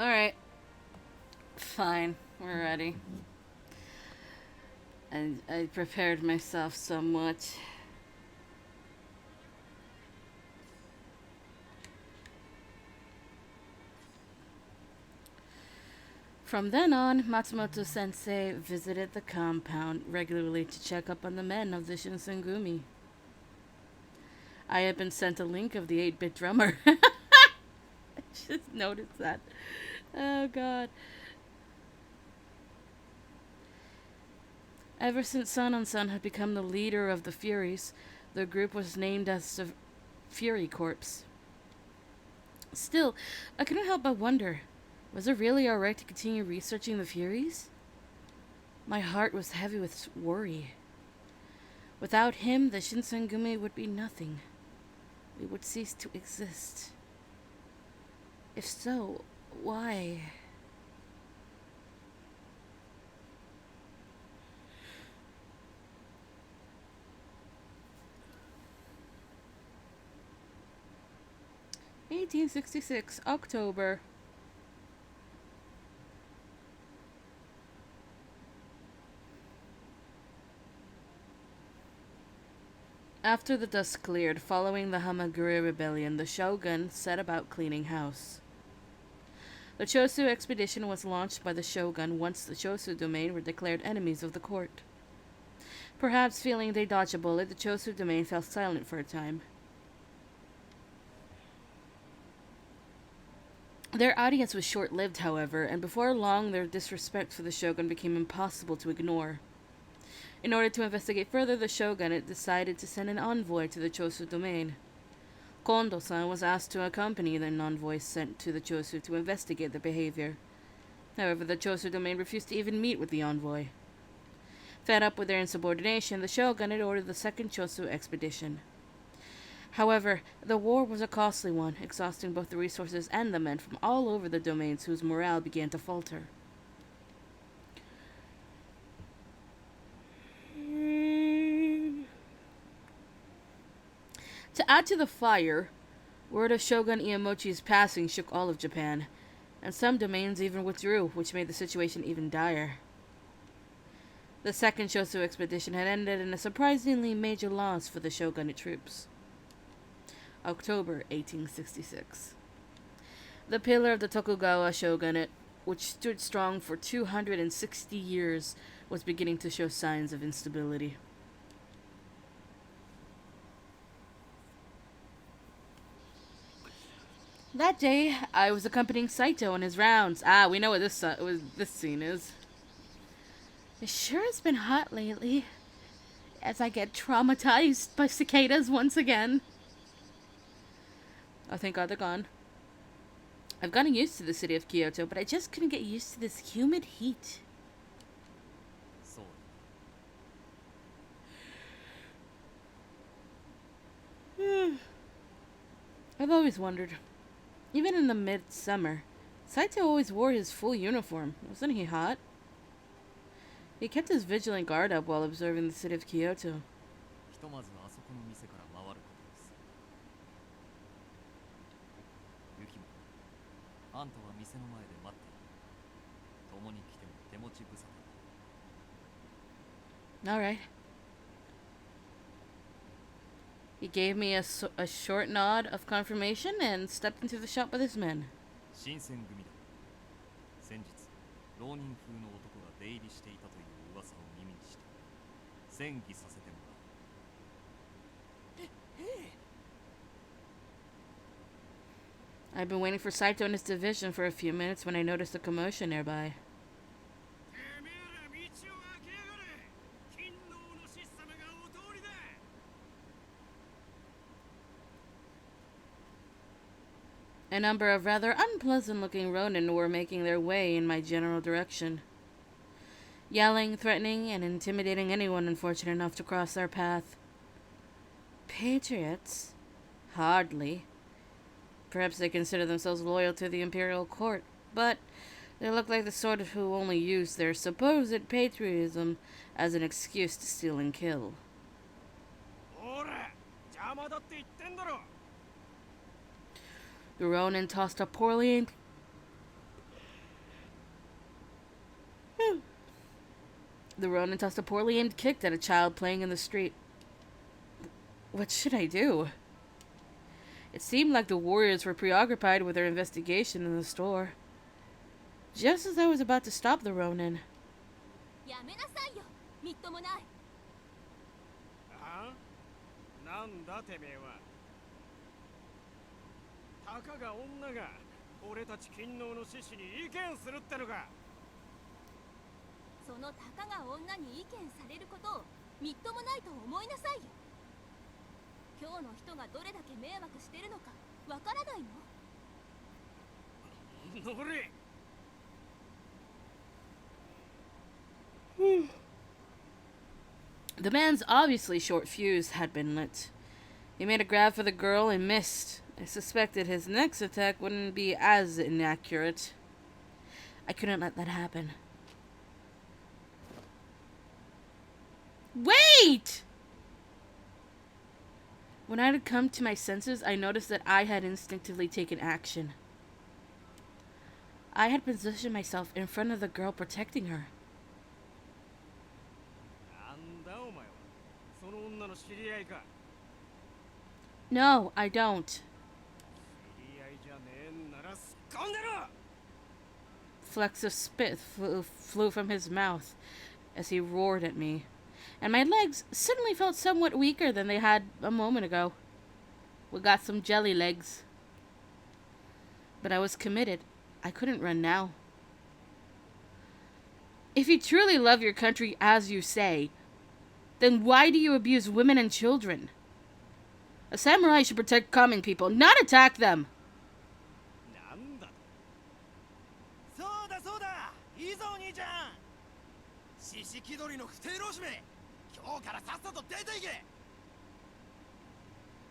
Alright. Fine. We're ready. I prepared myself somewhat. From then on, Matsumoto sensei visited the compound regularly to check up on the men of the Shinsengumi. I had been sent a link of the 8-bit drummer. I just noticed that. Oh god. Ever since Sanon-san had become the leader of the Furies, the group was named as the Fury Corps. Still, I couldn't help but wonder, was it really alright to continue researching the Furies? My heart was heavy with worry. Without him, the Shinsengumi would be nothing. We would cease to exist. If so, why? (1866) October. After the dust cleared following the Hamaguri rebellion, the shogun set about cleaning house. The Chosu expedition was launched by the shogun once the Chosu domain were declared enemies of the court. Perhaps feeling they dodged a bullet, the Chosu domain fell silent for a time. Their audience was short-lived, however, and before long their disrespect for the shogun became impossible to ignore. In order to investigate further, the shogunate decided to send an envoy to the Chosu domain. Kondo-san was asked to accompany the envoy sent to the Chosu to investigate their behavior. However, the Chosu domain refused to even meet with the envoy. Fed up with their insubordination, the shogunate ordered the second Chosu expedition. However, the war was a costly one, exhausting both the resources and the men from all over the domains whose morale began to falter. To add to the fire, word of Shogun Iemochi's passing shook all of Japan, and some domains even withdrew, which made the situation even dire. The second Chosu expedition had ended in a surprisingly major loss for the shogunate troops. October 1866. The pillar of the Tokugawa shogunate, which stood strong for 260 years, was beginning to show signs of instability. That day, I was accompanying Saito on his rounds. We know what this scene is. It sure has been hot lately, as I get traumatized by cicadas once again. Oh, thank God they're gone. I've gotten used to the city of Kyoto, but I just couldn't get used to this humid heat. I've always wondered. Even in the midsummer, Saito always wore his full uniform. Wasn't he hot? He kept his vigilant guard up while observing the city of Kyoto. Alright. He gave me a short nod of confirmation and stepped into the shop with his men. I'd been waiting for Saito and his division for a few minutes when I noticed a commotion nearby. A number of rather unpleasant-looking ronin were making their way in my general direction, yelling, threatening, and intimidating anyone unfortunate enough to cross their path. Patriots? Hardly. Perhaps they consider themselves loyal to the imperial court, but they look like the sort of who only use their supposed patriotism as an excuse to steal and kill. The ronin tossed a poorly The Ronin tossed a poorly aimed kick at a child playing in the street. What should I do? It seemed like the warriors were preoccupied with their investigation in the store. Just as I was about to stop the Ronin. The man's obviously short fuse had been lit. He made a grab for the girl and missed. I suspected his next attack wouldn't be as inaccurate. I couldn't let that happen. Wait! When I had come to my senses, I noticed that I had instinctively taken action. I had positioned myself in front of the girl, protecting her. No, I don't. Flecks of spit flew from his mouth as he roared at me, and my legs suddenly felt somewhat weaker than they had a moment ago. We got some jelly legs. But I was committed. I couldn't run now. If you truly love your country as you say, then why do you abuse women and children? A samurai should protect common people, not attack them.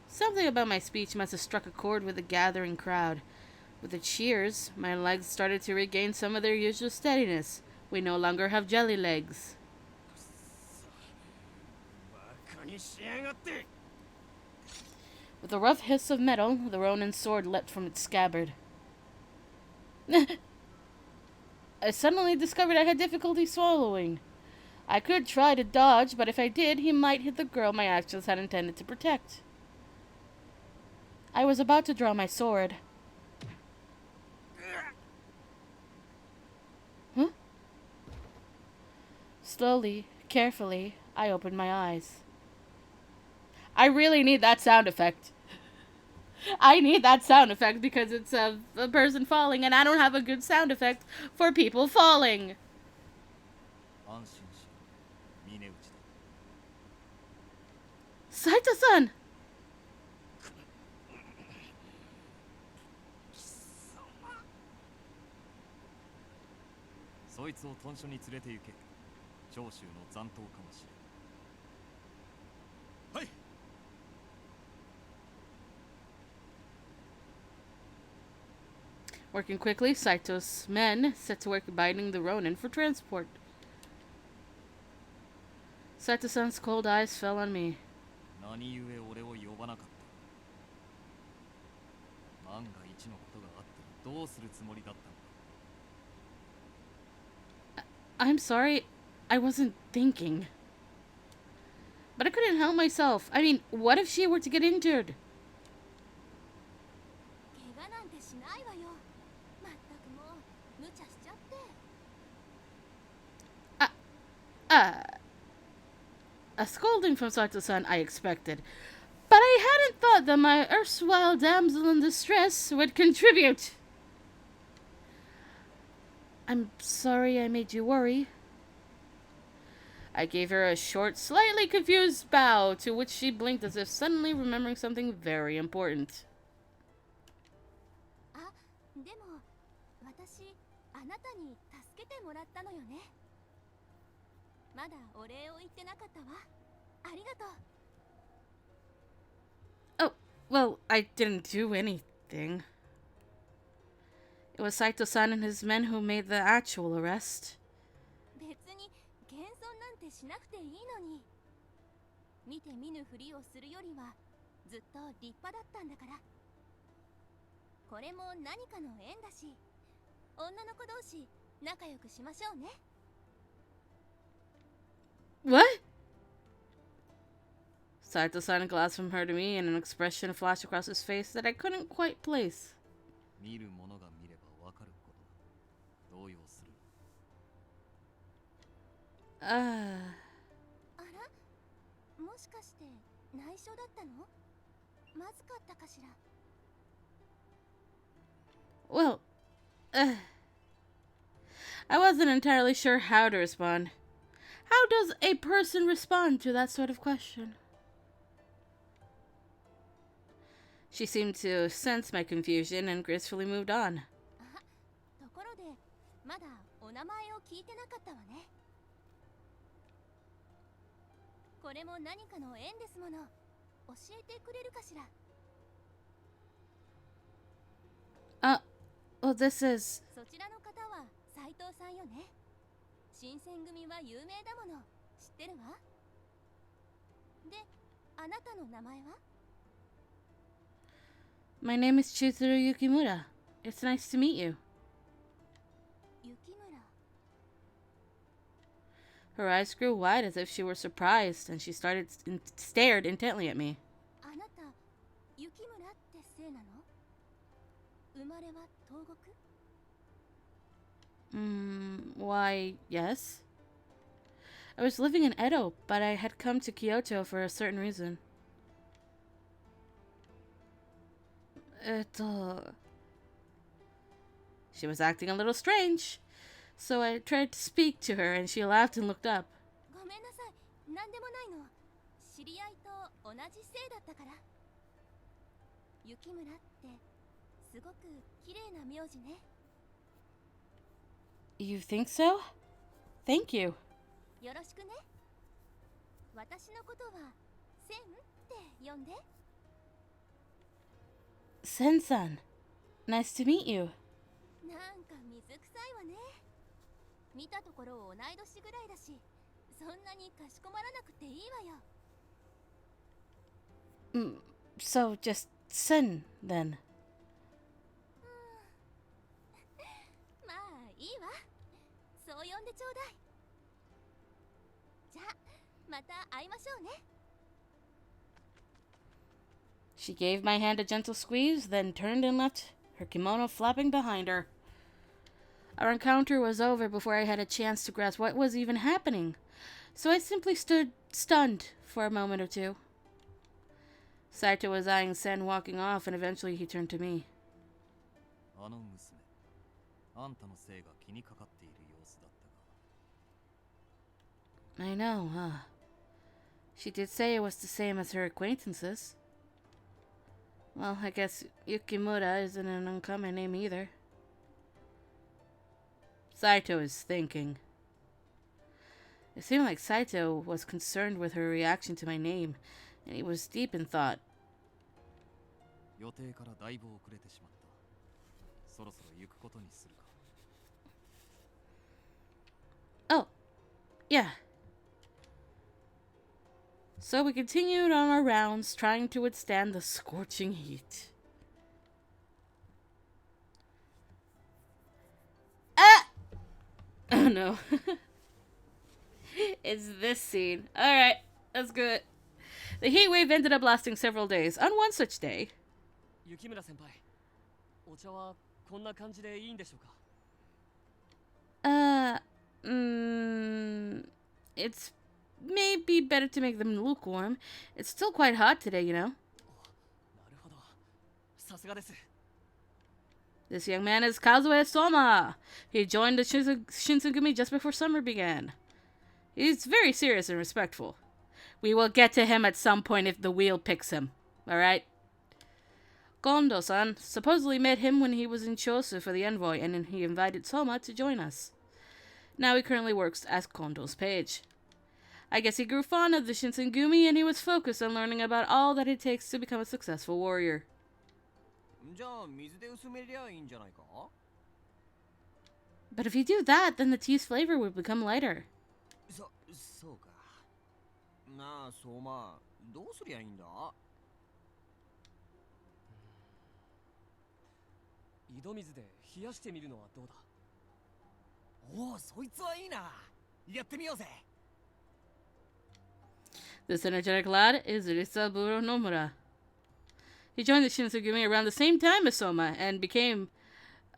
Something about my speech must have struck a chord with the gathering crowd. With the cheers, my legs started to regain some of their usual steadiness. We no longer have jelly legs. With a rough hiss of metal, the Ronin's sword leapt from its scabbard. I suddenly discovered I had difficulty swallowing. I could try to dodge, but if I did, he might hit the girl my actions had intended to protect. I was about to draw my sword. Huh? Slowly, carefully, I opened my eyes. I really need that sound effect. I need that sound effect because it's a person falling, and I don't have a good sound effect for people falling. Saito-san! Working quickly, Saito's men set to work binding the Ronin for transport. Saito-san's cold eyes fell on me. I'm sorry, I wasn't thinking. But I couldn't help myself. I mean, what if she were to get injured? A scolding from Saito-san I expected, but I hadn't thought that my erstwhile damsel in distress would contribute. I'm sorry I made you worry. I gave her a short, slightly confused bow, to which she blinked as if suddenly remembering something very important. Oh, well, I didn't do anything. It was Saito-san and his men who made the actual arrest. What? Saito-san glanced from her to me, and an expression flashed across his face that I couldn't quite place. Uh... あら、もしかして内緒だったの？まずかったかしら。Well, I wasn't entirely sure how to respond. How does a person respond to that sort of question? She seemed to sense my confusion and gracefully moved on. あ、ところでまだお名前を聞いてなかったわね。これも何かの縁ですもの。教えてくれるかしら。Well, this is... そちらの方は斉藤さんよね。新選組は有名だもの。知ってるわ。で、あなたの名前は？ My name is Chizuru Yukimura. It's nice to meet you. 雪村。 Her eyes grew wide as if she were surprised, and she stared intently at me. あなた、雪村って姓なの？生まれは東国？ Why, yes. I was living in Edo, but I had come to Kyoto for a certain reason. She was acting a little strange, so I tried to speak to her, and she laughed and looked up. ごめんなさい、なんでもないの。知り合いと同じ姓だったから。雪村ってすごく綺麗な名字ね。You think so? Thank you. よろしくね。私のことはセンって呼んで。Sen-san. Nice to meet you. なんか水臭いわね。見たところ同い年ぐらいだし、そんなにかしこまらなくていいわよ。So just Sen, then. まあいいわ。そう呼んでちょうだい。じゃあまた会いましょうね。She gave my hand a gentle squeeze, then turned and left, her kimono flapping behind her. Our encounter was over before I had a chance to grasp what was even happening, so I simply stood stunned for a moment or two. Saito was eyeing Sen walking off, and eventually he turned to me. I know, huh? She did say it was the same as her acquaintances. Well, I guess Yukimura isn't an uncommon name either. Saito is thinking. It seemed like Saito was concerned with her reaction to my name, and he was deep in thought. Oh, yeah. So we continued on our rounds, trying to withstand the scorching heat. Ah! Oh no. It's this scene. Alright, that's good. The heat wave ended up lasting several days. On one such day, Yukimura senpai, お茶はこんな感じでいいんでしょうか? It's maybe better to make them lukewarm. It's still quite hot today, you know. なるほど。さすがです。 This young man is Kazue Soma. He joined the Shinsengumi just before summer began. He's very serious and respectful. We will get to him at some point if the wheel picks him. Alright? Kondo-san supposedly met him when he was in Chosu for the envoy, and he invited Soma to join us. Now he currently works as Kondo's page. I guess he grew fond of the Shinsengumi, and he was focused on learning about all that it takes to become a successful warrior. じゃあ水で薄めりゃいいんじゃないか? But if you do that, then the tea's flavor would become lighter. そうか。なあ、相馬、どうすりゃいいんだ? 井戸水で冷やしてみるのはどうだ? おお、そいつはいいな。やってみようぜ。This energetic lad is Risaburo Nomura. He joined the Shinsengumi around the same time as Soma and because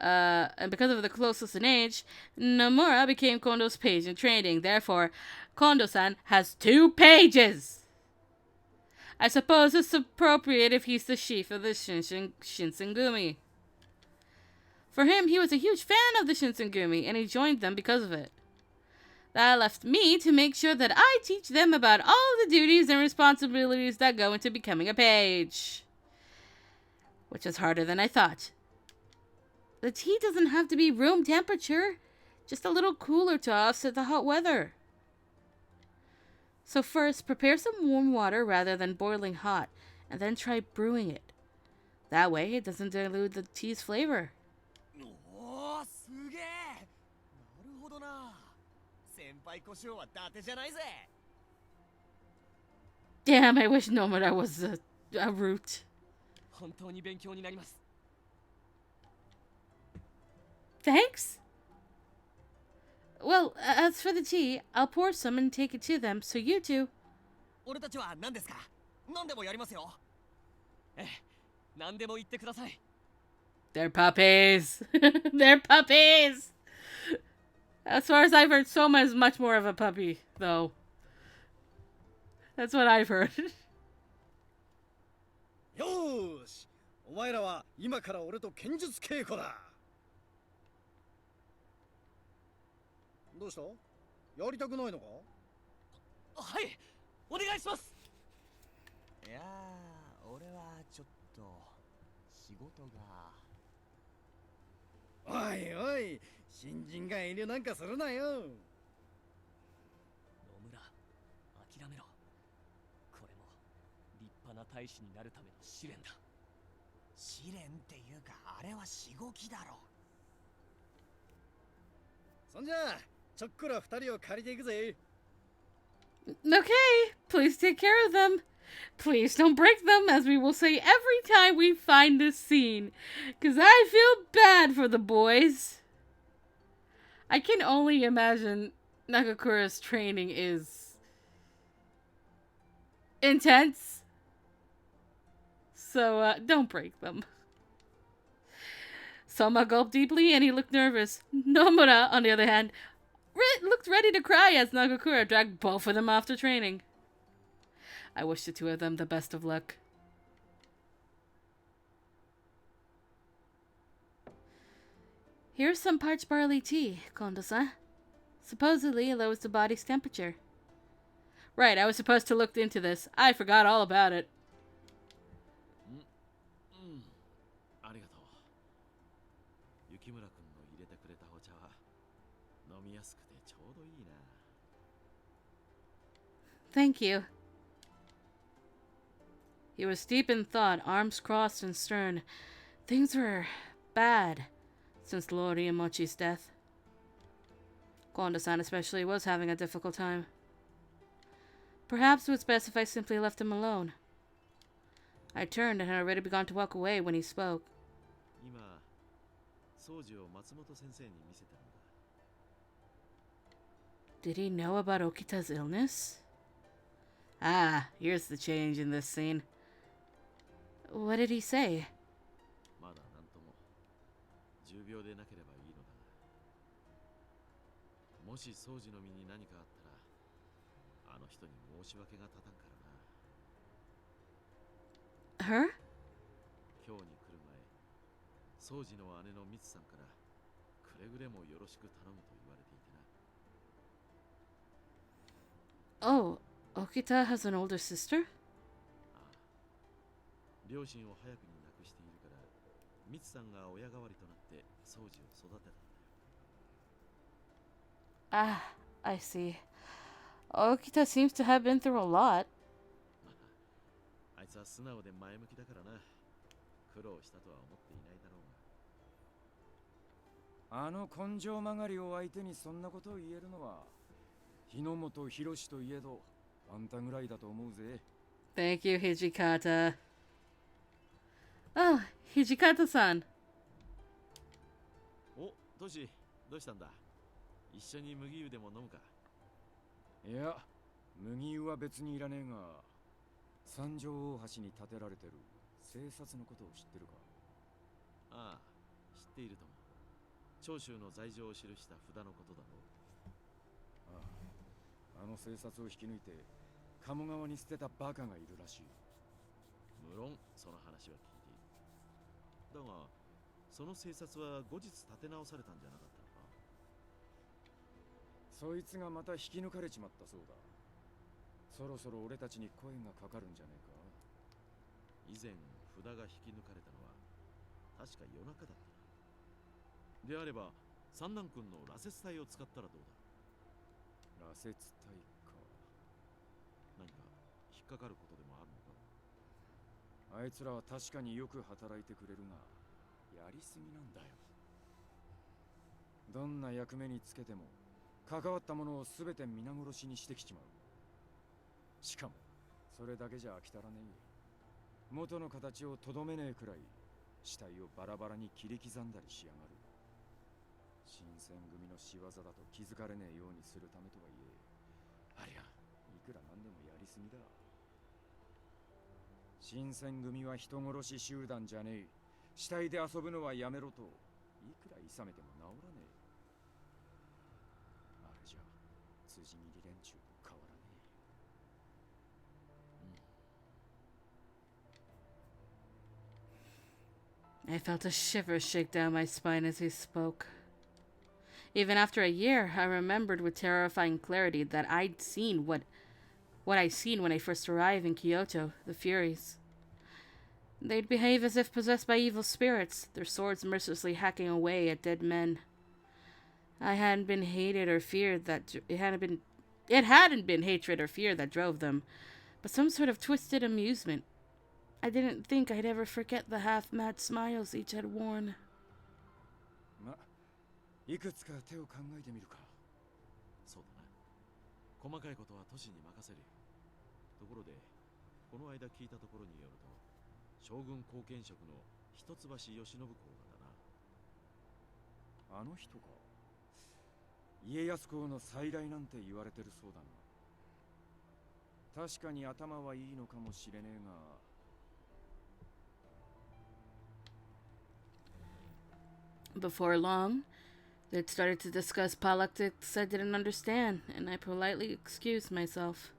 of the closeness in age, Nomura became Kondo's page in training. Therefore, Kondo-san has 2 pages! I suppose it's appropriate if he's the chief of the Shinsengumi. For him, he was a huge fan of the Shinsengumi, and he joined them because of it. That left me to make sure that I teach them about all the duties and responsibilities that go into becoming a page. Which is harder than I thought. The tea doesn't have to be room temperature, just a little cooler to offset the hot weather. So first, prepare some warm water rather than boiling hot, and then try brewing it. That way, it doesn't dilute the tea's flavor. Oh, すげえ。なるほどな。先輩故障は伊達じゃないぜ。Damn, I wish Nomura was a root. 本当に勉強になります。Thanks? Well, as for the tea, I'll pour some and take it to them, so you two... 俺たちは何ですか？何でもやりますよ。ええ、何でも言ってください。They're puppies! They're puppies! As far as I've heard, Soma is much more of a puppy, though. That's what I've heard. よーし、お前らは今から俺と剣術稽古だ。どうした？やりたくないのか？はい、お願いします。いやー、俺はちょっと仕事が。おいおい、新人が遠慮なんかするなよ。野村、諦めろ。これも立派な大使になるための試練だ。試練っていうか、あれはしごきだろ。そんじゃあ、ちょっくら二人を借りていくぜ。Okay, please take care of them. Please don't break them, as we will say every time we find this scene. Because I feel bad for the boys. I can only imagine Nagakura's training is intense. So, don't break them. Soma gulped deeply and he looked nervous. Nomura, on the other hand, looked ready to cry as Nagakura dragged both of them off to training. I wish the two of them the best of luck. Here's some parched barley tea, Kondo-san. Supposedly it lowers the body's temperature. Right, I was supposed to look into this. I forgot all about it. ありがとう。雪村君の入れてくれたお茶は飲みやすくてちょうどいいな。Thank you. He was deep in thought, arms crossed and stern. Things were bad since Lord Iemochi's death. Kondo-san especially was having a difficult time. Perhaps it was best if I simply left him alone. I turned and had already begun to walk away when he spoke. 今、掃除を松本先生に見せてるんだ。Did he know about Okita's illness? Ah, here's the change in this scene. What did he say? まだなんとも重病でなければいいのだが、もし掃除の身に何かあったら、あの人に申し訳が立たんからな。Her? 今日に来る前、掃除の姉のミツさんからくれぐれもよろしく頼むと言われていてな。Oh, Okita has an older sister? 両親を早くに亡くしているから、ミツさんが親代わりとなって掃除を育てたんだよ。Ah, I see. Okita seems to have been through a lot. あいつは素直で前向きだからな。苦労したとは思っていないだろうが。あの根性曲がりを相手にそんなことを言えるのは、日野本博士といえどあんたぐらいだと思うぜ。Thank you, Hijikata. Oh, Hijikata-san. お、トシ、どうしたんだ？一緒に麦湯でも飲むか？いや、麦湯は別にいらねえが、三条大橋に建てられてる生札のことを知ってるか？ああ、知っているとも。長州の罪状を記した札のことだろう。ああ、あの生札を引き抜いて鴨川に捨てたバカがいるらしい。無論その話は聞いている。だがその生札は後日立て直されたんじゃなかったのか？そいつがまた引き抜かれちまったそうだ。そろそろ俺たちに声がかかるんじゃねえか？以前札が引き抜かれたのは確か夜中だったな。であれば三男君の羅刹体を使ったらどうだ？羅刹体か。何か引っかかることでもあるのか？あいつらは確かによく働いてくれるが、やりすぎなんだよ。どんな役目につけても関わったものを全て皆殺しにしてきちまう。しかもそれだけじゃ飽き足らねえ。元の形をとどめねえくらい死体をバラバラに切り刻んだりしやがる。新選組の仕業だと気づかれねえようにするためとはいえ、ありゃいくらなんでもやりすぎだ。新選組は人殺し集団じゃねえ。死体で遊ぶのはやめろといくらいさめても治らねえ。あれじゃ辻斬り連中と変わらねえ。I felt a shiver shake down my spine as he spoke. Even after a year, I remembered with terrifying clarity that I'd seen what I'd seen when I first arrived in Kyoto, the Furies. They'd behave as if possessed by evil spirits, their swords mercilessly hacking away at dead men. I hadn't been hated or feared that it hadn't been hatred or fear that drove them, but some sort of twisted amusement. I didn't think I'd ever forget the half-mad smiles each had worn. ま、いくつか手を考えてみるか。そうだな。細かいことは都市に任せるよ。ところでこの間聞いたところによると、将軍後見職の一橋慶喜公がだな。あの人か。家康公の再来なんて言われてるそうだな。確かに頭はいいのかもしれねえが。Before long, they'd started to discuss politics I didn't understand, and I politely excused myself.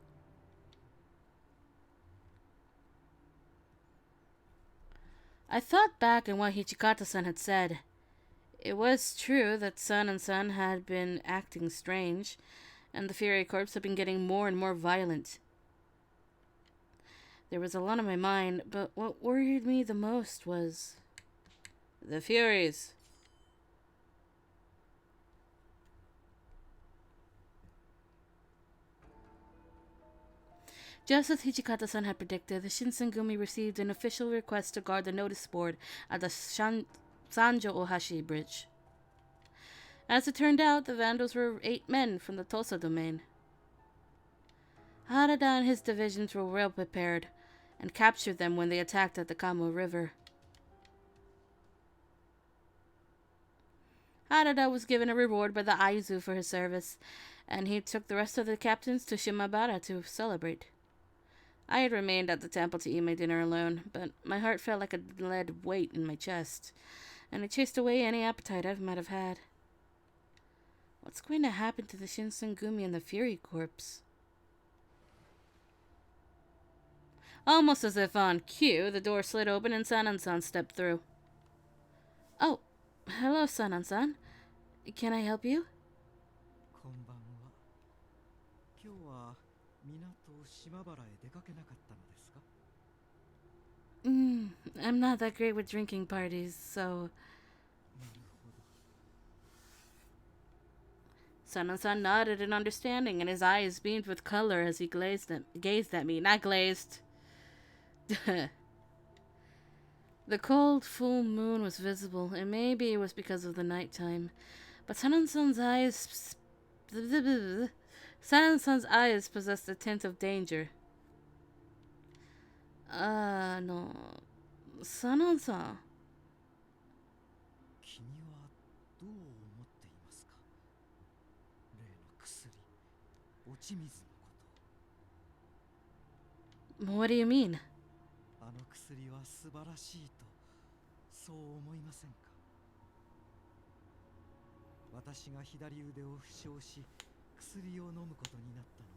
I thought back on what Hichikata-san had said. It was true that Sun and Sun had been acting strange, and the Fury Corps had been getting more and more violent. There was a lot on my mind, but what worried me the most was the Furies. Just as Hichikata-san had predicted, the Shinsengumi received an official request to guard the notice board at the Sanjo Ohashi Bridge. As it turned out, the vandals were 8 men from the Tosa domain. Harada and his divisions were well prepared, and captured them when they attacked at the Kamo River. Harada was given a reward by the Aizu for his service, and he took the rest of the captains to Shimabara to celebrate. I had remained at the temple to eat my dinner alone, but my heart felt like a lead weight in my chest, and it chased away any appetite I might have had. What's going to happen to the Shinsengumi and the Fury Corps? Almost as if on cue, the door slid open and Sanan-san stepped through. Oh, hello, Sanan-san. Can I help you? こんばんは。今日は港島原へ出かけなかったのですか？ I'm not that great with drinking parties, so... なるほど。 Sanan-san nodded in understanding, and his eyes beamed with color as he gazed at me. Not glazed. The cold full moon was visible, and maybe it was because of the nighttime, but Sanan-san's eyes possessed a tint of danger. No. Sanan-san. 君はどう思っていますか？例の薬、落ち水のこと。What do you mean? あの薬は素晴らしいとそう思いませんか。私が左腕を負傷し薬を飲むことになったのも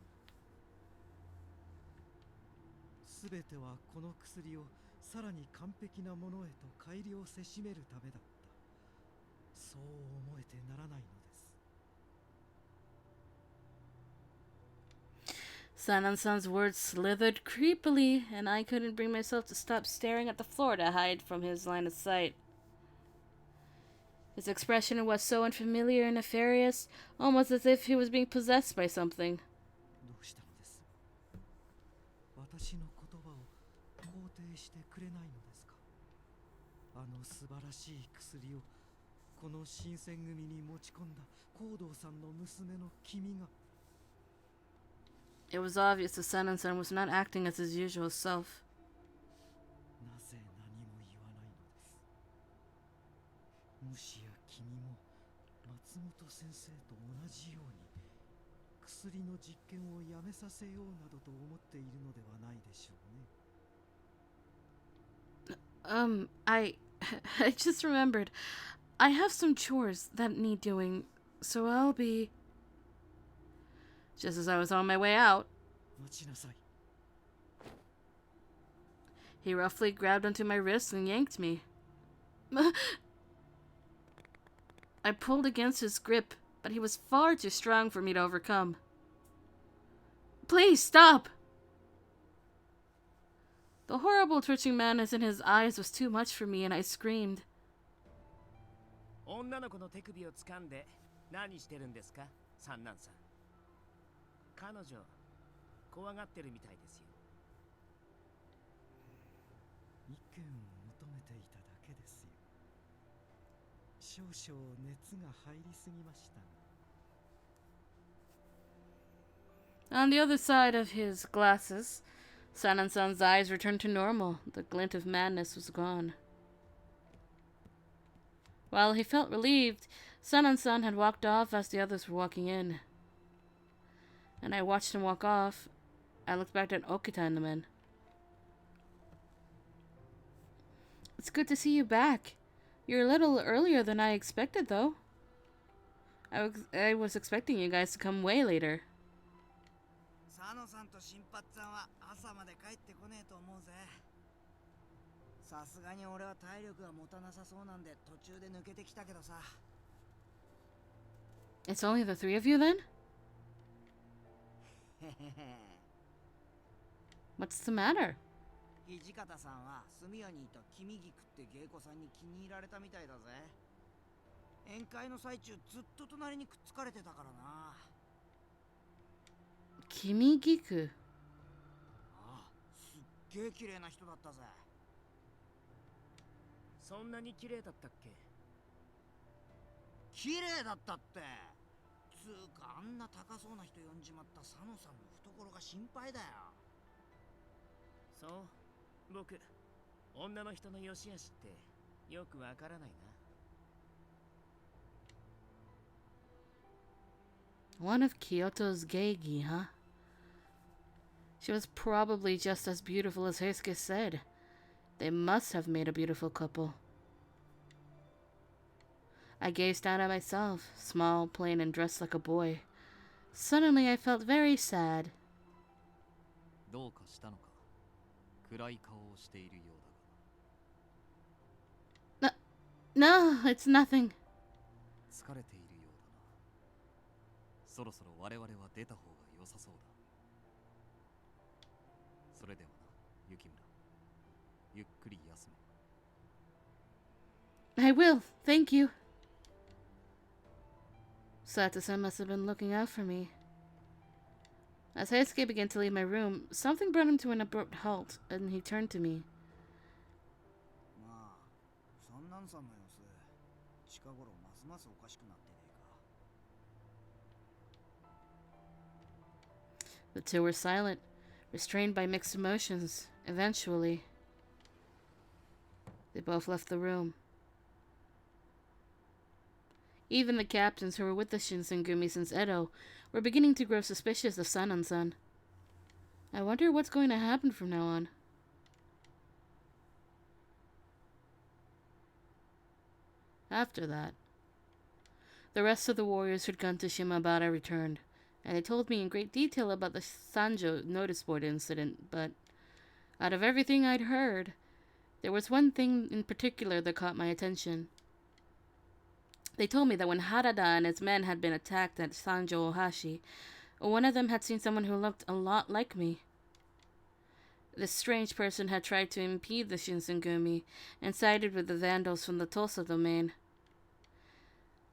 全てはこの薬をさらに完璧なものへと改良せしめるためだった。そう思えてならないのです。 Sanansan's words slithered creepily, and I couldn't bring myself to stop staring at the floor to hide from his line of sight. His expression was so unfamiliar and nefarious, almost as if he was being possessed by something. どうしたのです。私の言葉を肯定してくれないのですか。あの素晴らしい薬をこの新選組に持ち込んだ行動さんの娘の君が。 It was obvious that Sanansan was not acting as his usual self. なぜ何も言わないのです。もしや君も松本先生と同じように薬の実験をやめさせようなどと思っているのではないでしょうね。I just remembered. I have some chores that need doing, so I'll be... Just as I was on my way out, 待ちなさい。 he roughly grabbed onto my wrist and yanked me. I pulled against his grip, but he was far too strong for me to overcome. Please stop! The horrible twitching madness in his eyes was too much for me, and I screamed. 女の子の手首を掴んで何してるんですか、三男さん。彼女怖がってるみたいですよ。意見を求めていただけですよ。少々熱が入りすぎましたが。 On the other side of his glasses, Sanansan's eyes returned to normal. The glint of madness was gone. While he felt relieved, Sanansan had walked off as the others were walking in. And I watched him walk off. I looked back at Okita and the men. It's good to see you back. You're a little earlier than I expected, though. I was expecting you guys to come way later. 佐野さんと新八さんは朝まで帰ってこねえと思うぜ。さすがに俺は体力が持たなさそうなんで途中で抜けてきたけどさ。It's only the three of you then? What's the matter? 土方さんは住谷にいた君菊って芸妓さんに気に入られたみたいだぜ。宴会の最中ずっと隣にくっつかれてたからな。Kimigiku. ああ、すっげえ綺麗な人だったぜ。そんなに綺麗だったっけ。綺麗だったって。つうかあんな高そうな人呼んじまった佐野さんの懐が心配だよ。そう、僕女の人の良し悪しってよくわからないな。One of Kyoto's geigi, huh? She was probably just as beautiful as Heisuke said. They must have made a beautiful couple. I gazed down at myself, small, plain, and dressed like a boy. Suddenly I felt very sad. どうかしたのか。暗い顔をしているようだが。No, it's nothing. 疲れているようだな。そろそろ我々は出た方が良さそうだ。それではな、雪村。ゆっくり休め。I will, thank you. Sato-san must have been looking out for me. As Heisuke began to leave my room, something brought him to an abrupt halt, and he turned to me. まあ、三男さんの様子、近頃ますますおかしくなってねえか。 The two were silent, restrained by mixed emotions. Eventually, they both left the room. Even the captains who were with the Shinsengumi since Edo were beginning to grow suspicious of Sanan-san. I wonder what's going to happen from now on. After that, the rest of the warriors who'd gone to Shimabara returned, and they told me in great detail about the Sanjo notice board incident, but out of everything I'd heard, there was one thing in particular that caught my attention. They told me that when Harada and his men had been attacked at Sanjo Ohashi, one of them had seen someone who looked a lot like me. This strange person had tried to impede the Shinsengumi and sided with the Vandals from the Tosa domain.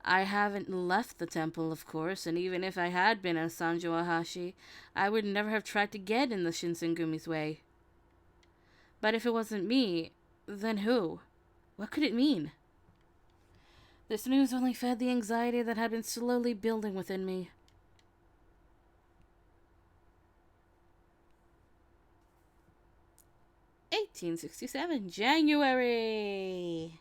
I haven't left the temple, of course, and even if I had been a Sanjo Ohashi, I would never have tried to get in the Shinsengumi's way. But if it wasn't me, then who? What could it mean? This news only fed the anxiety that had been slowly building within me. (1867) January.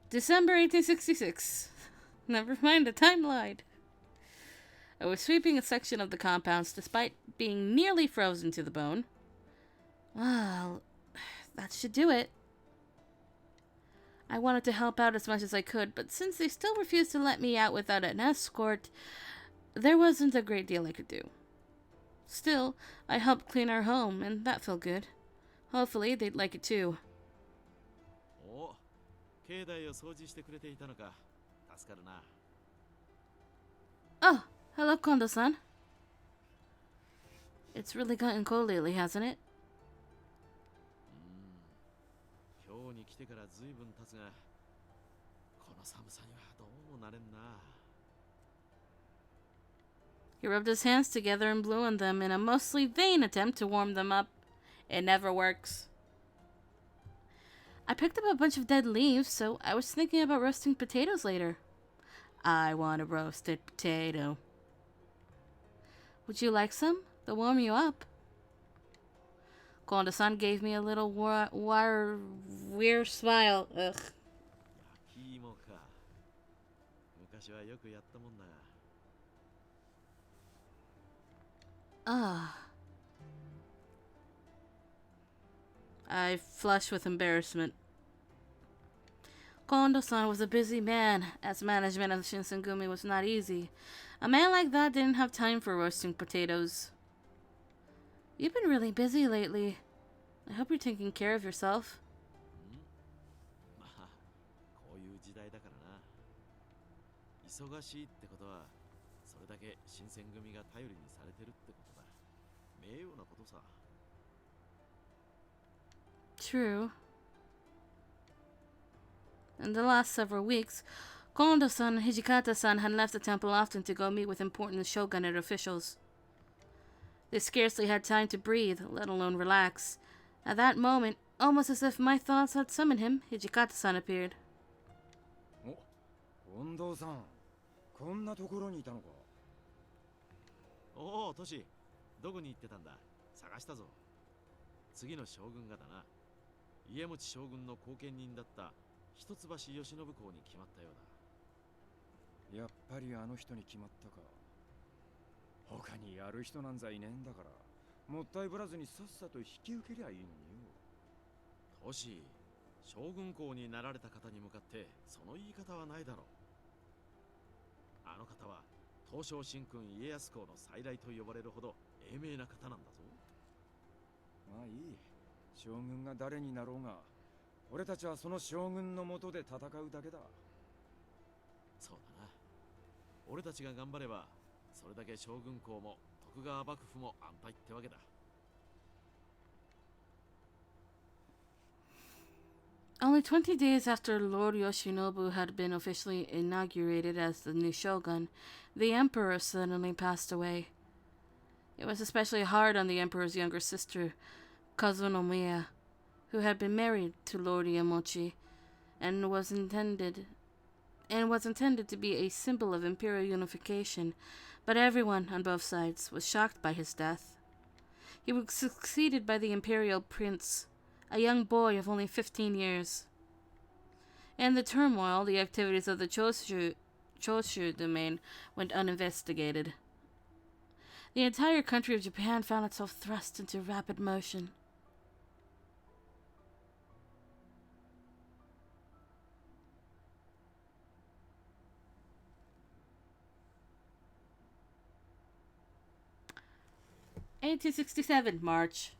December 1866. Never mind the timeline. I was sweeping a section of the compounds despite being nearly frozen to the bone. Well, that should do it. I wanted to help out as much as I could, but since they still refused to let me out without an escort, there wasn't a great deal I could do. Still, I helped clean our home, and that felt good. Hopefully, they'd like it too. お、境内を掃除してくれていたのか。助かるな。Oh, hello, Kondo-san. It's really gotten cold lately, hasn't it? 今日に来てからずいぶん経つが、この寒さにはどうもなれんな。He rubbed his hands together and blew on them in a mostly vain attempt to warm them up. It never works. I picked up a bunch of dead leaves, so I was thinking about roasting potatoes later. I want a roasted potato. Would you like some? They'll warm you up. Kondo-san gave me a little weird smile. Ugh. 焼き芋か。昔はよくやったもんな。Ah. I flushed with embarrassment. Kondo-san was a busy man, as management of the Shinsengumi was not easy. A man like that didn't have time for roasting potatoes. You've been really busy lately. I hope you're taking care of yourself. まあ、こういう時代だからな。忙しいってことは、それだけ新選組が頼りにされてるってことだ。名誉なことさ。True. In the last several weeks, Kondo-san and Hijikata-san had left the temple often to go meet with important shogunate officials. They scarcely had time to breathe, let alone relax. At that moment, almost as if my thoughts had summoned him, Hijikata-san appeared. お、近藤さん、こんなところにいたのか。おお、トシ、どこに行ってたんだ。探したぞ。次の将軍がだな。家持将軍の後見人だった一橋慶喜公に決まったようだ。やっぱりあの人に決まったか。他にやる人なんざいねえんだから、もったいぶらずにさっさと引き受けりゃいいのによ。トシ、将軍公になられた方に向かってその言い方はないだろう。あの方は東照神君家康公の再来と呼ばれるほど英明な方なんだぞ。まあいい。将軍が誰になろうが、俺たちはその将軍の下で戦うだけだ。そうだな。俺たちが頑張れば、それだけ将軍公も徳川幕府も安泰ってわけだ。Only 20 days after Lord Yoshinobu had been officially inaugurated as the new shogun, the emperor suddenly passed away. It was especially hard on the emperor's younger sister, Kazunomiya, who had been married to Lord Yamochi and was intended to be a symbol of imperial unification, but everyone on both sides was shocked by his death. He was succeeded by the imperial prince, a young boy of only 15 years. In the turmoil, the activities of the Choshu domain went uninvestigated. The entire country of Japan found itself thrust into rapid motion. (1867) March.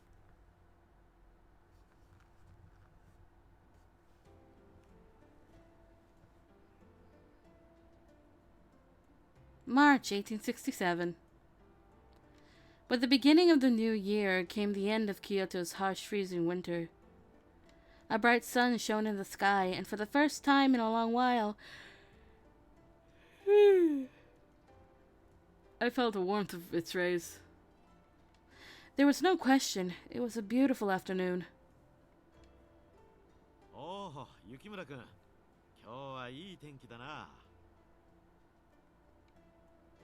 March 1867. With the beginning of the new year came the end of Kyoto's harsh freezing winter. A bright sun shone in the sky, and for the first time in a long while, I felt the warmth of its rays. There was no question, it was a beautiful afternoon. おお、雪村君。今日はいい天気だな。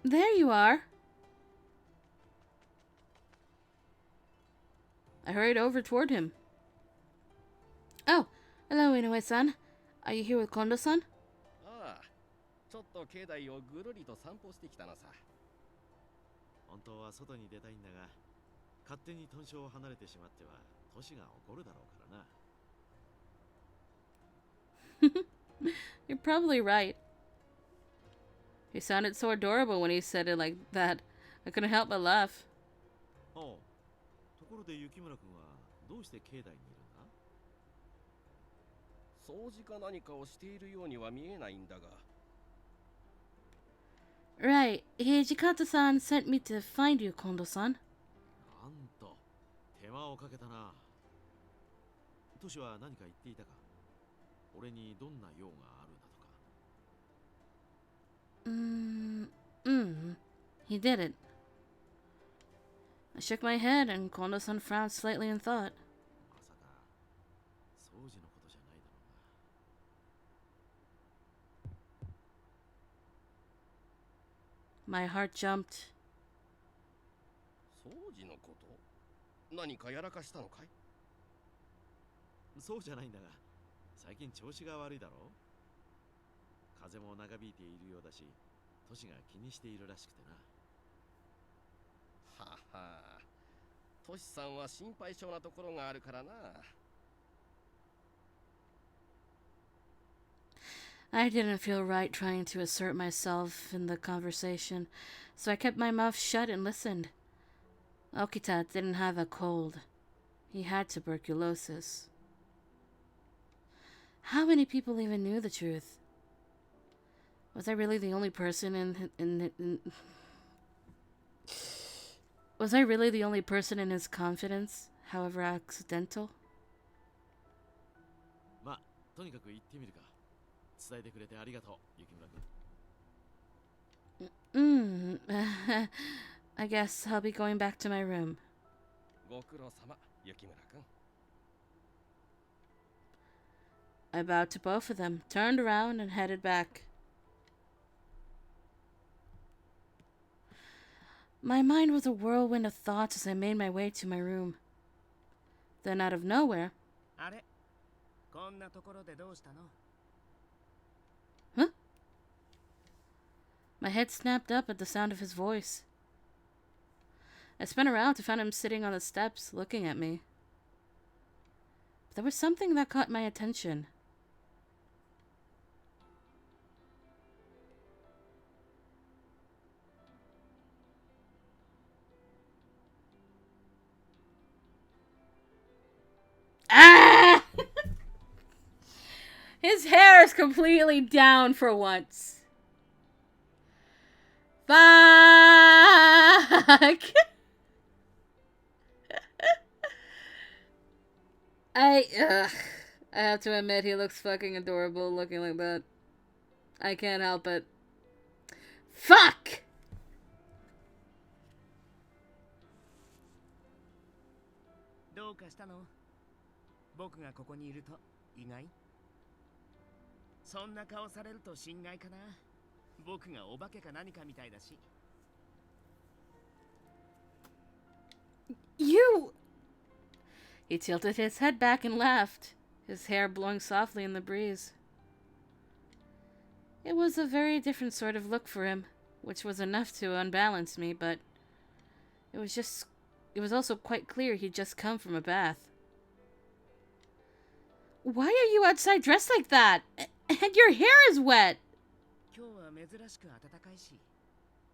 There you are. I hurried over toward him. Oh, hello, Inoue-san. Are you here with Kondo-san? ああ、ちょっと境内をぐるりと散歩してきたのさ。本当は外に出たいんだが、勝手に豚舎を離れてしまっては、都市が怒るだろうからな。You're probably right. He sounded so adorable when he said it like that. I couldn't help but laugh. おう、ところで雪村君はどうして境内にいるんだ？掃除か何かをしているようには見えないんだが。Right. Hijikata-san sent me to find you, Kondo-san. なんと、手間をかけたな。トシは何か言っていたか？俺にどんな用があるんだとか。He didn't. I shook my head and Kondo-san frowned slightly in thought. まさか、掃除のことじゃないだろうな。 My heart jumped. 掃除のこと？何かやらかしたのかい？そうじゃないんだが、最近調子が悪いだろう。風も長引いているようだし、トシが気にしているらしくてな。はは、トシさんは心配性なところがあるからな。I didn't feel right trying to assert myself in the conversation, so I kept my mouth shut and listened. Okita didn't have a cold. He had tuberculosis. How many people even knew the truth? Was I really the only person Was I really the only person in his confidence, however accidental? まあ、とにかく行ってみるか。伝えてくれてありがとう、雪村君。I guess I'll be going back to my room. ご苦労様、雪村君。I bowed to both of them, turned around, and headed back. My mind was a whirlwind of thoughts as I made my way to my room. Then, out of nowhere... あれ、こんなところでどうしたの？ Huh? My head snapped up at the sound of his voice. I spun around to find him sitting on the steps, looking at me. But there was something that caught my attention. Ah! His hair is completely down for once. Fuck! I have to admit, he looks fucking adorable looking like that. I can't help it. Fuck! どうかしたの？僕がここにいると意外？そんな顔されると心外かな。僕がお化けか何かみたいだし。You! He tilted his head back and laughed, his hair blowing softly in the breeze. It was a very different sort of look for him, which was enough to unbalance me, but it was also quite clear he'd just come from a bath. Why are you outside dressed like that? And your hair is wet! 今日は珍しく暖かいし、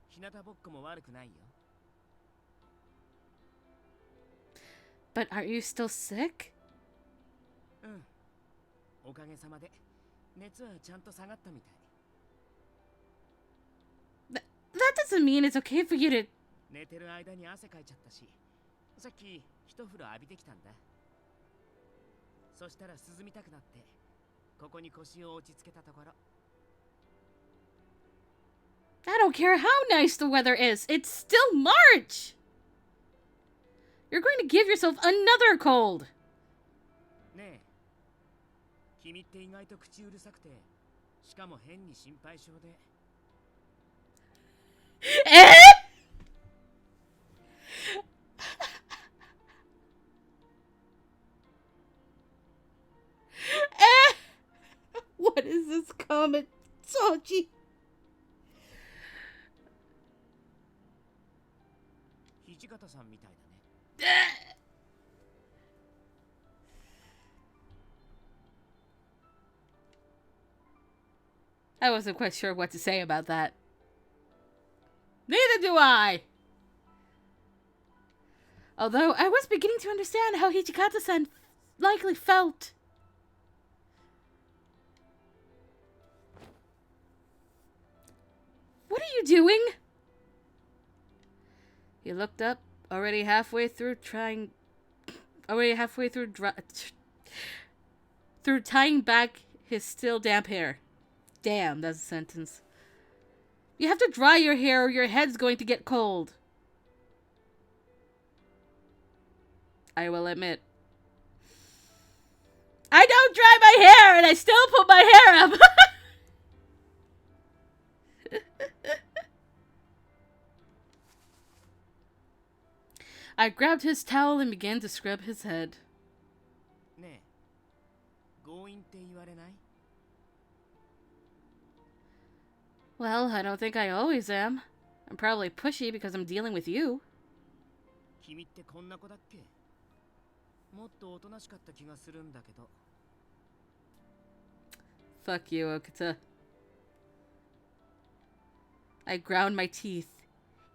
日向ぼっこも悪くないよ。 But aren't you still sick? うん。おかげさまで熱はちゃんと下がったみたい。 That doesn't mean it's okay for you to... 寝てる間に汗かいちゃったし、さっき一風呂浴びてきたんだ。そしたら涼みたくなって、ここに腰を落ち着けたところ。 I don't care how nice the weather is. It's still March! You're going to give yourself another cold. ねえ、君って意外と口うるさくて、しかも変に心配性で。 What is this comment? Soji. 土方さんみたいだね。 I wasn't quite sure what to say about that. Neither do I! Although I was beginning to understand how Hichikata-san likely felt. What are you doing? He looked up, already halfway through tying back his still damp hair. Damn, that's a sentence. You have to dry your hair or your head's going to get cold. I will admit. I don't dry my hair and I still put my hair up. I grabbed his towel and began to scrub his head. ねえ、強引って言われない？ Well, I don't think I always am. I'm probably pushy because I'm dealing with you. 君ってこんな子だっけ？もっとおとなしかった気がするんだけど。 Fuck you, Okita. I ground my teeth.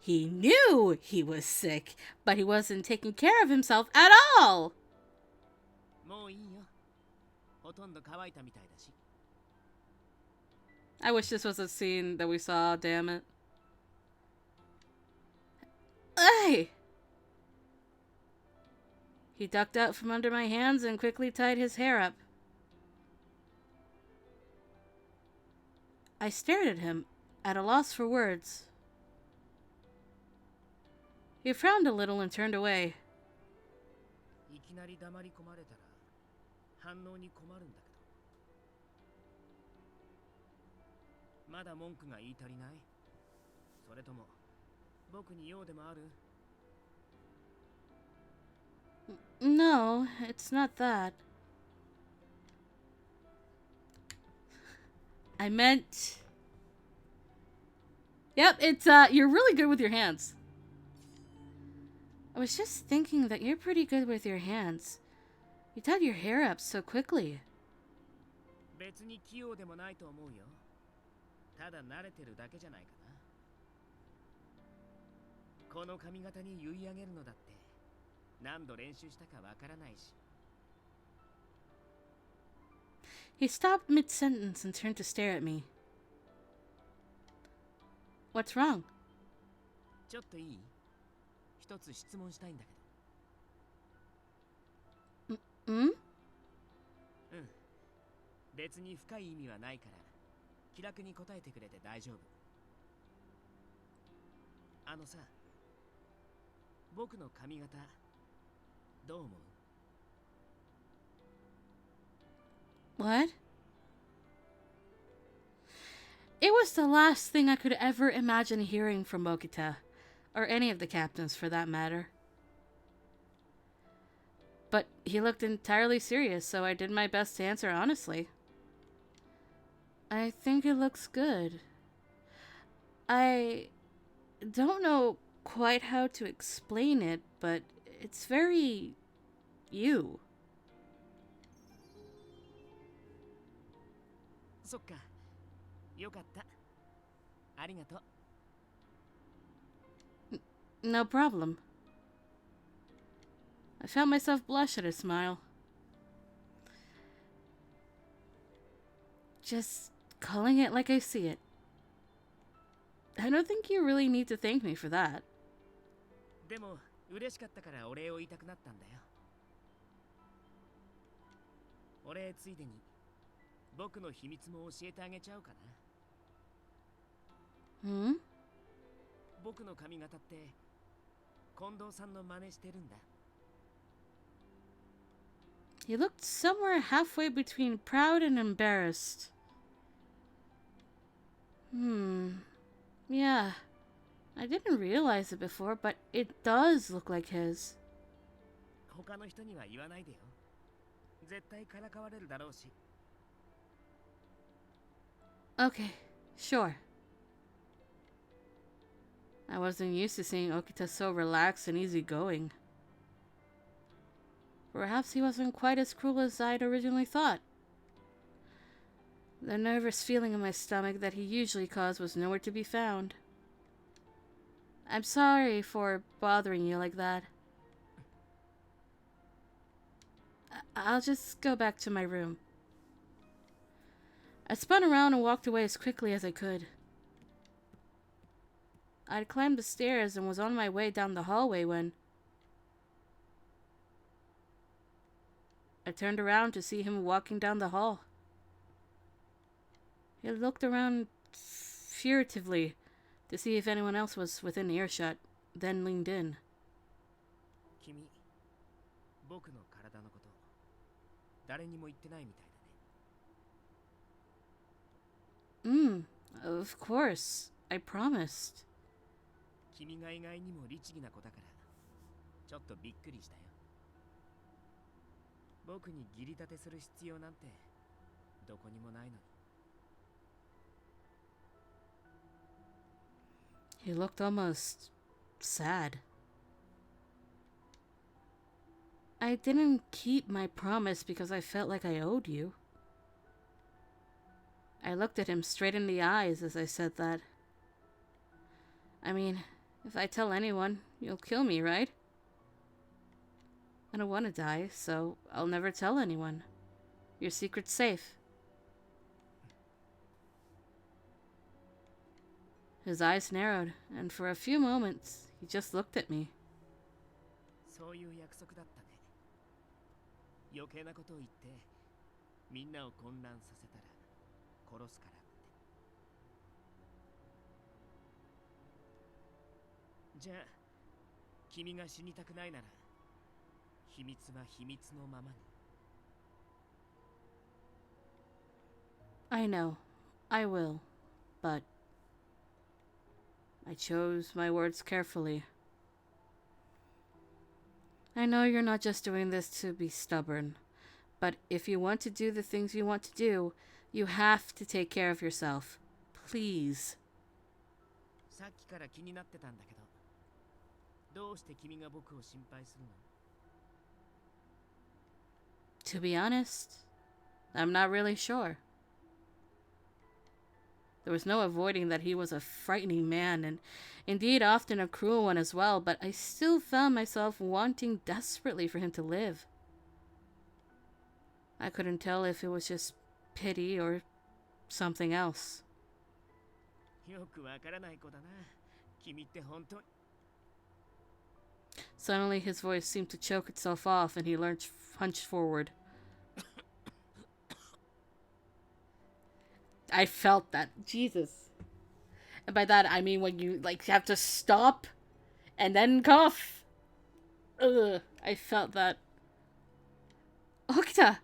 He knew he was sick, but he wasn't taking care of himself at all. もういいよ。ほとんど乾いたみたいだし。 I wish this was a scene that we saw, damn it. Hey! He ducked out from under my hands and quickly tied his hair up. I stared at him, at a loss for words. He frowned a little and turned away. いきなり黙り込まれたら反応に困るんだけど。まだ文句が言い足りない？それとも僕に用でもある？ No, it's not that. I meant... Yep, it's, you're really good with your hands. I was just thinking that you're pretty good with your hands. You tied your hair up so quickly. 別に器用でもないと思うよ。ただ慣れてるだけじゃないかな。この髪型に結い上げるのだって何度練習したかわからないし。 He stopped mid-sentence and turned to stare at me. What's wrong? ちょっといい？一つ質問したいんだけど。Hmm? うん。別に深い意味はないから気楽に答えてくれて大丈夫。あのさ、僕の髪型どう思う？ What? It was the last thing I could ever imagine hearing from Okita, or any of the captains for that matter. But he looked entirely serious, so I did my best to answer honestly. I think it looks good. I don't know quite how to explain it, but it's very you. そっか、よかった。ありがとう。 No problem. I found myself blush at his smile. Just calling it like I see it. I don't think you really need to thank me for that. でも嬉しかったからお礼を言いたくなったんだよ。お礼ついでに僕の秘密も教えてあげちゃうかな。Hmm? 僕の髪型って近藤さんの真似してるんだ。 He looked somewhere halfway between proud and embarrassed. Yeah. I didn't realize it before, but it does look like his. 他の人には言わないでよ。絶対からかわれるだろうし。 Okay, sure. I wasn't used to seeing Okita so relaxed and easygoing. Perhaps he wasn't quite as cruel as I'd originally thought. The nervous feeling in my stomach that he usually caused was nowhere to be found. I'm sorry for bothering you like that. I'll just go back to my room. I spun around and walked away as quickly as I could. I'd climbed the stairs and was on my way down the hallway when I turned around to see him walking down the hall. He looked around furtively to see if anyone else was within earshot, then leaned in. 君、僕の体のこと、誰にも言ってないみたいだね。Of course. I promised. 君が意外にも律儀な子だから、ちょっとびっくりしたよ。僕に義理立てする必要なんてどこにもないのに。 He looked almost sad. I didn't keep my promise because I felt like I owed you. I looked at him straight in the eyes as I said that. I mean, if I tell anyone, you'll kill me, right? I don't want to die, so I'll never tell anyone. Your secret's safe. His eyes narrowed, and for a few moments, he just looked at me. そういう約束だったね。余計なことを言ってみんなを混乱させたら殺すからって。じゃあ君が死にたくないなら秘密は秘密のままに。 I know. I will. But I chose my words carefully. I know you're not just doing this to be stubborn, but if you want to do the things you want to do, you have to take care of yourself. Please. さっきから気になってたんだけど、どうして君が僕を心配するの？ To be honest, I'm not really sure. There was no avoiding that he was a frightening man, and indeed often a cruel one as well, but I still found myself wanting desperately for him to live. I couldn't tell if it was just pity or something else. よくわからない子だな。君って本当に。 Suddenly his voice seemed to choke itself off and he hunched forward. I felt that. Jesus. And by that I mean when you have to stop and then cough. Ugh. I felt that. Okita!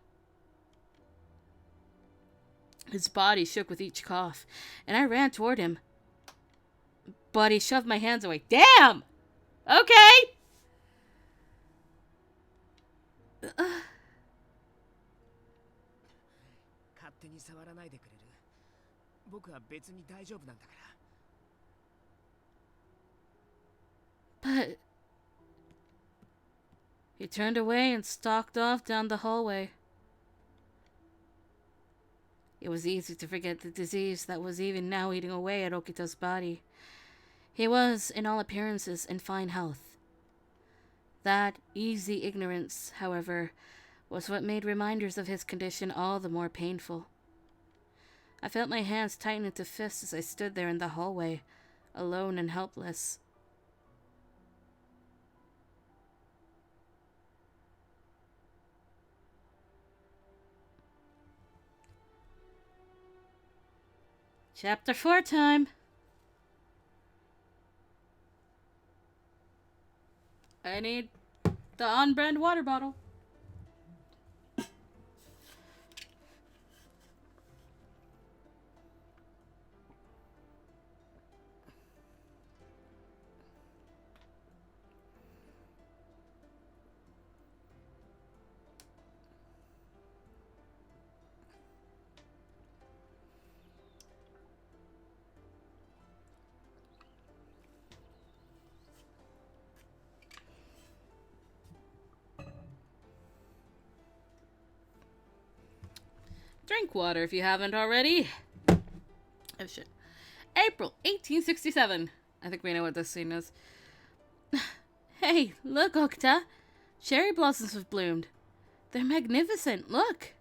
His body shook with each cough, and I ran toward him. But he shoved my hands away. Damn! Okay! 勝手に触らないでくれる。僕は別に大丈夫なんだから。 But he turned away and stalked off down the hallway. It was easy to forget the disease that was even now eating away at Okita's body. He was, in all appearances, in fine health. That easy ignorance, however, was what made reminders of his condition all the more painful. I felt my hands tighten into fists as I stood there in the hallway, alone and helpless. Chapter 4 time! I need the on-brand water bottle. Drink water if you haven't already. Oh shit. April 1867. I think we know what this scene is. Hey, look, Okta. Cherry blossoms have bloomed. They're magnificent, look.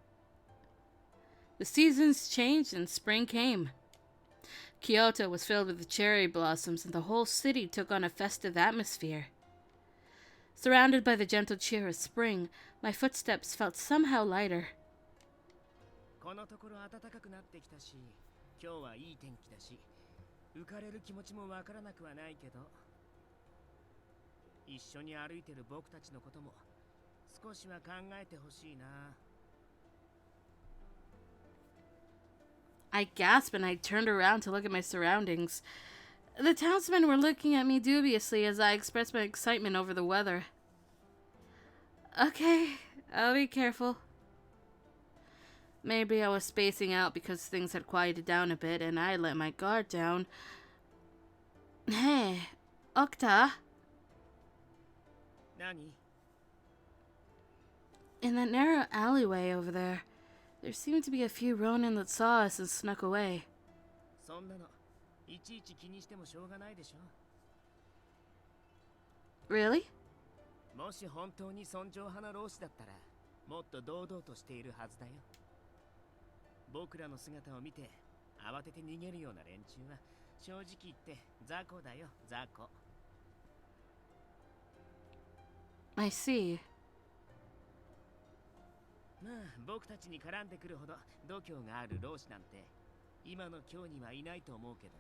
The seasons changed and spring came. Kyoto was filled with the cherry blossoms and the whole city took on a festive atmosphere. Surrounded by the gentle cheer of spring, my footsteps felt somehow lighter. このところ暖かくなってきたし、今日はいい天気だし、浮かれる気持ちもわからなくはないけど、一緒に歩いてる僕たちのことも少しは考えてほしいな。I gasped and I turned around to look at my surroundings. The townsmen were looking at me dubiously as I expressed my excitement over the weather. Okay, I'll be careful. Maybe I was spacing out because things had quieted down a bit and I let my guard down. Hey, Okta. 何? In that narrow alleyway over there, there seemed to be a few Ronin that saw us and snuck away. そんなのいちいち気にしてもしょうがないでしょ。 Really? もし本当に尊重派な老子だったら、もっと堂々としているはずだよ。僕らの姿を見て慌てて逃げるような連中は正直言って雑魚だよ、雑魚。 I see. まあ僕たちに絡んでくるほど度胸がある老子なんて今の今日にはいないと思うけどね。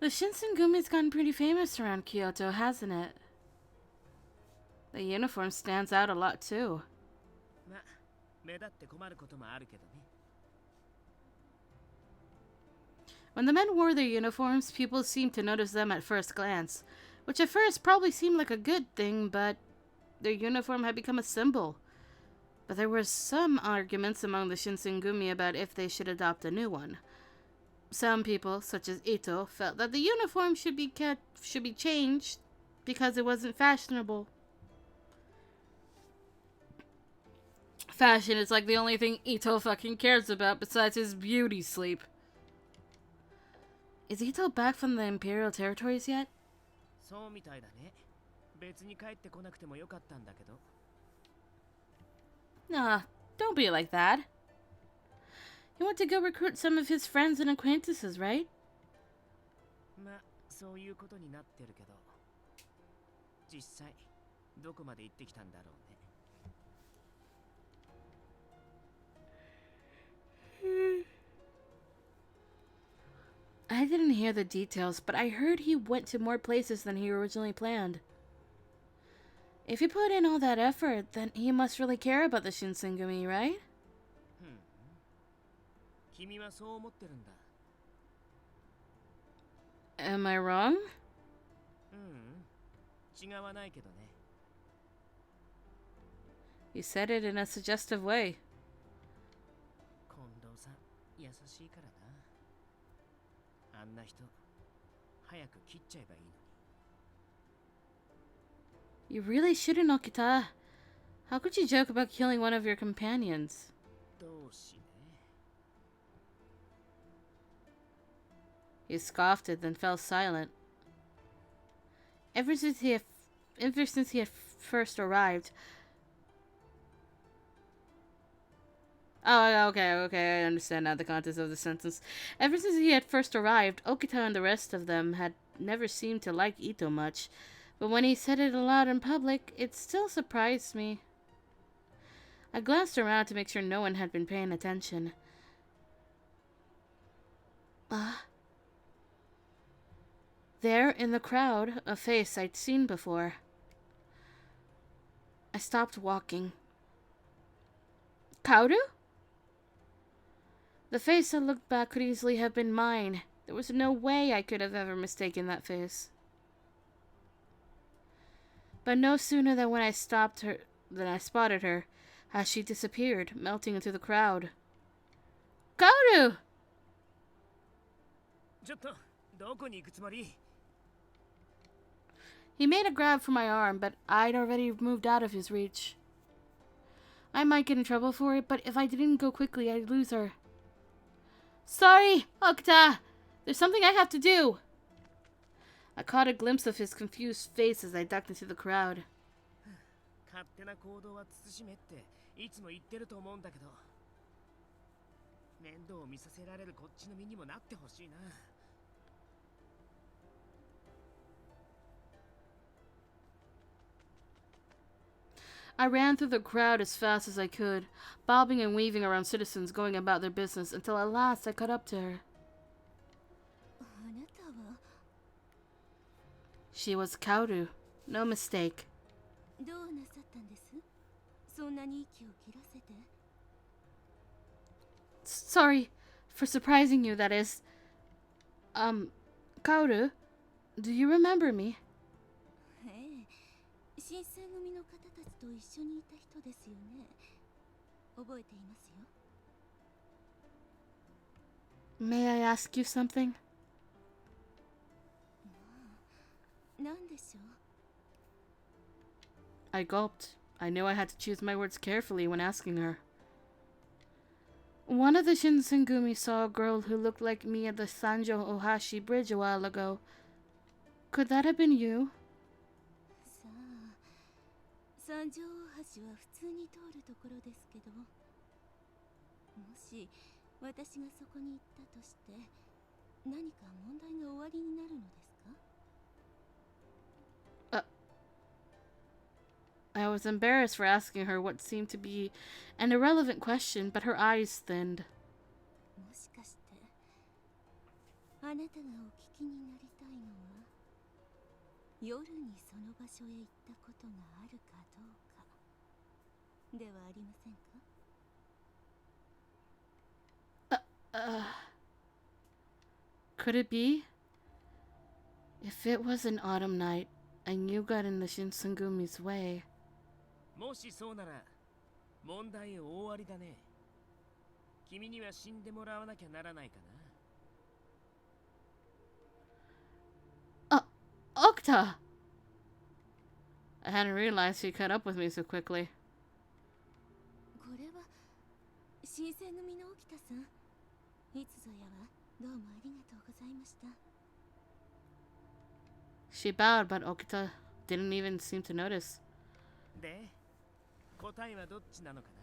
The Shinsengumi's gotten pretty famous around Kyoto, hasn't it? The uniform stands out a lot too. まあ目立って困ることもあるけどね。 When the men wore their uniforms, people seemed to notice them at first glance, which at first probably seemed like a good thing, but their uniform had become a symbol. But there were some arguments among the Shinsengumi about if they should adopt a new one. Some people, such as Ito, felt that the uniform should be changed because it wasn't fashionable. Fashion is like the only thing Ito fucking cares about besides his beauty sleep. Is Ito back from the Imperial territories yet? そうみたいだね。別に帰ってこなくてもよかったんだけど。 Nah, don't be like that. He went to go recruit some of his friends and acquaintances, right? まあそういうことになってるけど、実際どこまで行ってきたんだろうね。 I didn't hear the details, but I heard he went to more places than he originally planned. If he put in all that effort, then he must really care about the Shinsengumi, right? 君はそう思ってるんだ。 Am I wrong? 違わないけどね。 He said it in a suggestive way. こん優しいからな。あんな人早く切っちゃえばいいのに。 You really shouldn't, Okita. How could you joke about killing one of your companions? どうしね。 He scoffed and then fell silent. Ever since he had first arrived. Oh, okay, I understand now the context of the sentence. Ever since he had first arrived, Okita and the rest of them had never seemed to like Ito much. But when he said it aloud in public, it still surprised me. I glanced around to make sure no one had been paying attention. There, in the crowd, a face I'd seen before. I stopped walking. Kaoru? The face I looked back could easily have been mine. There was no way I could have ever mistaken that face. But no sooner than I spotted her, as she disappeared, melting into the crowd. Kaoru! ちょっとどこに行くつもり？ He made a grab for my arm, but I'd already moved out of his reach. I might get in trouble for it, but if I didn't go quickly, I'd lose her. Sorry, Okita! There's something I have to do! I caught a glimpse of his confused face as I ducked into the crowd. 勝手な行動は慎めっていつも言ってると思うんだけど、面倒を見させられるこっちの身にもなってほしいな。 I ran through the crowd as fast as I could, bobbing and weaving around citizens going about their business until at last I caught up to her. あなたは She was Kaoru. No mistake. どうなさったんです？そんなに息を切らせて。 Sorry for surprising you, that is. Kaoru, do you remember me? ええ、新選組の方たちと一緒にいた人ですよね。覚えていますよ。 May I ask you something? なんでしょう？ I gulped. I knew I had to choose my words carefully when asking her. One of the Shinsengumi saw a girl who looked like me at the Sanjo Ohashi Bridge a while ago. Could that have been you? さあ、三条大橋は普通に通るところですけど、もし私がそこに行ったとして、何か問題が終わりになるのですか？ I was embarrassed for asking her what seemed to be an irrelevant question, but her eyes thinned. もしかして、あなたがお聞きになりたいのは、夜にその場所へ行ったことがあるかどうかではありませんか？ Could it be? If it was an autumn night, and you got in the Shinsengumi's way. もしそうなら問題大ありだね。君には死んでもらわなきゃならないかな。Okta! I hadn't realized she caught up with me so quickly. これは新選組の沖田さん。いつぞやはどうもありがとうございました。 She bowed, but Okita didn't even seem to notice. で、答えはどっちなのかな。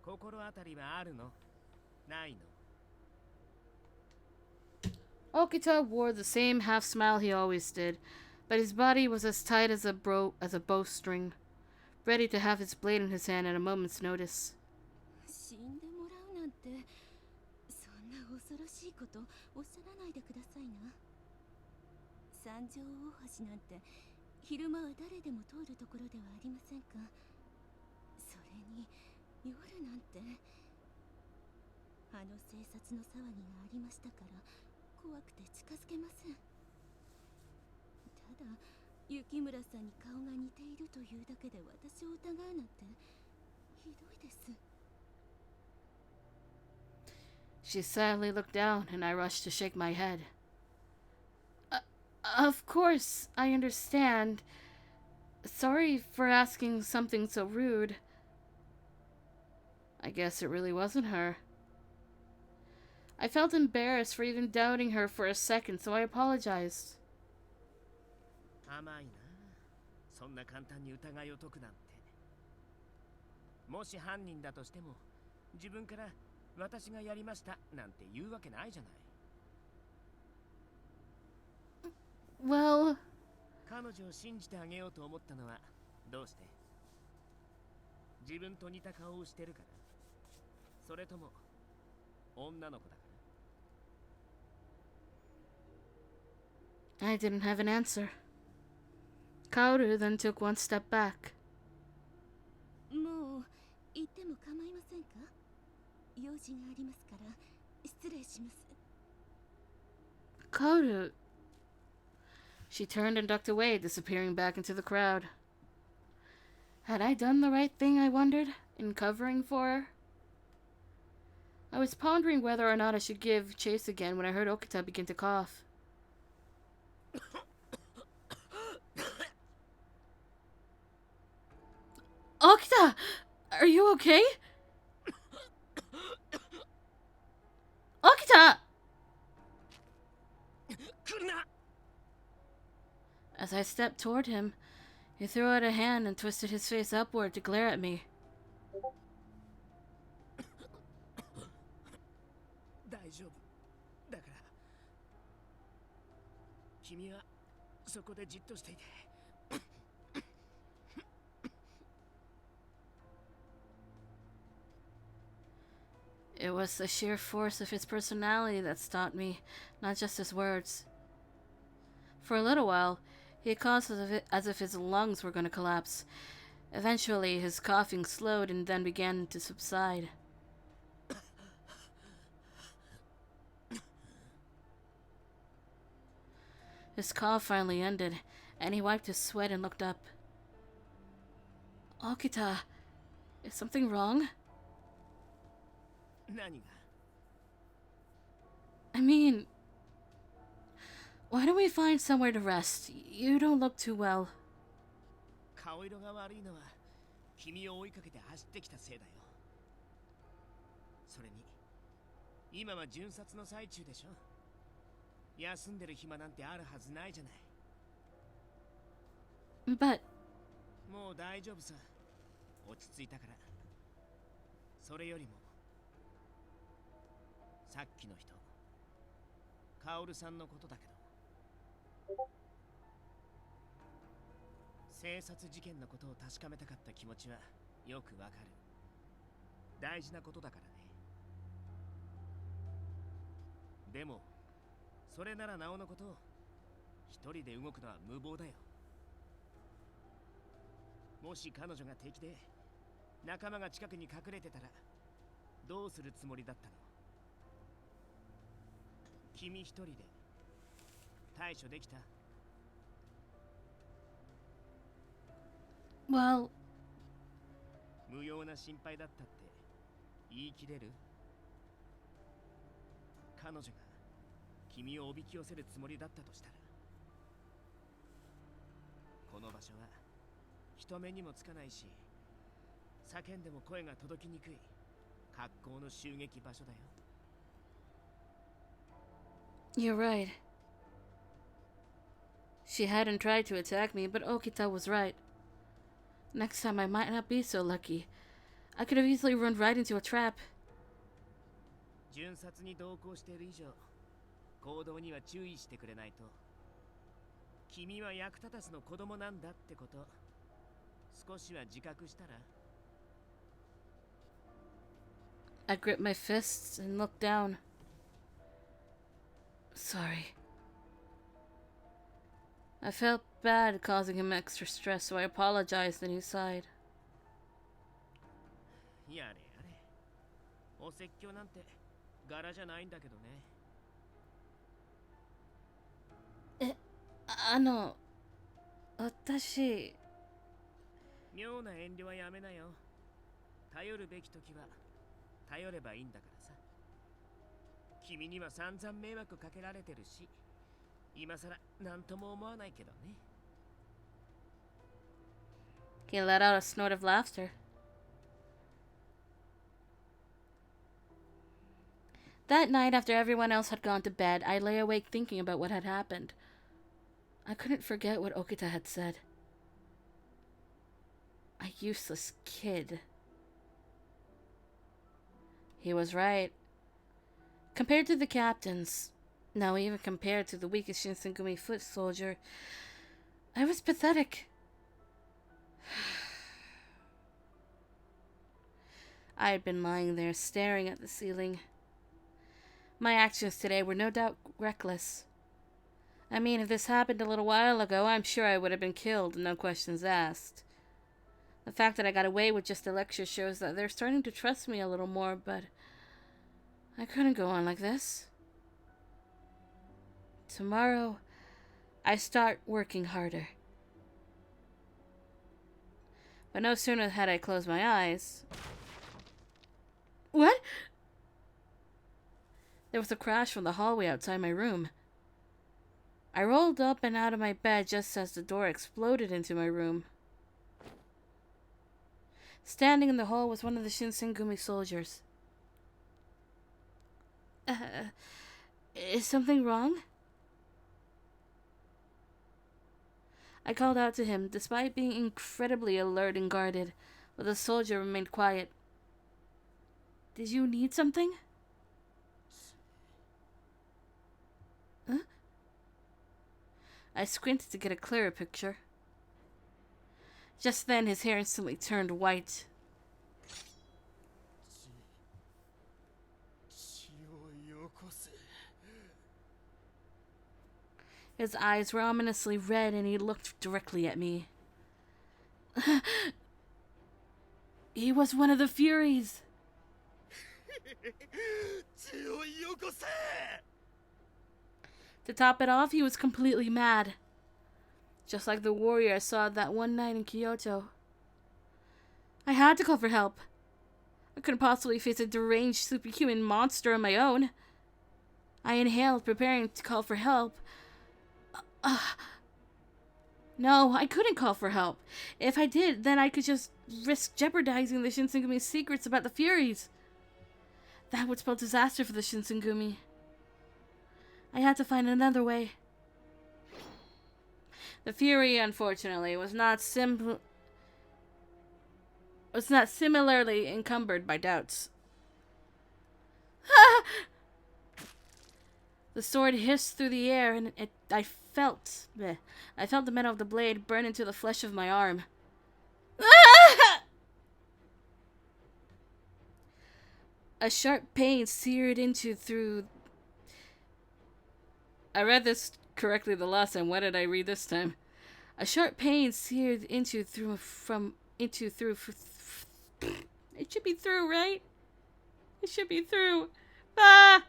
心当たりはあるの？ないの？ Okita wore the same half smile he always did, but his body was as tight as a bowstring, ready to have his blade in his hand at a moment's notice. 死んでもらうなんて、そんな恐ろしいことおっしゃらないでくださいな。三条大橋なんて昼間は誰でも通るところではありませんか。それに夜なんて、あの警察の騒ぎがありましたから怖くて近づけません。ただ雪村さんに顔が似ているというだけで私を疑うなんてひどいです。She sadly looked down, and I rushed to shake my head. Of course, I understand. Sorry for asking something so rude. I guess it really wasn't her. I felt embarrassed for even doubting her for a second, so I apologized. 甘いな。そんな簡単に疑いを解くなんて。もし犯人だとしても、自分から私がやりましたなんて言うわけないじゃない。Well, 彼女を信じてあげようと思ったのはどうして？自分と似た顔をしてるから？それとも女の子だから？ I didn't have an answer. Kaoru then took one step back. もう行っても構いませんか？用事がありますから失礼します。 Kaoru. She turned and ducked away, disappearing back into the crowd. Had I done the right thing, I wondered, in covering for her? I was pondering whether or not I should give chase again when I heard Okita begin to cough. Okita! Are you okay? Okita! As I stepped toward him, he threw out a hand and twisted his face upward to glare at me. 大丈夫だから君はそこでじっとしていて。It was the sheer force of his personality that stopped me, not just his words. For a little while, he coughed as if his lungs were going to collapse. Eventually, his coughing slowed and then began to subside. His cough finally ended, and he wiped his sweat and looked up. Okita, is something wrong? 何が？ I mean, why don't we find somewhere to rest? You don't look too well. 顔色が悪いのは君を追いかけて走ってきたせいだよ。それに今は巡察の最中でしょ。休んでる暇なんてあるはずないじゃない。 But もう大丈夫さ。落ち着いたから。それよりもさっきの人、カオルさんのことだけど、生殺事件のことを確かめたかった気持ちはよくわかる。大事なことだからね。でもそれならなおのこと、一人で動くのは無謀だよ。もし彼女が敵で仲間が近くに隠れてたらどうするつもりだったの？君一人で対処できた？ well, 無用な心配だったって言い切れる？彼女が君をおびき寄せるつもりだったとしたら、この場所は人目にもつかないし、叫んでも声が届きにくい格好の襲撃場所だよ。 you're right. She hadn't tried to attack me, but Okita was right. Next time I might not be so lucky. I could have easily run right into a trap. 巡察に同行している以上、行動には注意してくれないと。君は役立たずの子供なんだってこと、少しは自覚したら？ I gripped my fists and looked down. Sorry. I felt bad causing him extra stress, so I apologized and he sighed. やれやれ。お説教なんて柄じゃないんだけどね。私。妙な遠慮はやめなよ。頼るべき時は頼ればいいんだからさ。君には散々迷惑かけられてるし、今さら何とも思わないけどね。 He let out a snort of laughter. That night, after everyone else had gone to bed, I lay awake thinking about what had happened. I couldn't forget what Okita had said. A useless kid. He was right. Compared to the captains, no, even compared to the weakest Shinsengumi foot soldier, I was pathetic. I had been lying there, staring at the ceiling. My actions today were no doubt reckless. I mean, if this happened a little while ago, I'm sure I would have been killed, no questions asked. The fact that I got away with just a lecture shows that they're starting to trust me a little more, but I couldn't go on like this. Tomorrow, I start working harder. But no sooner had I closed my eyes... What? There was a crash from the hallway outside my room. I rolled up and out of my bed just as the door exploded into my room. Standing in the hall was one of the Shinsengumi soldiers. Is something wrong? I called out to him, despite being incredibly alert and guarded, but the soldier remained quiet. Did you need something? Huh? I squinted to get a clearer picture. Just then, his hair instantly turned white. His eyes were ominously red and he looked directly at me. He was one of the Furies. To top it off, he was completely mad. Just like the warrior I saw that one night in Kyoto. I had to call for help. I couldn't possibly face a deranged superhuman monster on my own. I inhaled, preparing to call for help. No, I couldn't call for help. If I did, then I could just risk jeopardizing the Shinsengumi's secrets about the Furies. That would spell disaster for the Shinsengumi. I had to find another way. The Fury, unfortunately, was not similarly encumbered by doubts. The sword hissed through the air, and I felt the metal of the blade burn into the flesh of my arm. A sharp pain seared into through... I read this correctly the last time. What did I read this time? A sharp pain seared into through from... Into through... It should be through, right? It should be through. Ah!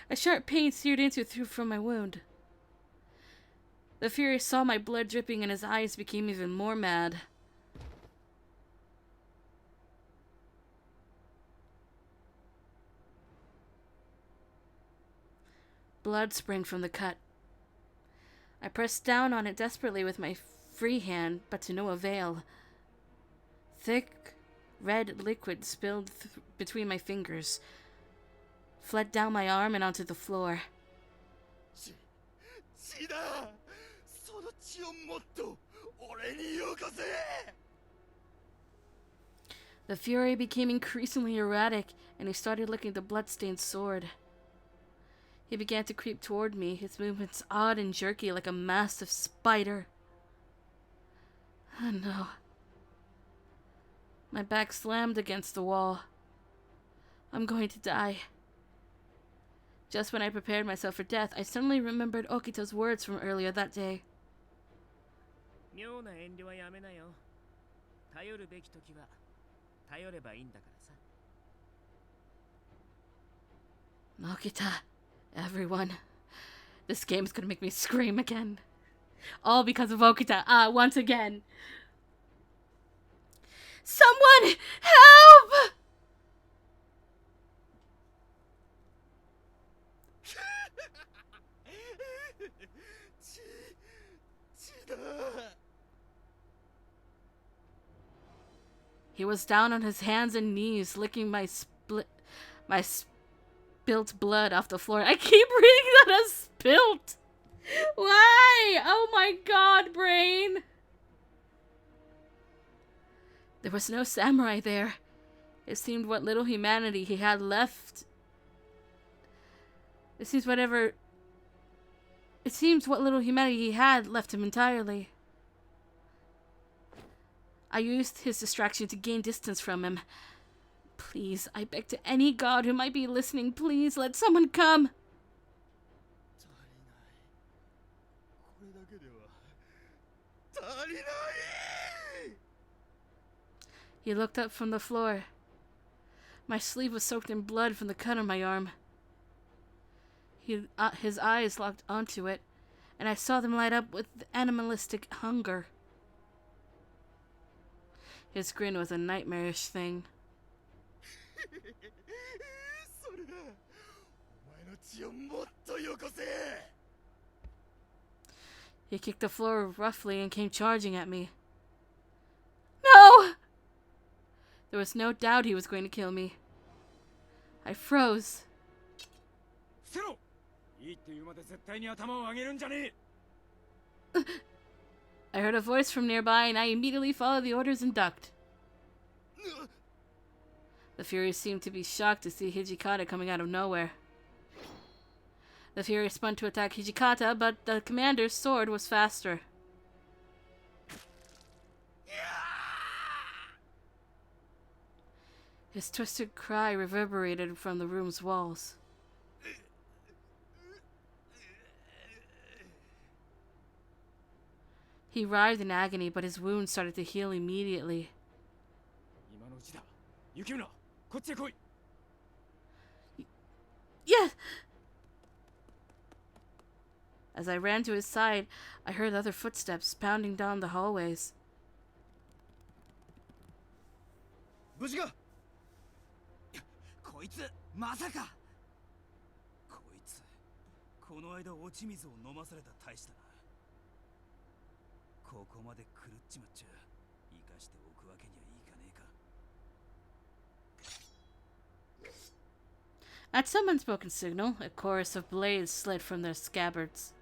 A sharp pain seared into through from my wound. The Fury saw my blood dripping and his eyes became even more mad. Blood sprang from the cut. I pressed down on it desperately with my free hand, but to no avail. Thick, red liquid spilled between my fingers, fled down my arm and onto the floor. The Fury became increasingly erratic, and he started licking the blood-stained sword. He began to creep toward me, his movements odd and jerky like a massive spider. Oh no. My back slammed against the wall. I'm going to die. Just when I prepared myself for death, I suddenly remembered Okita's words from earlier that day. Okita, everyone. This game's gonna make me scream again. All because of Okita, once again. Someone help! He was down on his hands and knees, licking my spilt blood off the floor. I keep reading that as spilt. Why? Oh my god, brain. There was no samurai there. It seemed what little humanity he had left. It seems what little humanity he had left him entirely. I used his distraction to gain distance from him. Please, I beg to any god who might be listening, please let someone come. He looked up from the floor. My sleeve was soaked in blood from the cut on my arm. His eyes locked onto it, and I saw them light up with animalistic hunger. His grin was a nightmarish thing. He kicked the floor roughly and came charging at me. No! There was no doubt he was going to kill me. I froze. I heard a voice from nearby, and I immediately followed the orders and ducked. The Fury seemed to be shocked to see Hijikata coming out of nowhere. The Fury spun to attack Hijikata, but the commander's sword was faster. His twisted cry reverberated from the room's walls. He writhed in agony, but his wounds started to heal immediately. Yes! As I ran to his side, I heard other footsteps pounding down the hallways. At some unspoken signal, a chorus of blades slid from their scabbards.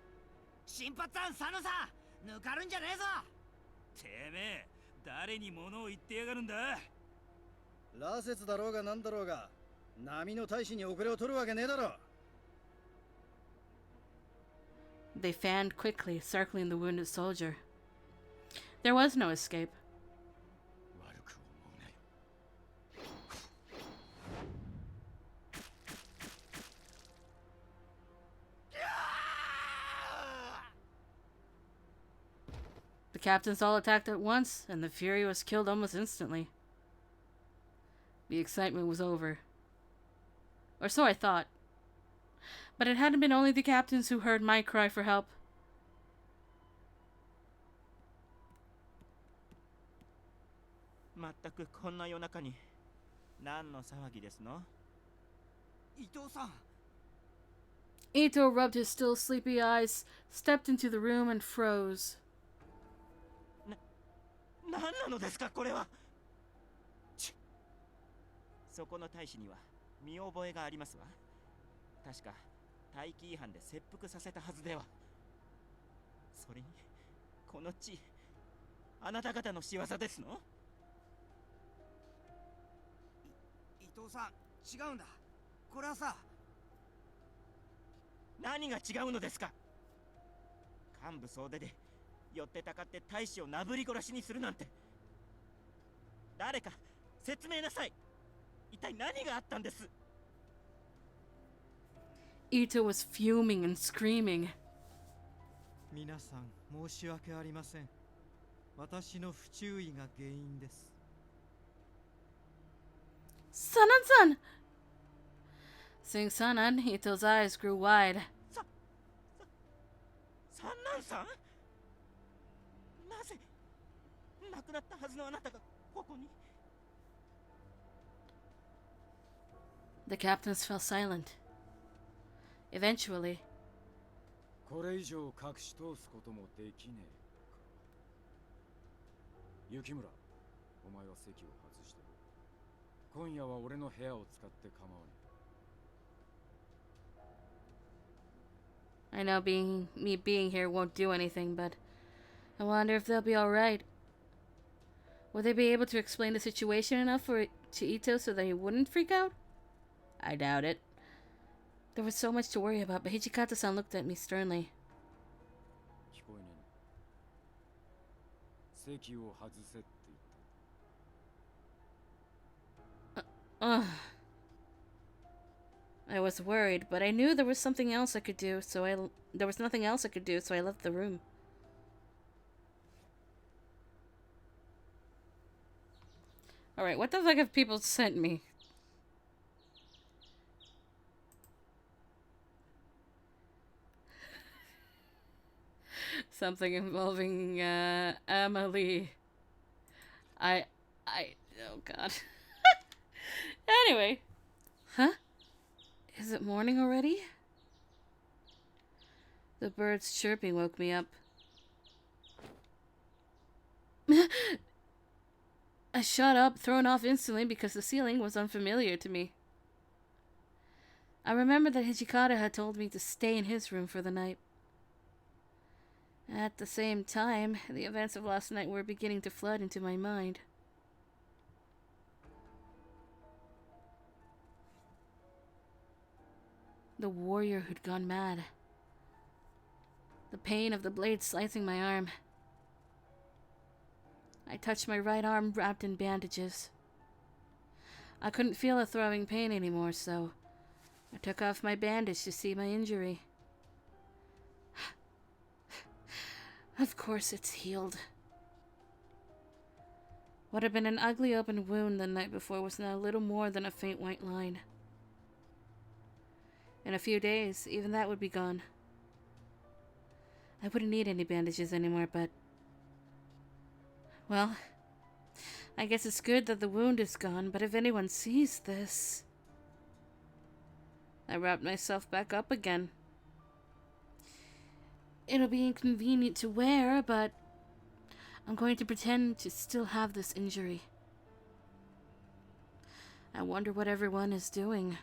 They fanned quickly, circling the wounded soldier. There was no escape. The captains all attacked at once, and the Fury was killed almost instantly. The excitement was over. Or so I thought. But it hadn't been only the captains who heard my cry for help. Ito rubbed his still sleepy eyes, stepped into the room, and froze. Ito was fuming and screaming. Sanan-san! Seeing Sanan, Ito's eyes grew wide. Sanan-san? The captains fell silent. Eventually, お前は席を外してる。今夜は俺の部屋を使って構わねえ。 I know me being here won't do anything, but I wonder if they'll be alright. Will they be able to explain the situation enough to Ito so that he wouldn't freak out? I doubt it. There was so much to worry about, but Hijikata-san looked at me sternly. 聞こえねえの。席を外せって言った。 Ugh. I was worried, but I knew there was something else I could do, there was nothing else I could do, so I left the room. Alright, what the fuck have people sent me? Something involving, Amelie. Oh god. Anyway. Huh? Is it morning already? The birds chirping woke me up. I shot up, thrown off instantly because the ceiling was unfamiliar to me. I remembered that Hijikata had told me to stay in his room for the night. At the same time, the events of last night were beginning to flood into my mind. The warrior who'd gone mad. The pain of the blade slicing my arm. I touched my right arm wrapped in bandages. I couldn't feel a throbbing pain anymore, so I took off my bandage to see my injury. Of course it's healed. What had been an ugly open wound the night before was now little more than a faint white line. In a few days, even that would be gone. I wouldn't need any bandages anymore, but... well, I guess it's good that the wound is gone, but if anyone sees this... I wrapped myself back up again. It'll be inconvenient to wear, but I'm going to pretend to still have this injury. I wonder what everyone is doing.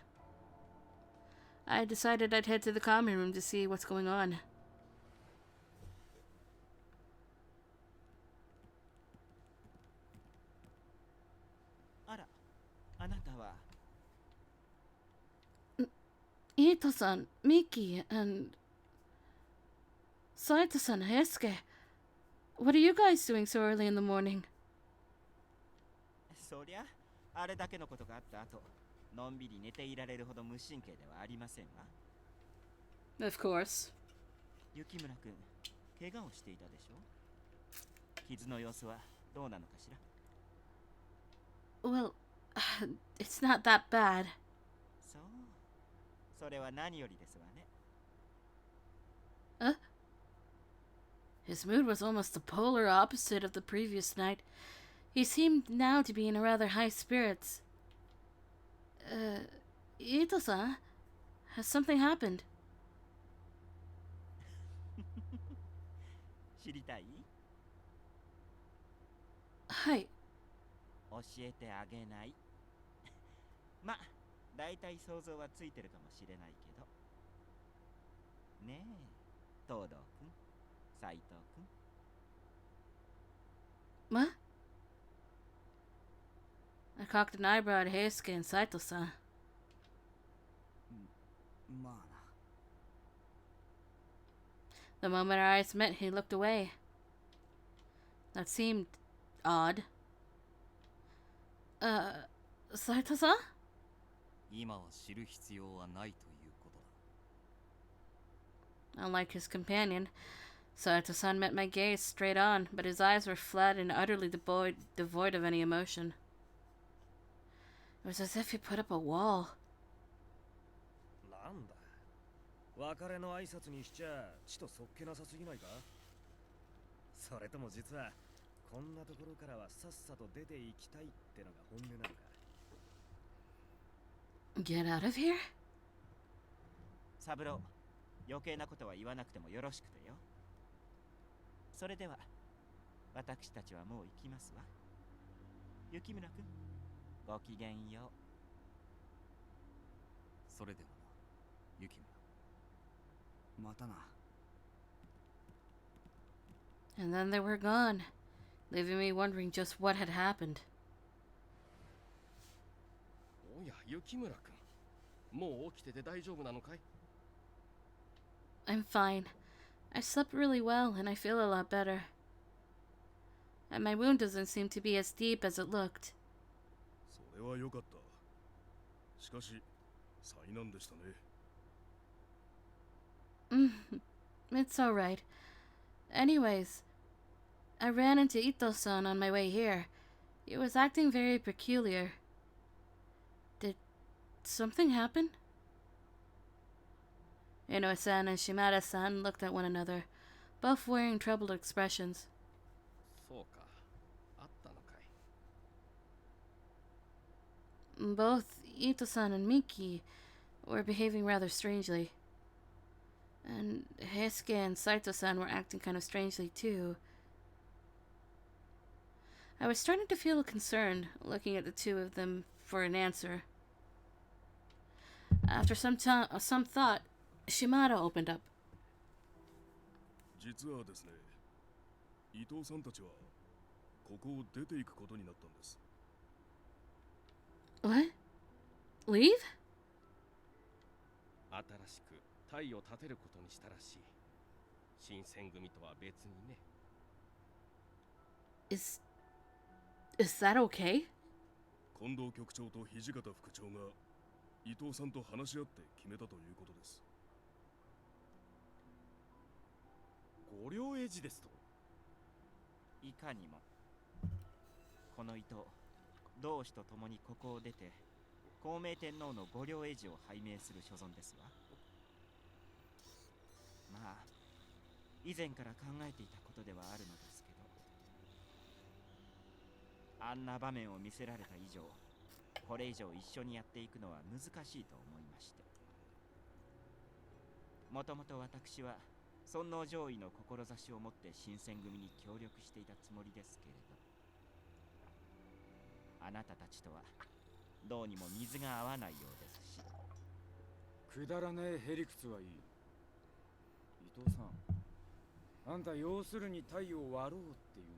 I decided I'd head to the common room to see what's going on. Ito-san, Miki, and Saito-san, Heisuke. What are you guys doing so early in the morning? そりゃあれだけのことがあった後、のんびり寝ていられるほど無神経ではありませんわ。 Of course. 雪村君、怪我をしていたでしょ。傷の様子はどうなのかしら。 Well, it's not that bad. そう、それは何よりですわね。 His mood was almost the polar opposite of the previous night. He seemed now to be in rather high spirits. Ito-san, has something happened? 知りたい？はい。教えてあげない。ま、だいたい想像はついてるかもしれないけど。ねえ、東堂君、斉藤君。What? I cocked an eyebrow at Heisuke and Saito-san. まあな。 The moment our eyes met, he looked away. That seemed odd. Saito-san? 今は知る必要はないということだ。 Unlike his companion, Saito-san met my gaze straight on, but his eyes were flat and utterly devoid of any emotion. It was as if he put up a wall. なんだ、別れの挨拶にしちゃちとそっけなさすぎないか。それとも実はこんなところからはさっさと出ていきたいってのが本音なのか。 Get out of here? 三郎、余計なことは言わなくてもよろしくてよ。それでは、私たちはもう行きますわ。雪村君、ごきげんよそれではな、雪村。またな。 And then they were gone, leaving me wondering just what had happened. おや、雪村君。もう起きてて大丈夫なのかい？ I'm fine. I slept really well and I feel a lot better. And my wound doesn't seem to be as deep as it looked. それは良かった。しかし、災難でしたね。It's alright. Anyways, I ran into Ito-san on my way here. He was acting very peculiar. Did something happen? Inoue-san and Shimada-san looked at one another, both wearing troubled expressions. そうか。あったのかい。Both Ito-san and Miki were behaving rather strangely. And Heisuke and Saito-san were acting kind of strangely too. I was starting to feel concerned, looking at the two of them for an answer. After some thought, Shimada opened up. 実はですね、伊藤さんたちはここを出ていくことになったんです。What? Leave? 新しく隊を立てることにしたらしい。新選組とは別にね。Is that okay? 近藤局長と土方副長が伊藤さんと話し合って決めたということです。御領英字ですと？いかにも。この伊藤、同志と共にここを出て、孝明天皇の御領英字を拝命する所存ですわ。まあ、以前から考えていたことではあるのですけど、あんな場面を見せられた以上、これ以上一緒にやっていくのは難しいと思いまして。もともと私は尊皇攘夷の志を持って新選組に協力していたつもりですけれど、あなたたちとはどうにも水が合わないようですし。くだらねえへりくつはいい。伊藤さん、あんた要するに太陽を割ろうって言うん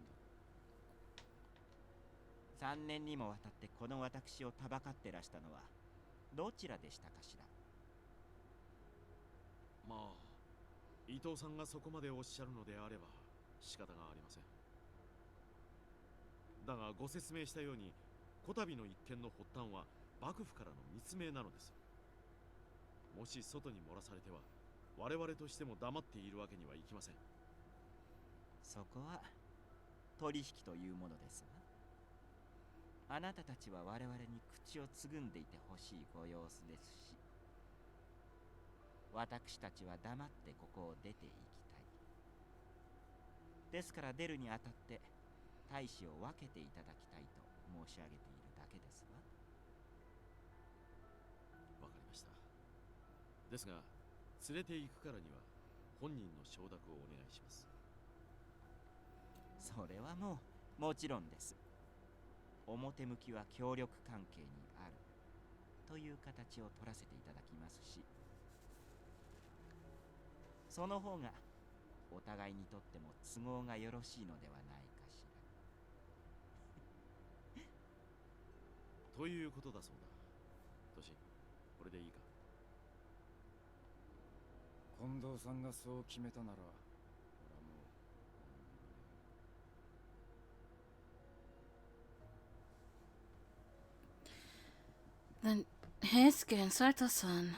だ。3年にもわたってこの私をたばかってらしたのはどちらでしたかしら。まあ、伊藤さんがそこまでおっしゃるのであれば仕方がありません。だがご説明したように、こたびの一件の発端は幕府からの密命なのです。もし外に漏らされては我々としても黙っているわけにはいきません。そこは取引というものですわ。あなたたちは我々に口をつぐんでいてほしいご様子ですし、私たちは黙ってここを出ていきたい。ですから出るにあたって大使を分けていただきたいと申し上げているだけですわ。わかりました。ですが連れて行くからには本人の承諾をお願いします。それはもちろんです。表向きは協力関係にあるという形を取らせていただきますし、その方がお互いにとっても都合がよろしいのではないかしら。ということだそうだ。トシ、これでいいか？近藤さんがそう決めたなら、俺はもう。Then Heisuke and Saito-san.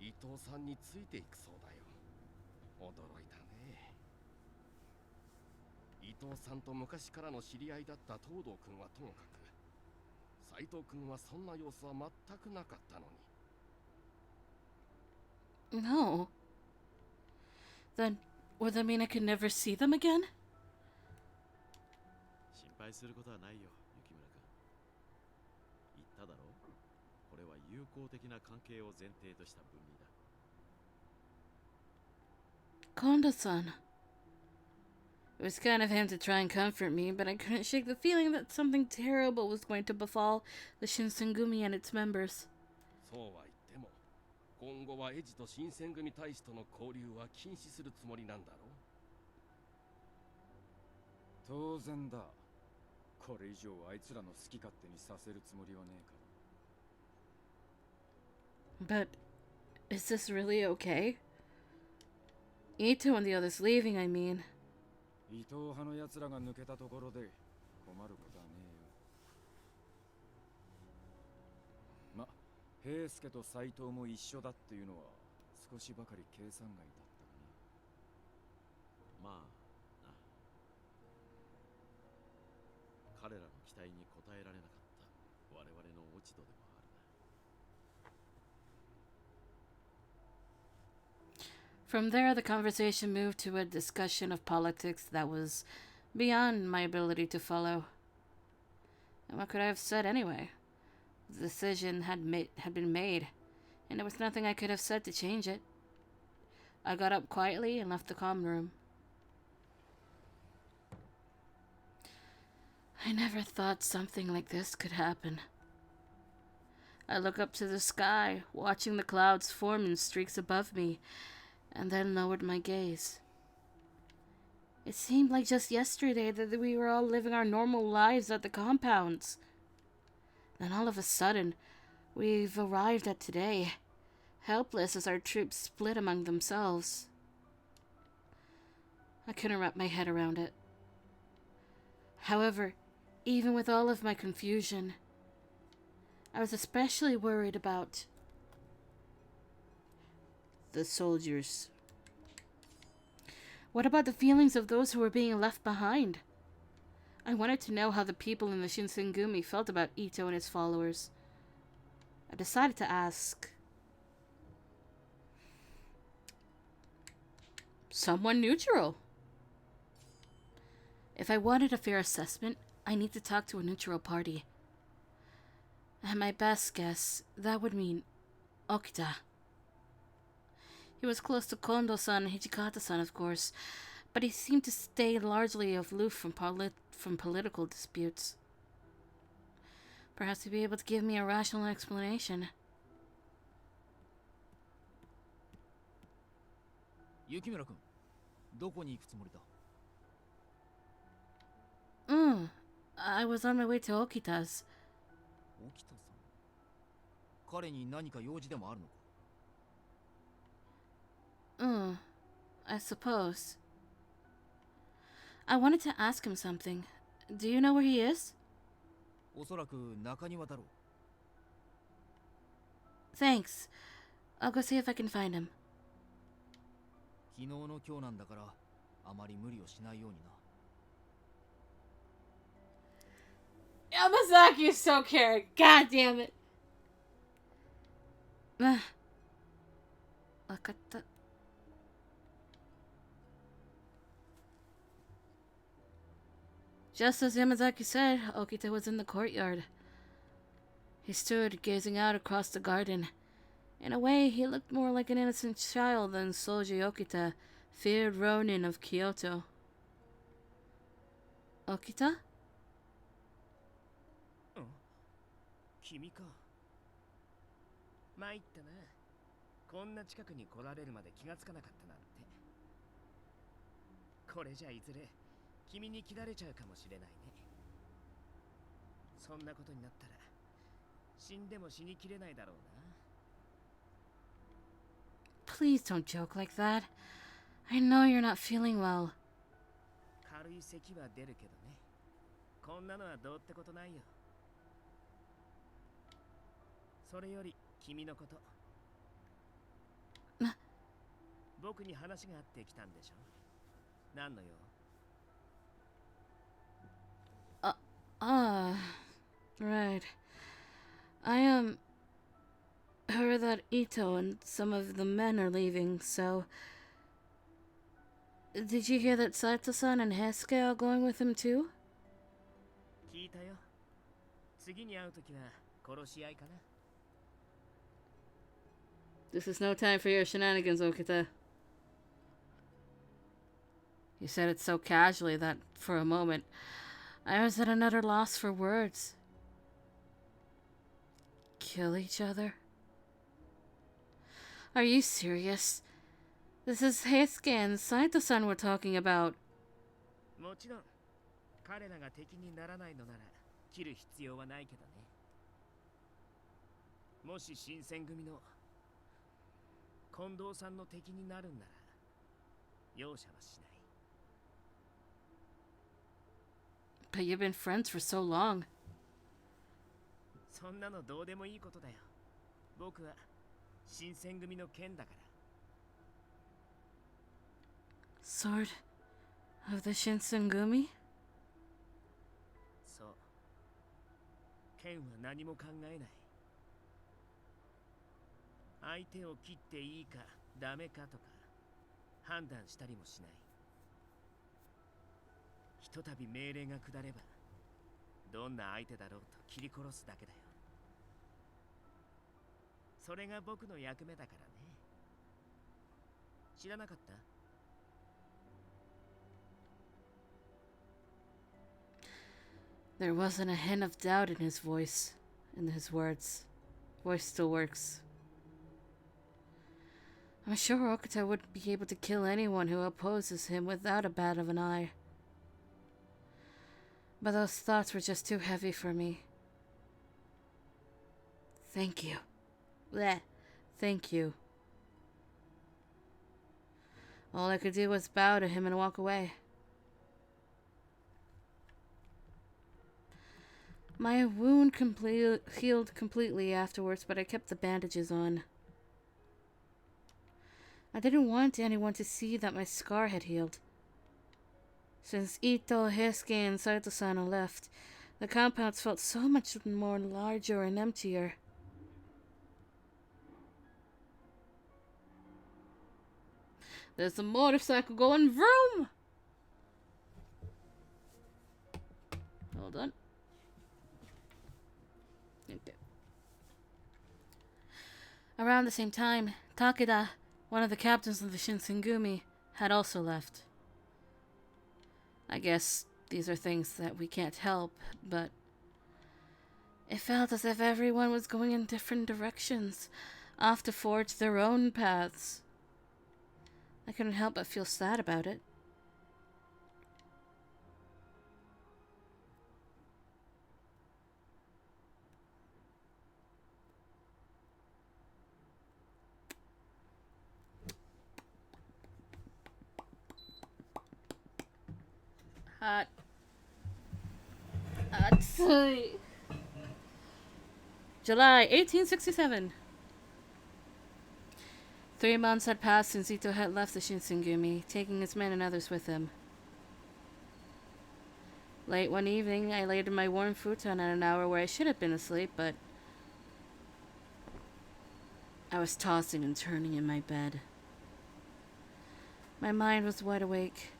伊藤さんについていくそうだよ。驚いたね。伊藤さんと昔からの知り合いだった東堂君はともかく、斉藤君はそんな様子は全くなかったのに。No. Then would that mean I could never see them again? 心配することはないよ、雪村君。言っただろう。これは友好的な関係を前提とした分離だ。Kondo-san. It was kind of him to try and comfort me, but I couldn't shake the feeling that something terrible was going to befall the Shinsengumi and its members. そうは言っても今後はエジと新選組大使との交流は禁止するつもりなんだろう。当然だ。これ以上あいつらの好き勝手にさせるつもりはねえから。 But is this really okay? Ito and the others leaving, I mean. 伊藤派の奴らが抜けたところで困ることはねえよ。ま、平助と斎藤も一緒だっていうのは少しばかり計算外だったかな。まあな。彼らの期待に応えられなかった我々の落ち度でもあるな。From there, the conversation moved to a discussion of politics that was beyond my ability to follow. And what could I have said anyway? The decision had been made, and there was nothing I could have said to change it. I got up quietly and left the comm room. I never thought something like this could happen. I looked up to the sky, watching the clouds form in streaks above me, and then lowered my gaze. It seemed like just yesterday that we were all living our normal lives at the compounds. Then all of a sudden, we've arrived at today, helpless as our troops split among themselves. I couldn't wrap my head around it. However, even with all of my confusion, I was especially worried about the soldiers. What about the feelings of those who were being left behind? I wanted to know how the people in the Shinsengumi felt about Ito and his followers. I decided to ask someone neutral. If I wanted a fair assessment, I need to talk to a neutral party. At my best guess, that would mean Okita. He was close to Kondo-san and Hijikata-san, of course, but he seemed to stay largely aloof from political disputes. Perhaps he'd be able to give me a rational explanation. Yukimura-kun, どこに行くつもりだ? I was on my way to Okita's. 沖田さん。彼に何か用事でもあるのか? I suppose. I wanted to ask him something. Do you know where he is? おそらく中庭だろう。Thanks. I'll go see if I can find him. 昨日の今日なんだから、あまり無理をしないようにな。Yamazaki is so caring. God damn it. わかった。Just as Yamazaki said, Okita was in the courtyard. He stood gazing out across the garden. In a way, he looked more like an innocent child than Soji Okita, feared Ronin of Kyoto. Okita? 君か。参ったな。こんな近くに来られるまで気がつかなかったなんて。これじゃいずれ君に切られちゃうかもしれないね。そんなことになったら死んでも死にきれないだろうな。 Please don't joke like that. I know you're not feeling well. 軽い咳は出るけどね。こんなのはどうってことないよ。それより君のこと。僕に話があってきたんでしょ。何の用？ Right. I heard that Ito and some of the men are leaving, so... Did you hear that Saito-san and Heisuke are going with him too? 聞いたよ。次に会うときは殺し合いかな。 This is no time for your shenanigans, Okita. You said it so casually that, for a moment, I was at another loss for words. Kill each other? Are you serious? This is Heisuke and Saito-san we're talking about. もちろん彼らが敵にならないのなら切る必要はないけどね。もし新選組の近藤さんの敵になるんなら容赦はしない。 But you've been friends for so long. そんなのどうでもいいことだよ。僕は新選組の剣だから。 Sword of the Shinsengumi? そう。剣は何も考えない。相手を切っていいかダメかとか判断したりもしない。ひとたび命令が下ればどんな相手だろうと切り殺すだけだよ。それが僕の役目だからね。知らなかった？ There wasn't a hint of doubt in his voice, in his words. Voice still works. I'm sure Okuta would be able to kill anyone who opposes him without a bat of an eye. But those thoughts were just too heavy for me. Thank you. Bleh. Thank you. All I could do was bow to him and walk away. My wound healed completely afterwards, but I kept the bandages on. I didn't want anyone to see that my scar had healed. Since Ito, Heisuke, and Saito-san left, the compounds felt so much more larger and emptier. There's a motorcycle going vroom! Hold on. Okay. Around the same time, Takeda, one of the captains of the Shinsengumi, had also left. I guess these are things that we can't help, but it felt as if everyone was going in different directions, off to forge their own paths. I couldn't help but feel sad about it. Hot. July 1867. 3 months had passed since Ito had left the Shinsengumi, taking his men and others with him. Late one evening, I laid in my warm futon at an hour where I should have been asleep, but I was tossing and turning in my bed. My mind was wide awake.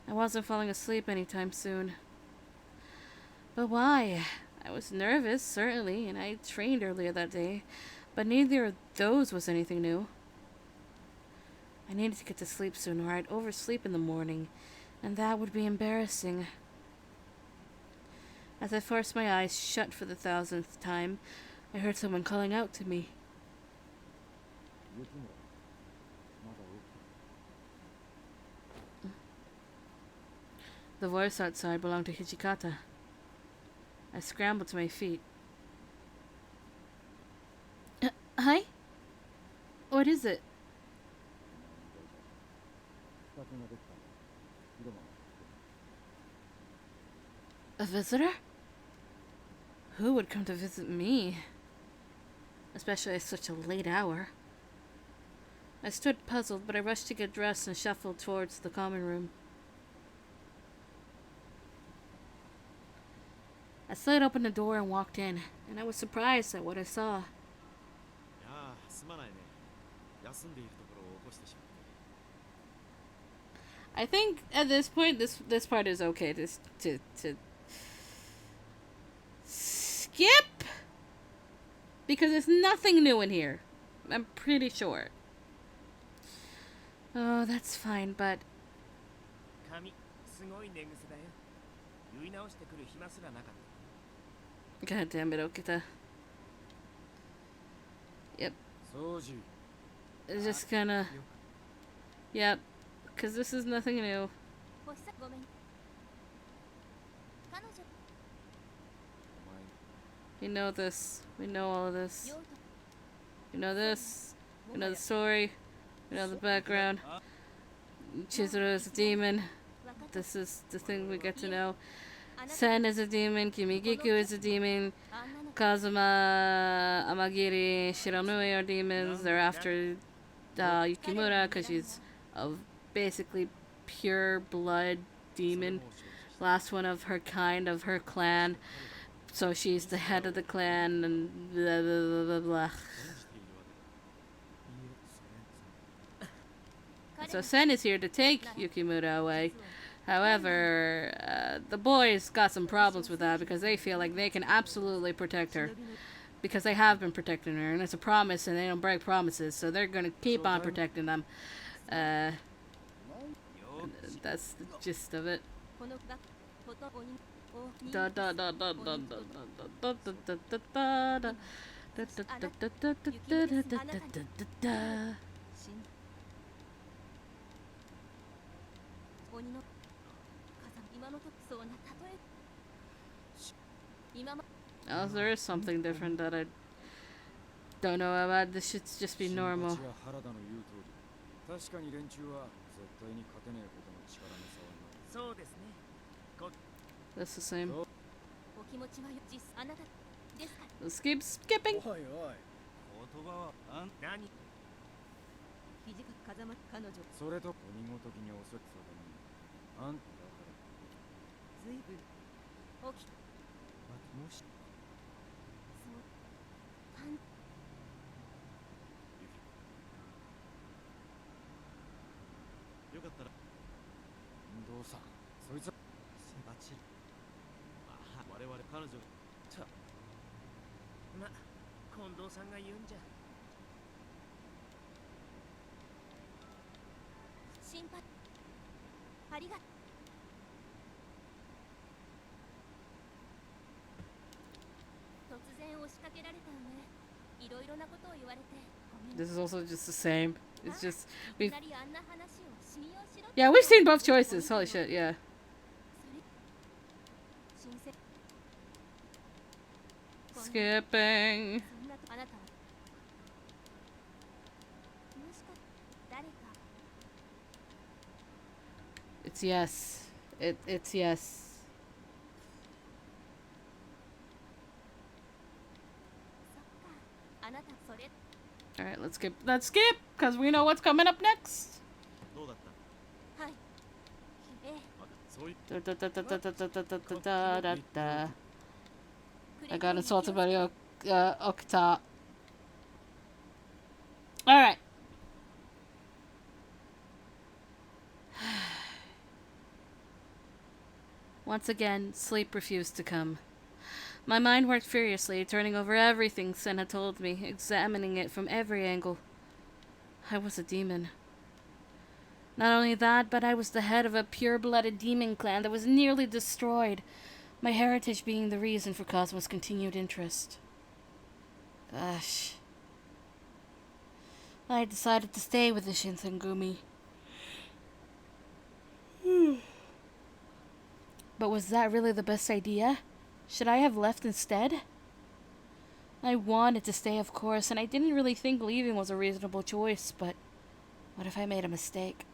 I wasn't falling asleep anytime soon. But why? I was nervous, certainly, and I trained earlier that day, but neither of those was anything new. I needed to get to sleep soon, or I'd oversleep in the morning, and that would be embarrassing. As I forced my eyes shut for the 1000th time, I heard someone calling out to me. The voice outside belonged to Hijikata. I scrambled to my feet. Hi? What is it? A visitor? Who would come to visit me? Especially at such a late hour. I stood puzzled, but I rushed to get dressed and shuffled towards the common room. I slid open the door and walked in, and I was surprised at what I saw. I think at this point, this part is okay to skip, because there's nothing new in here. I'm pretty sure. Oh, that's fine, but 髪すごい寝癖だよ。結い直してくる暇すらなかった。 God damn it, Okita. Yep. It's just kinda... Yep. Because this is nothing new. ごめん。彼女 We know this. We know all of this. We know this. We know the story. We know the background. Chizuru is a demon. This is the thing we get to know. Sen is a demon. Kimigiku is a demon. Kazuma, Amagiri, Shiranui are demons. They're after Yukimura because she's a basically pure blood demon. Last one of her kind, of her clan. So she's the head of the clan and blah blah blah blah blah. So Sen is here to take Yukimura away. However, the boys got some problems with that because they feel like they can absolutely protect her. Because they have been protecting her, and it's a promise, and they don't break promises, so they're gonna keep on protecting them. That's the gist of it. Da da da da da da da da da da da da da. Oh, there is something different that I don't know about. This should just be normal. That's the same. Let's keep skipping. This is also just the same. It's just yeah, we've seen both choices. Holy shit, yeah. Skipping. It's yes. It's yes. Alright, let's skip. Let's skip! Because we know what's coming up next. I got insulted by the Okita. Alright. Once again, sleep refused to come. My mind worked furiously, turning over everything Sen had told me, examining it from every angle. I was a demon. Not only that, but I was the head of a pure-blooded demon clan that was nearly destroyed, my heritage being the reason for Cosmo's continued interest. Gosh. I decided to stay with the Shinsengumi. But was that really the best idea? Should I have left instead? I wanted to stay, of course, and I didn't really think leaving was a reasonable choice, but what if I made a mistake?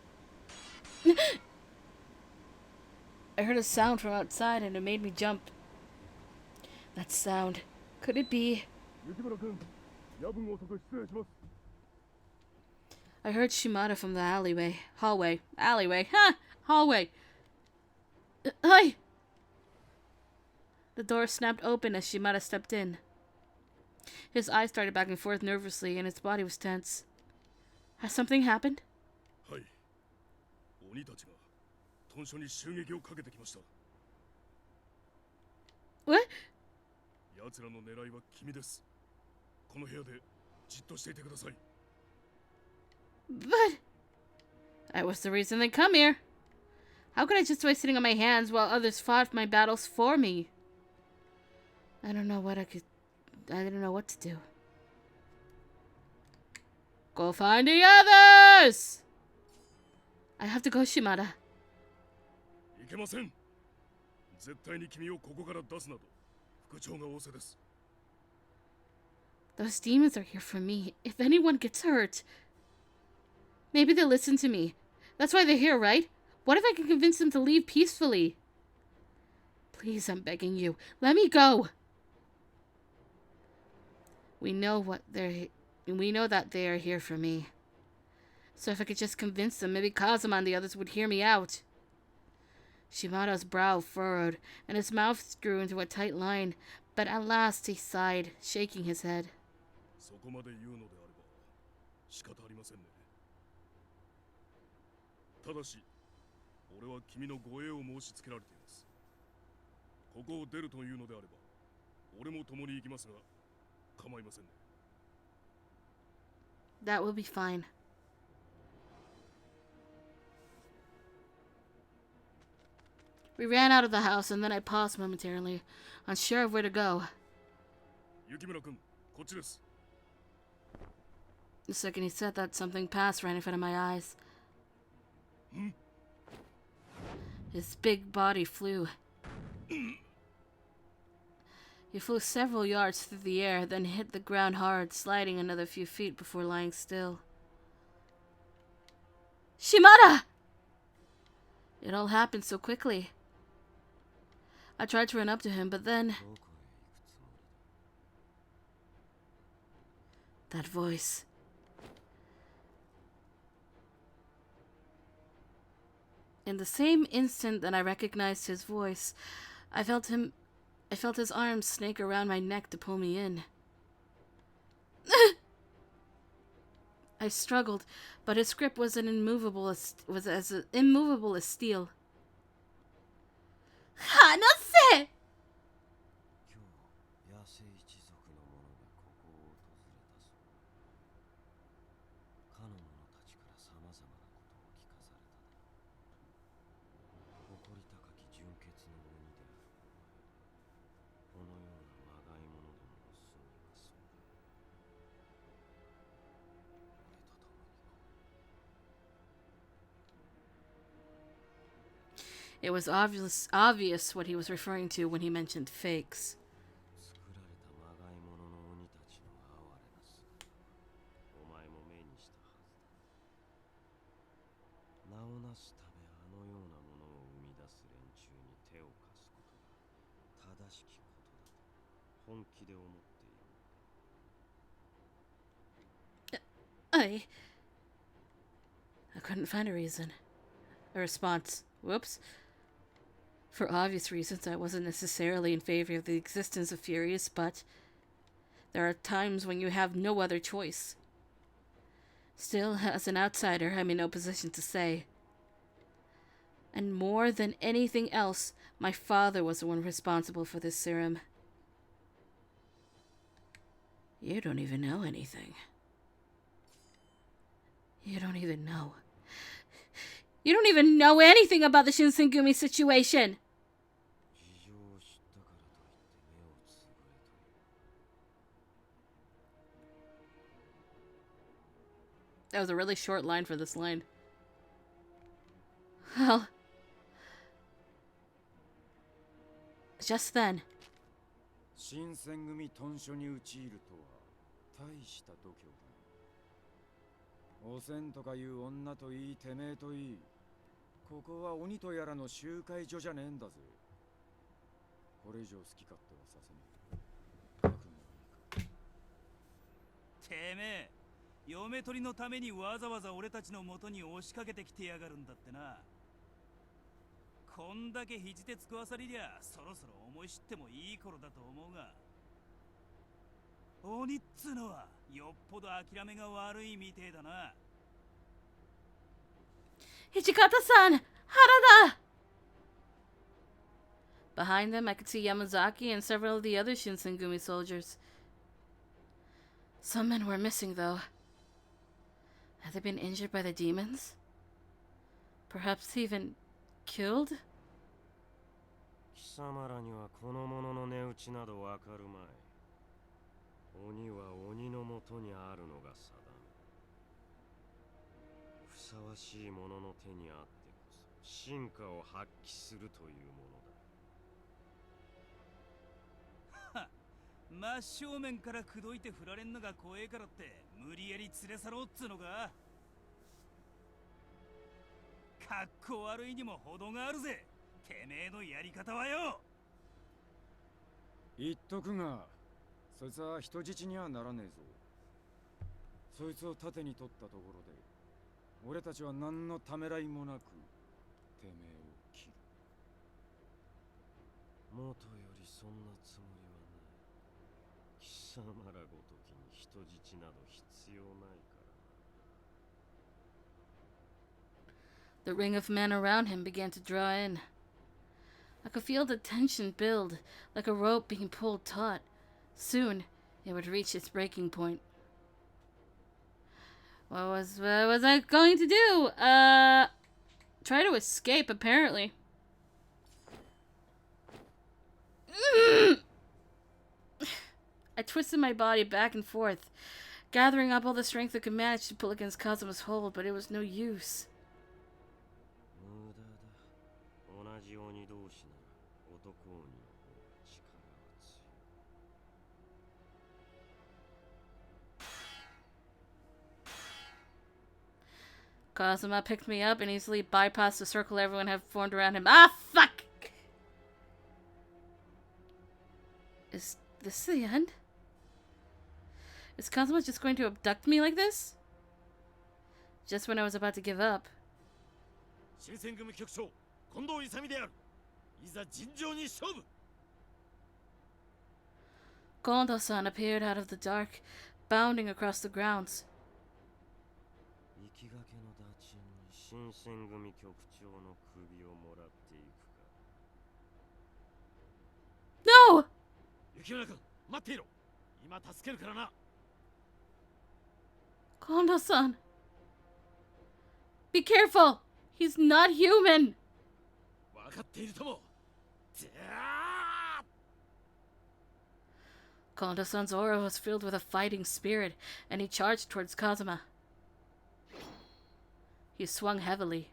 I heard a sound from outside and it made me jump. That sound. Could it be? I heard Shimada from the alleyway. Hallway. Alleyway. Ha! Hallway. Hi! The door snapped open as Shimada stepped in. His eyes started back and forth nervously, and his body was tense. Has something happened? What? But... that was the reason they come here. How could I just be sitting on my hands while others fought my battles for me? I don't know what to do. Go find the others! I have to go, Shimada. いけません。絶対に君をここから出すなと副長が仰せです。 Those demons are here for me. If anyone gets hurt, maybe they'll listen to me. That's why they're here, right? What if I can convince them to leave peacefully? Please, I'm begging you. Let me go. We know that they are here for me. So if I could just convince them, maybe Kazuma and the others would hear me out. Shimada's brow furrowed, and his mouth grew into a tight line, but at last he sighed, shaking his head. そこまで言うのであれば仕方ありませんね。ただし、俺は君の護衛を申し付けられています。ここを出るというのであれば、俺も共に行きますが、構いませんね。That will be fine. We ran out of the house, and then I paused momentarily, unsure of where to go. 雪村君、こっちです。 The second he said that, something passed right in front of my eyes. His big body flew. He flew several yards through the air, then hit the ground hard, sliding another few feet before lying still. Shimada! It all happened so quickly. I tried to run up to him, but then... that voice. In the same instant that I recognized his voice, I felt his arms snake around my neck to pull me in. I struggled, but his grip was as immovable as steel. Hanase! 'It was obvious what he was referring to when he mentioned fakes. I couldn't find a response. Whoops. For obvious reasons, I wasn't necessarily in favor of the existence of Furious, but there are times when you have no other choice. Still, as an outsider, I'm in no position to say. And more than anything else, my father was the one responsible for this serum. You don't even know anything. You don't even know. You don't even know anything about the Shinsengumi situation! That was a really short line for this line. Well, just then. 新選組屯所に討ち入るとは大した度胸だ。おせんとかいう女といいてめえといい、ここは鬼とやらの集会所じゃねえんだぜ。これ以上好き勝手はさせねえ。覚悟はいいか。てめえ、嫁取りのためにわざわざ俺たちの元に押しかけてきてやがるんだってな。こんだけ肘手つくわさりりゃそろそろ思い知ってもいい頃だと思うが、鬼っつうのはよっぽど諦めが悪いみてえだな。Hijikata-san! Harada! Behind them, I could see Yamazaki and several of the other Shinsengumi soldiers. Some men were missing, though. Had they been injured by the demons? Perhaps even killed? 貴様らにはこの者の値打ちなどわかるまい。鬼は鬼のもとにあるのが定め。ふさわしい者の手にあってこそ進化を発揮するというものだ。はっ、真正面から口説いて振られんのが怖えからって無理やり連れ去ろうっつうのか。かっこ悪いにも程があるぜ、てめえのやり方はよ。言っとくが、そいつは人質にはならねえぞ。そいつを盾に取ったところで俺たちは何のためらいもなくてめえを切る。元よりそんなつもりはない。貴様らごときに人質など必要ないからな。The ring of men around him began to draw in. I could feel the tension build, like a rope being pulled taut. Soon, it would reach its breaking point. What was I going to do? Try to escape, apparently. I twisted my body back and forth, gathering up all the strength I could manage to pull against Kazuma's hold, but it was no use. Kazuma picked me up and easily bypassed the circle everyone had formed around him. Ah, fuck! Is this the end? Is Kazuma just going to abduct me like this? Just when I was about to give up. Kondo-san appeared out of the dark, bounding across the grounds. No! Kondo-san! Be careful! He's not human! Kondo-san's aura was filled with a fighting spirit, and he charged towards Kazuma. He swung heavily.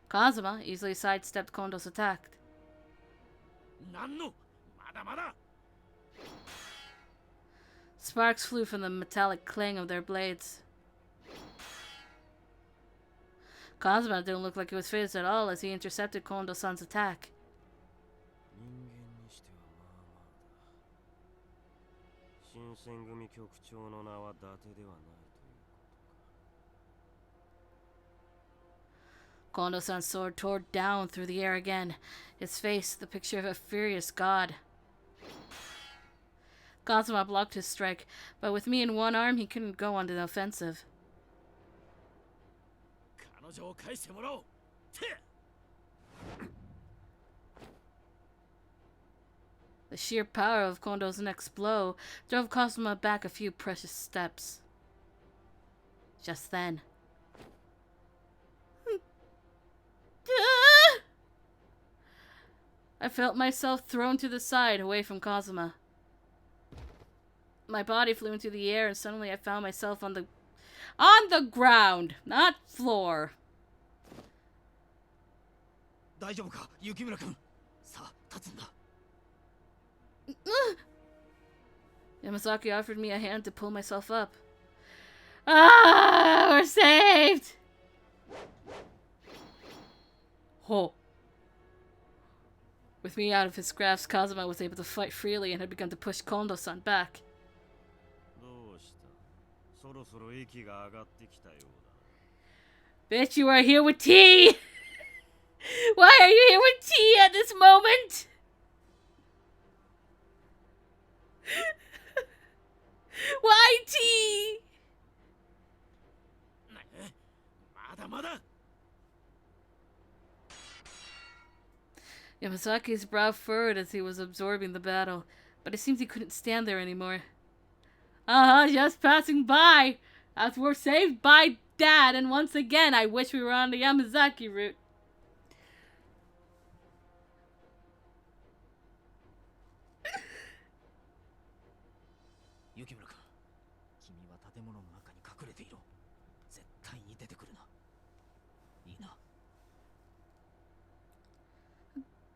Kazuma easily sidestepped Kondo's attack. Sparks flew from the metallic clang of their blades. Kazuma didn't look like he was phased at all as he intercepted Kondo-san's attack. Kondo-san's sword tore down through the air again, his face the picture of a furious god. Kazuma blocked his strike, but with me in one arm, he couldn't go on the offensive. The sheer power of Kondo's next blow drove Kazuma back a few precious steps. Just then, I felt myself thrown to the side away from Kazuma. My body flew into the air and suddenly I found myself on the ground, not floor. Yamazaki offered me a hand to pull myself up. Ah, we're saved! Ho. With me out of his grasp, Kazuma was able to fight freely and had begun to push Kondo-san back. Bitch, you are here with tea! Why are you here with tea at this moment? Why tea? Yamazaki's brow furrowed as he was absorbing the battle, but it seemed he couldn't stand there anymore. Just passing by, as we're saved by dad, and once again, I wish we were on the Yamazaki route. Yukimura-kun, 君は建物の中に隠れていろ。絶対に出てくるな。いいな。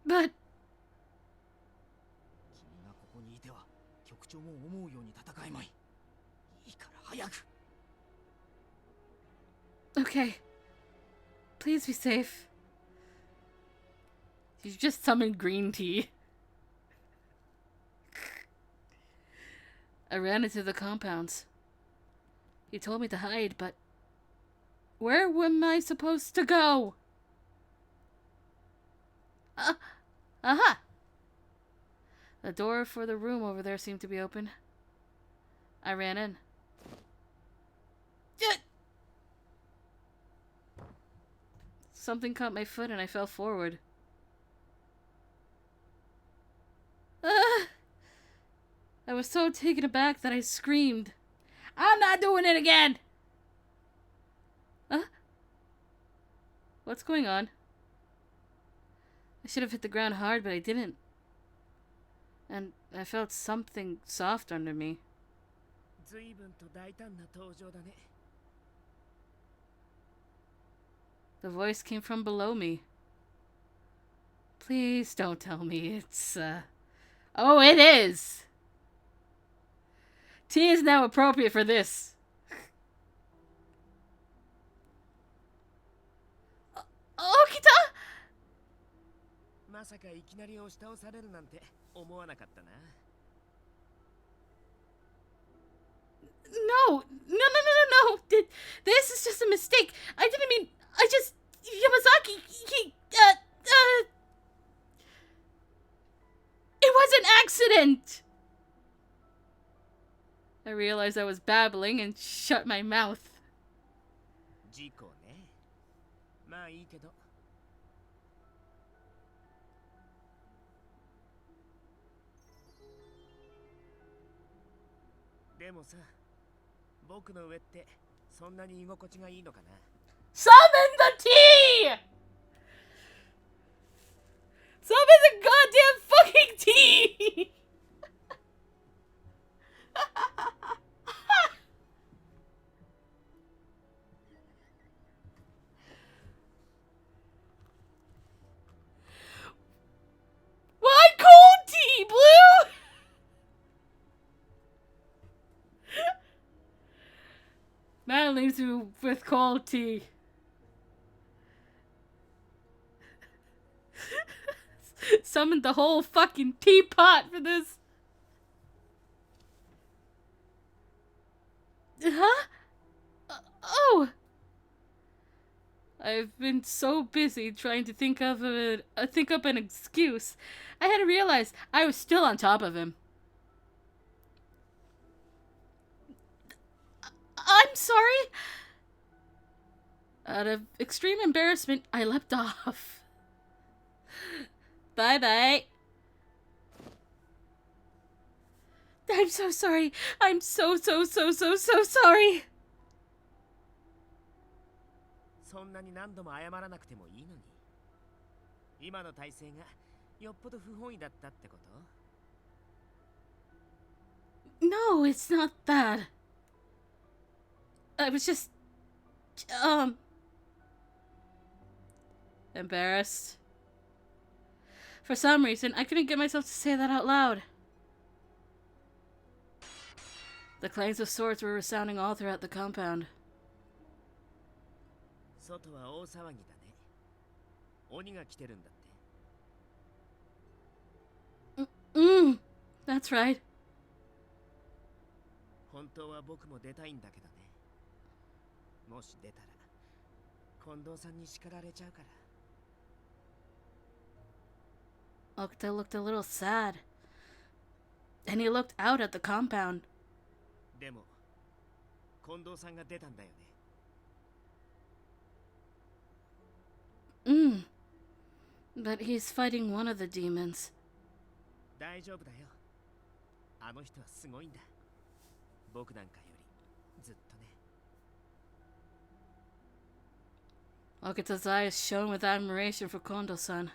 But 君がここにいては局長も思うように戦えまい。いいから早く。okay. Please be safe. You just summoned green tea. I ran into the compounds. He told me to hide, but where am I supposed to go? Aha! The door for the room over there seemed to be open. I ran in. Something caught my foot and I fell forward. I was so taken aback that I screamed. I'm not doing it again! What's going on? I should have hit the ground hard, but I didn't. And I felt something soft under me. 随分と大胆な登場だね。 The voice came from below me. Please don't tell me it's, Oh, it is! Tea is now appropriate for this. Oh, Kita! まさかいきなり押し倒されるなんて思わなかったな。 No! No! This is just a mistake. I didn't mean... I just... Yamazaki, It was an accident! I realized I was babbling and shut my mouth. 事故ね。まあいいけど。でもさ、僕の上ってそんなに居心地がいいのかな。 Summon the tea! Summon the goddamn fucking tea! Why cold tea, Blue? Man leaves you with cold tea. Summoned the whole fucking teapot for this. Huh? Oh! I've been so busy trying to think up an excuse. I had to realize I was still on top of him. I'm sorry. Out of extreme embarrassment, I leapt off. Bye-bye. I'm so sorry. I'm so sorry. そんなに何度も謝らなくてもいいのに。今の体制がよっぽど不本意だったってこと？ No, it's not that. I was just... embarrassed. For some reason, I couldn't get myself to say that out loud. The clangs of swords were resounding all throughout the compound. 外は大騒ぎだね。鬼が来てるんだって。That's right. 本当は僕も出たいんだけどね。もし出たら、近藤さんに叱られちゃうから。 Okta looked a little sad. And he looked out at the compound. でも、近藤さんが出たんだよね。But he's fighting one of the demons. 大丈夫だよ。あの人はすごいんだ。僕なんかよりずっとね。Okita's eyes shone with admiration for Kondo-san.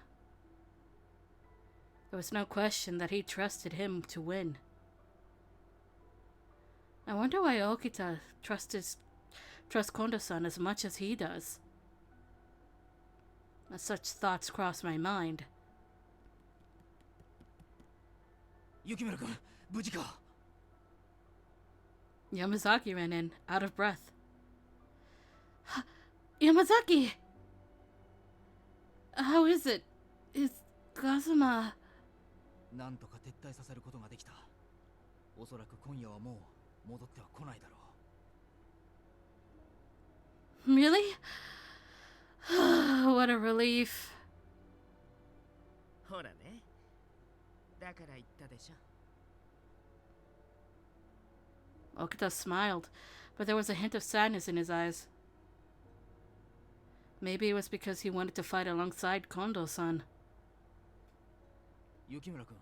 There was no question that he trusted him to win. I wonder why Okita trusts Kondo-san as much as he does. As such thoughts crossed my mind. Yukimura-kun, 無事か? Yamazaki ran in, out of breath. Yamazaki! How is it? Is Kazuma... なんとか撤退させることができた。おそらく今夜はもう戻っては来ないだろう。Really? What a relief. ほらね。だから言ったでしょ。Okita smiled, but there was a hint of sadness in his eyes. Maybe it was because he wanted to fight alongside Kondo-san. 雪村君、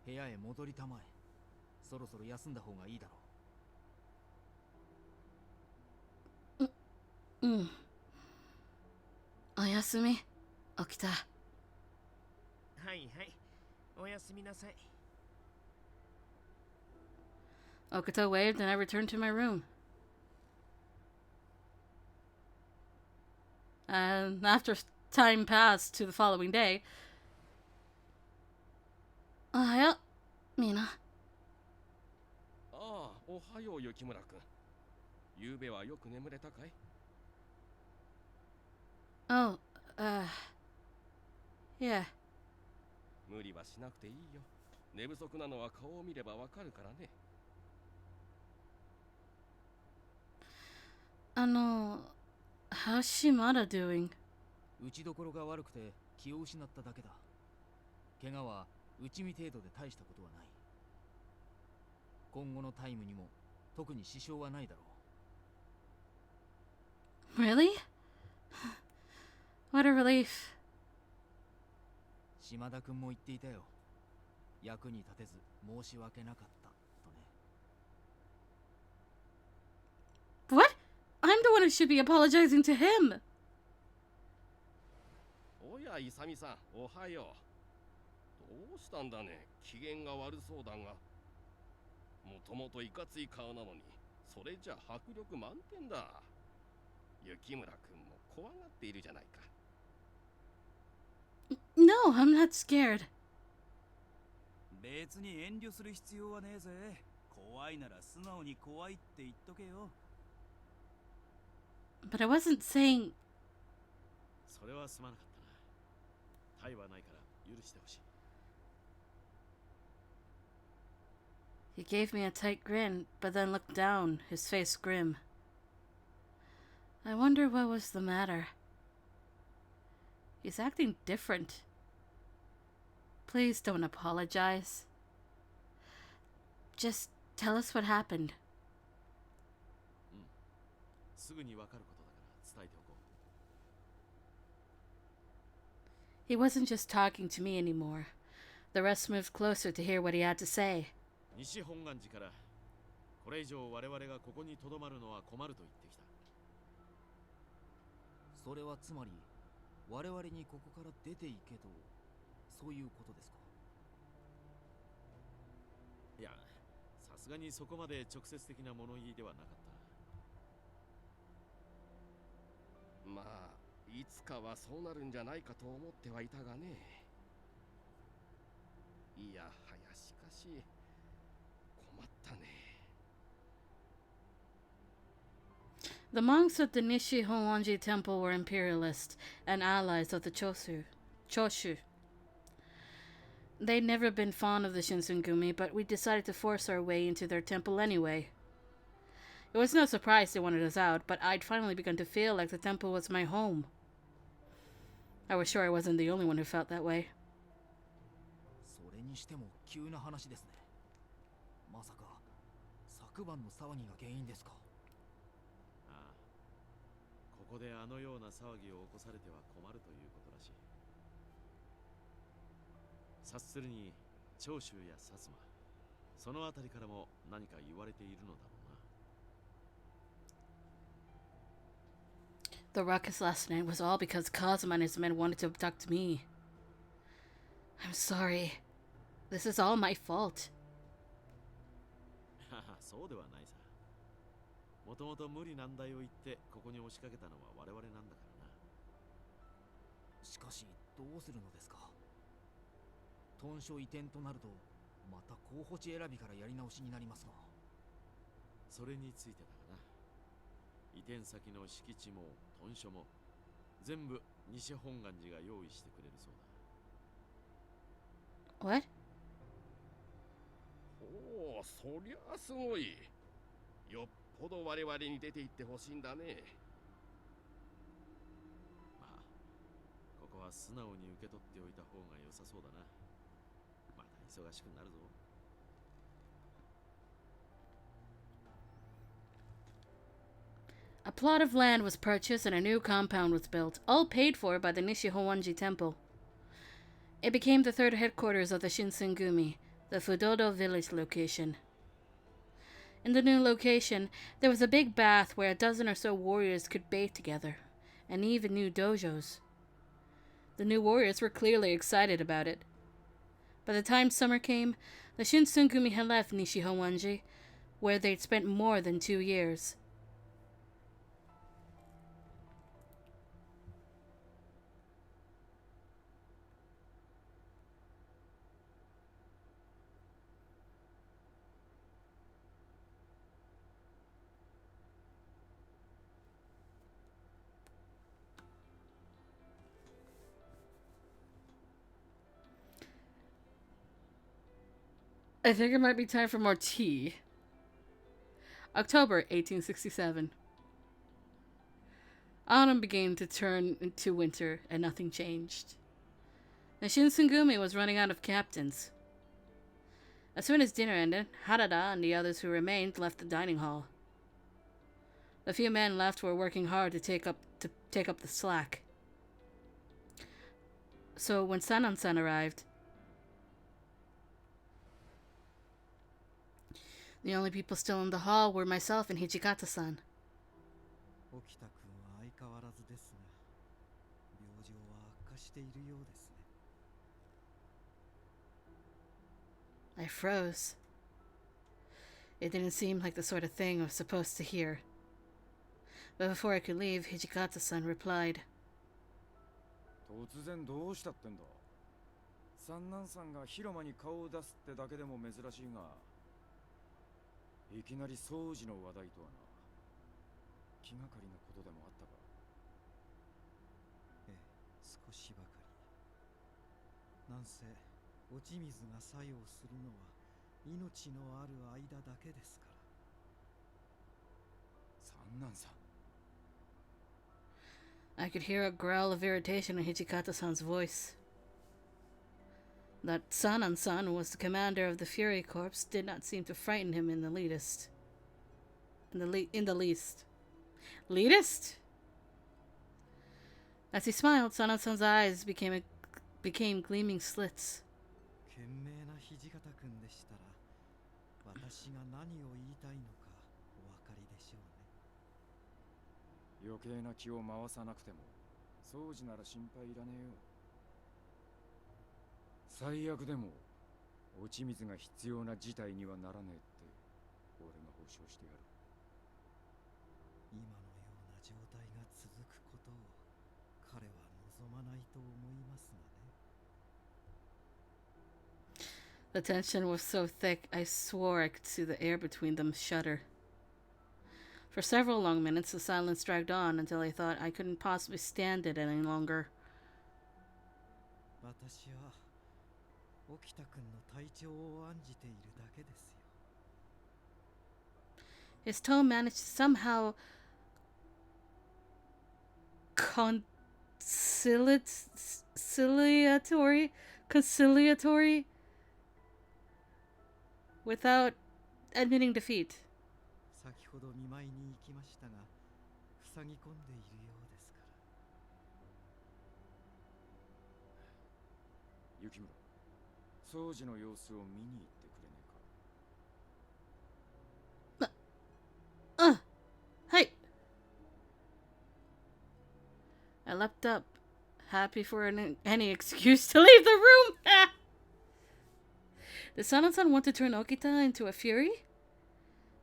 部屋へ戻りたまえ。そろそろ休んだ方がいいだろう。おやすみ、Okita. はいはい。おやすみなさい。Okita waved and I returned to my room. And after time passed to the following day, おはよう、みんな。ああ、おはよう、雪村君。ゆうべはよく眠れたかい? Oh, yeah. 無理はしなくていいよ。寝不足なのは顔を見ればわかるからね。How's Shimada doing? 打ちどころが悪くて気を失っただけだ。怪我は内身程度で大したことはない。今後のタイムにも特に支障はないだろう。Really? What a relief. 島田君も言っていたよ。役に立てず申し訳なかったとね。What? I'm the one who should be apologizing to him. おや、イサミさん、おはよう。どうしたんだね。機嫌が悪そうだが。もともといかつい顔なのに、それじゃ迫力満点だ。雪村君も怖がっているじゃないか。No, I'm not scared. 別に遠慮する必要はねえぜ。怖いなら素直に怖いって言っとけよ。But I wasn't saying... それはすまなかったな。タイはないから許してほしい。He gave me a tight grin, but then looked down, his face grim. I wonder what was the matter. He's acting different. Please don't apologize. Just tell us what happened. すぐにわかることだから伝えておこう。He wasn't just talking to me anymore. The rest moved closer to hear what he had to say. 西本願寺からこれ以上我々がここに留まるのは困ると言ってきた。それはつまり我々にここから出ていけとそういうことですか。いや、さすがにそこまで直接的な物言いではなかった。まあ、いつかはそうなるんじゃないかと思ってはいたがね。いやはやしかし困ったね。The monks at the Nishi Honwanji temple were imperialists and allies of the Choshu. They'd never been fond of the Shinsengumi, but we decided to force our way into their temple anyway. It was no surprise they wanted us out, but I'd finally begun to feel like the temple was my home. I was sure I wasn't the only one who felt that way. それにしても急な話ですね。まさか昨晩の騒ぎが原因ですか。ああ、ここであのような騒ぎを起こされては困るということらしい。察するに長州や薩摩、そのあたりからも何か言われているのだろうな。The ruckus last night was all because Kazuma and his men wanted to abduct me. I'm sorry. This is all my fault. そうではないさ。もともと無理難題を言ってここに押しかけたのは我々なんだからな。しかしどうするのですか。屯所移転となるとまた候補地選びからやり直しになりますが。それについてだがな。移転先の敷地も屯所も全部西本願寺が用意してくれるそうだ。What? おお、そりゃすごい。よっぽど我々に出て行ってほしいんだね。まあ、ここは素直に受け取っておいた方が良さそうだな。また忙しくなるぞ。A plot of land was purchased and a new compound was built, all paid for by the Nishihowanji Temple. It became the third headquarters of the Shinsengumi, the Fudodo village location. In the new location, there was a big bath where a dozen or so warriors could bathe together, and even new dojos. The new warriors were clearly excited about it. By the time summer came, the Shinsengumi had left Nishihowanji, where they'd spent more than 2 years. I think it might be time for more tea. October 1867. Autumn began to turn into winter, and nothing changed. The Shinsengumi was running out of captains. As soon as dinner ended, Harada and the others who remained left the dining hall. The few men left were working hard to take up the slack. So when Sanan-san arrived, the only people still in the hall were myself and Hijikata-san. 沖田君は相変わらずですが、病状は悪化しているようですね。I froze. It didn't seem like the sort of thing I was supposed to hear. But before I could leave, Hijikata-san replied. 突然どうしたってんだ。三男さんが広間に顔を出すってだけでも珍しいが、いきなり掃除の話題とはな。気がかりなことでもあったか。ええ、少しばかり。なんせ落ち水が作用するのは命のある間だけですから。三男さん。I could hear a growl of irritation in Hijikata-san's voice. That Sanan-san was the commander of the Fury Corps did not seem to frighten him in the least. Least? As he smiled, Sanan-san's eyes became gleaming slits. 賢明な土方君でしたら、私が何を言いたいのかお分かりでしょうね。余計な気を回さなくても、掃除なら心配いらねえよ。最悪でも落ち水が必要な事態にはならねえって俺が保証してやる。今のような状態が続くことを彼は望まないと思いますがね。The tension was so thick, I swore I could see the air between them shudder. For several long minutes, the silence dragged on until I thought I couldn't possibly stand it any longer. 私は沖田君の体調を案じているだけですよ。His tone managed to somehow conciliatory without admitting defeat. 先ほど見舞いに行きましたが、塞ぎ込んでいるようですから。雪村、掃除の様子を見に行ってくれねえか。はい。leapt up, happy for any excuse to leave the room. Did Sanan-san want to turn Okita into a fury?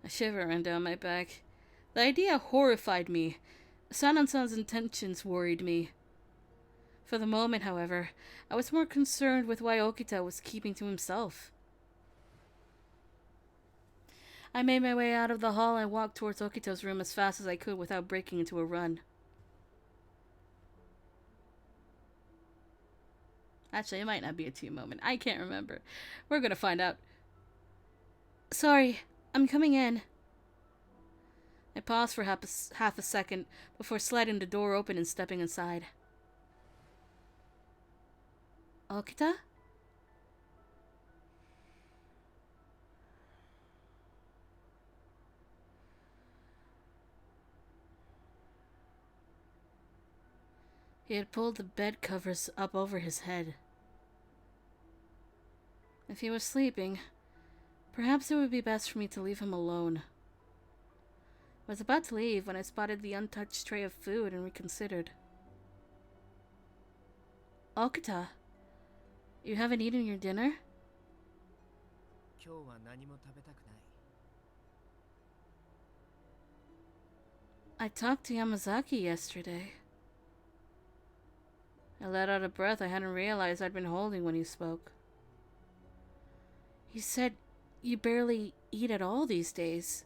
A shiver ran down my back. The idea horrified me. Sanan-san's intentions worried me. For the moment, however, I was more concerned with why Okita was keeping to himself. I made my way out of the hall and walked towards Okita's room as fast as I could without breaking into a run. Actually, it might not be a team moment. I can't remember. We're gonna find out. Sorry, I'm coming in. I paused for half a second before sliding the door open and stepping inside. Okita? He had pulled the bed covers up over his head. If he was sleeping, perhaps it would be best for me to leave him alone. I was about to leave when I spotted the untouched tray of food and reconsidered. Okita, you haven't eaten your dinner? I talked to Yamazaki yesterday. I let out a breath I hadn't realized I'd been holding when he spoke. He said you barely eat at all these days.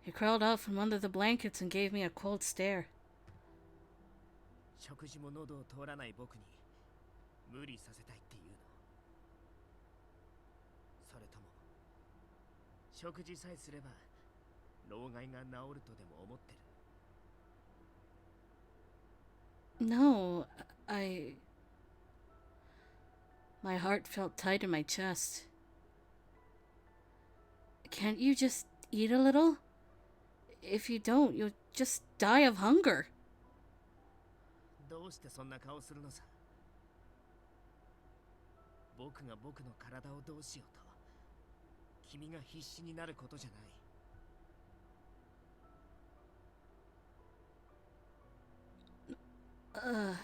He crawled out from under the blankets and gave me a cold stare. No, My heart felt tight in my chest. Can't you just eat a little? If you don't, you'll just die of hunger. Ugh.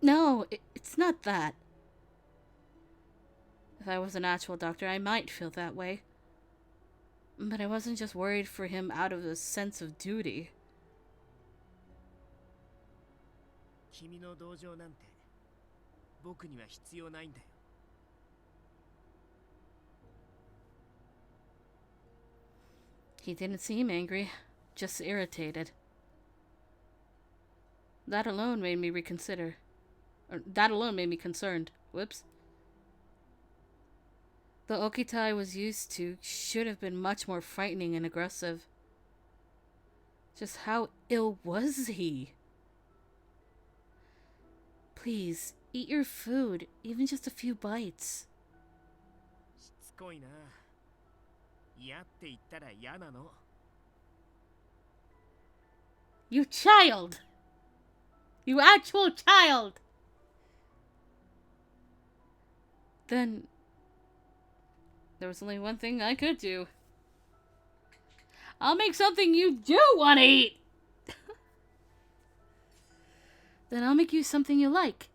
No, it's not that. If I was an actual doctor, I might feel that way. But I wasn't just worried for him out of a sense of duty. He didn't seem angry, just irritated. That alone made me reconsider. That alone made me concerned. Whoops. The Okita I was used to should have been much more frightening and aggressive. Just how ill was he? Please, eat your food, even just a few bites. You child! You actual child! Then there was only one thing I could do. I'll make something you do want to eat! Then I'll make you something you like.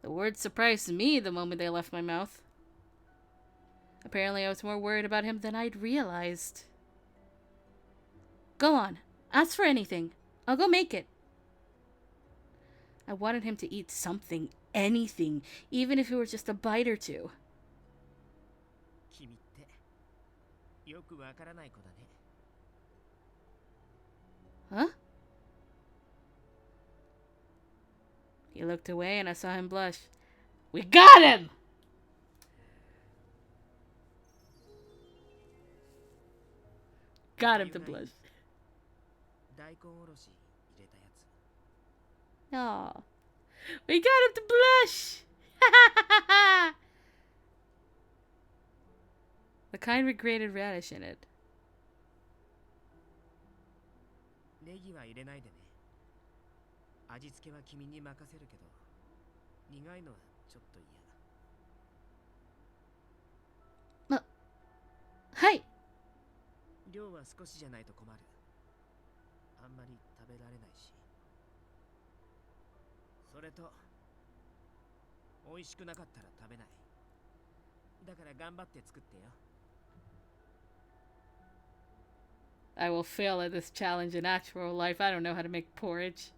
The words surprised me the moment they left my mouth. Apparently I was more worried about him than I'd realized. Go on, ask for anything. I'll go make it. I wanted him to eat something, anything, even if it were just a bite or two. Huh? He looked away and I saw him blush. We got him! Got him to blush. Aw. We got him to blush! The kind with grated radish in it. ネギは入れないでね。味付けは君に任せるけど、苦いのはちょっと嫌。はい。量は少しじゃないと困る。あんまり食べられないし。それと、美味しくなかったら食べない。だから頑張って作ってよ。I will fail at this challenge in actual life. I don't know how to make porridge.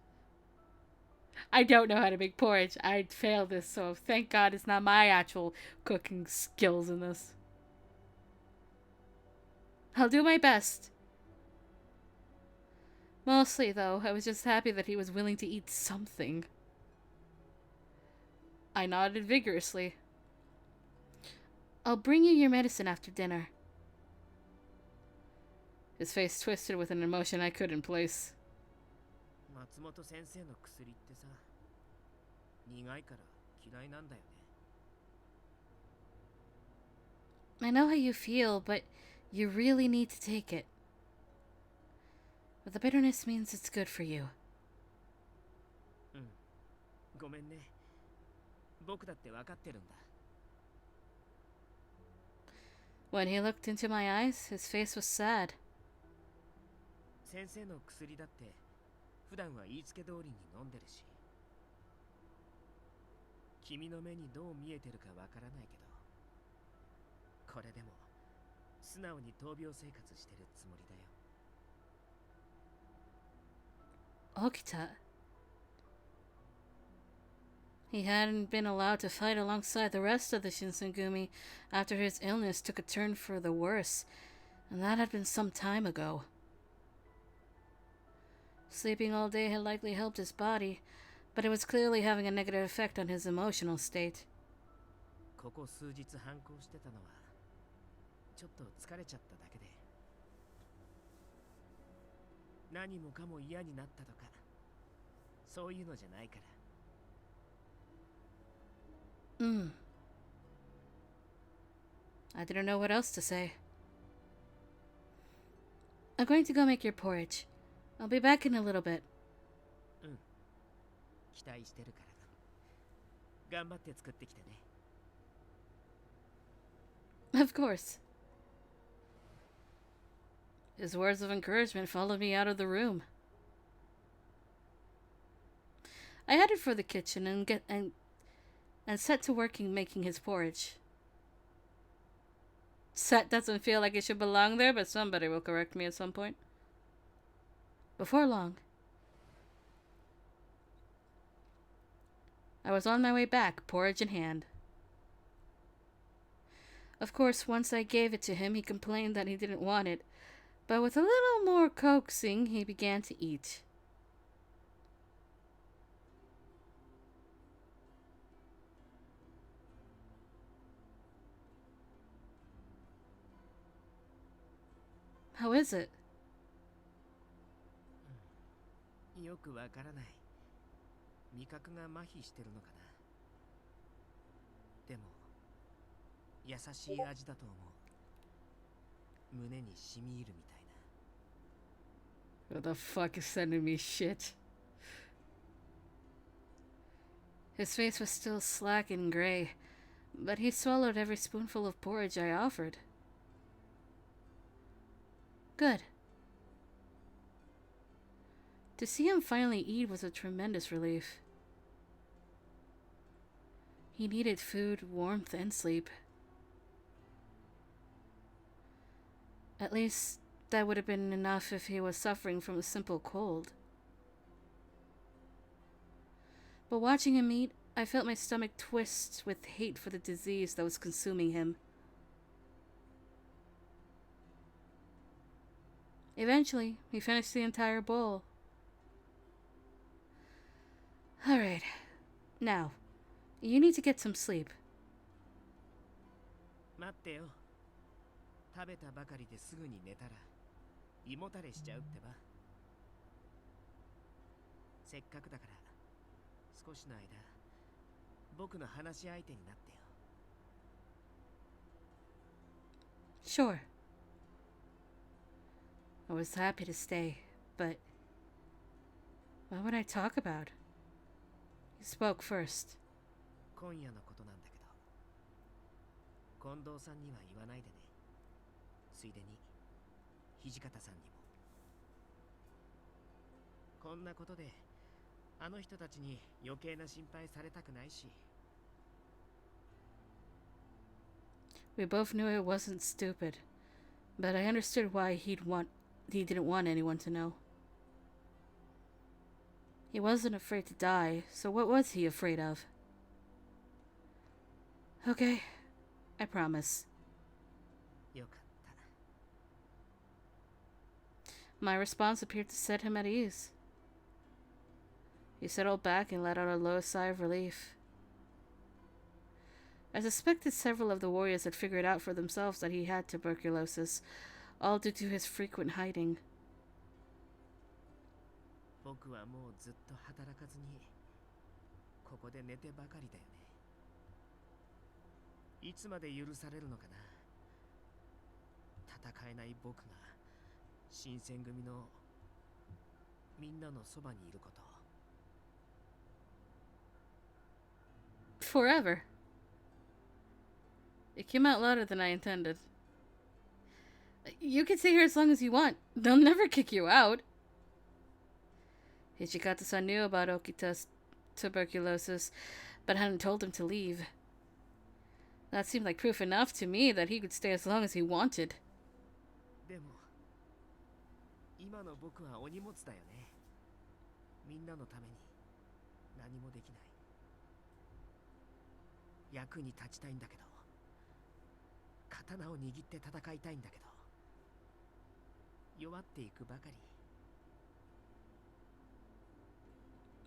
I don't know how to make porridge. I'd fail this, so thank God it's not my actual cooking skills in this. I'll do my best. Mostly, though, I was just happy that he was willing to eat something. I nodded vigorously. I'll bring you your medicine after dinner. His face twisted with an emotion I couldn't place. 松本先生の薬ってさ、苦いから嫌いなんだよね。I know how you feel, but you really need to take it. But the bitterness means it's good for you. うん、ごめんね。僕だって分かってるんだ。When he looked into my eyes, his face was sad. 先生の薬だって普段は言いつけ通りに飲んでるし、君の目にどう見えてるかわからないけど、これでも素直に闘病生活してるつもりだよ。Okita. He hadn't been allowed to fight alongside the rest of the Shinsengumi after his illness took a turn for the worse, and that had been some time ago. Sleeping all day had likely helped his body, but it was clearly having a negative effect on his emotional state. ここ数日反抗してたのはちょっと疲れちゃっただけで、何もかも嫌になったとかそういうのじゃないから。I didn't know what else to say. I'm going to go make your porridge. I'll be back in a little bit. うん。期待してるから。頑張って作ってきてね。Of course. His words of encouragement followed me out of the room. I headed for the kitchen and set to working making his porridge. Set doesn't feel like it should belong there, but somebody will correct me at some point. Before long, I was on my way back, porridge in hand. Of course, once I gave it to him, he complained that he didn't want it, but with a little more coaxing, he began to eat. How is it? よくわからない。味覚が麻痺してるのかな。でも優しい味だと思う。胸に染み入るみたいな。 Who the fuck is sending me shit? His face was still slack and gray, but he swallowed every spoonful of porridge I offered. Good. To see him finally eat was a tremendous relief. He needed food, warmth, and sleep. At least, that would have been enough if he was suffering from a simple cold. But watching him eat, I felt my stomach twist with hate for the disease that was consuming him. Eventually, he finished the entire bowl. Alright. Now, you need to get some sleep. 待ってよ。食べたばかりですぐに寝たら胃もたれしちゃうってば。せっかくだから少しの間僕の話し相手になってよ。Sure. I was happy to stay, but what would I talk about? You spoke first. 今夜のことなんだけど、近藤さんには言わないでね。ついでに土方さんにも。こんなことであの人たちに余計な心配されたくないし。We both knew it wasn't stupid, but I understood why he didn't want anyone to know. He wasn't afraid to die, so what was he afraid of? Okay, I promise. よかった。My response appeared to set him at ease. He settled back and let out a low sigh of relief. I suspected several of the warriors had figured out for themselves that he had tuberculosis, all due to his frequent hiding. 僕はもうずっと働かずにここで寝てばかりだよね。いつまで許されるのかな。戦えない僕が新選組のみんなのそばにいること。Forever. It came out louder than I intended. You can stay here as long as you want. They'll never kick you out. Hijikata-san knew about Okita's tuberculosis, but hadn't told him to leave. That seemed like proof enough to me that he could stay as long as he wanted. でも今の僕はお荷物だよね。みんなのために何もできない。役に立ちたいんだけど、刀を握って戦いたいんだけど、弱っていくばかり。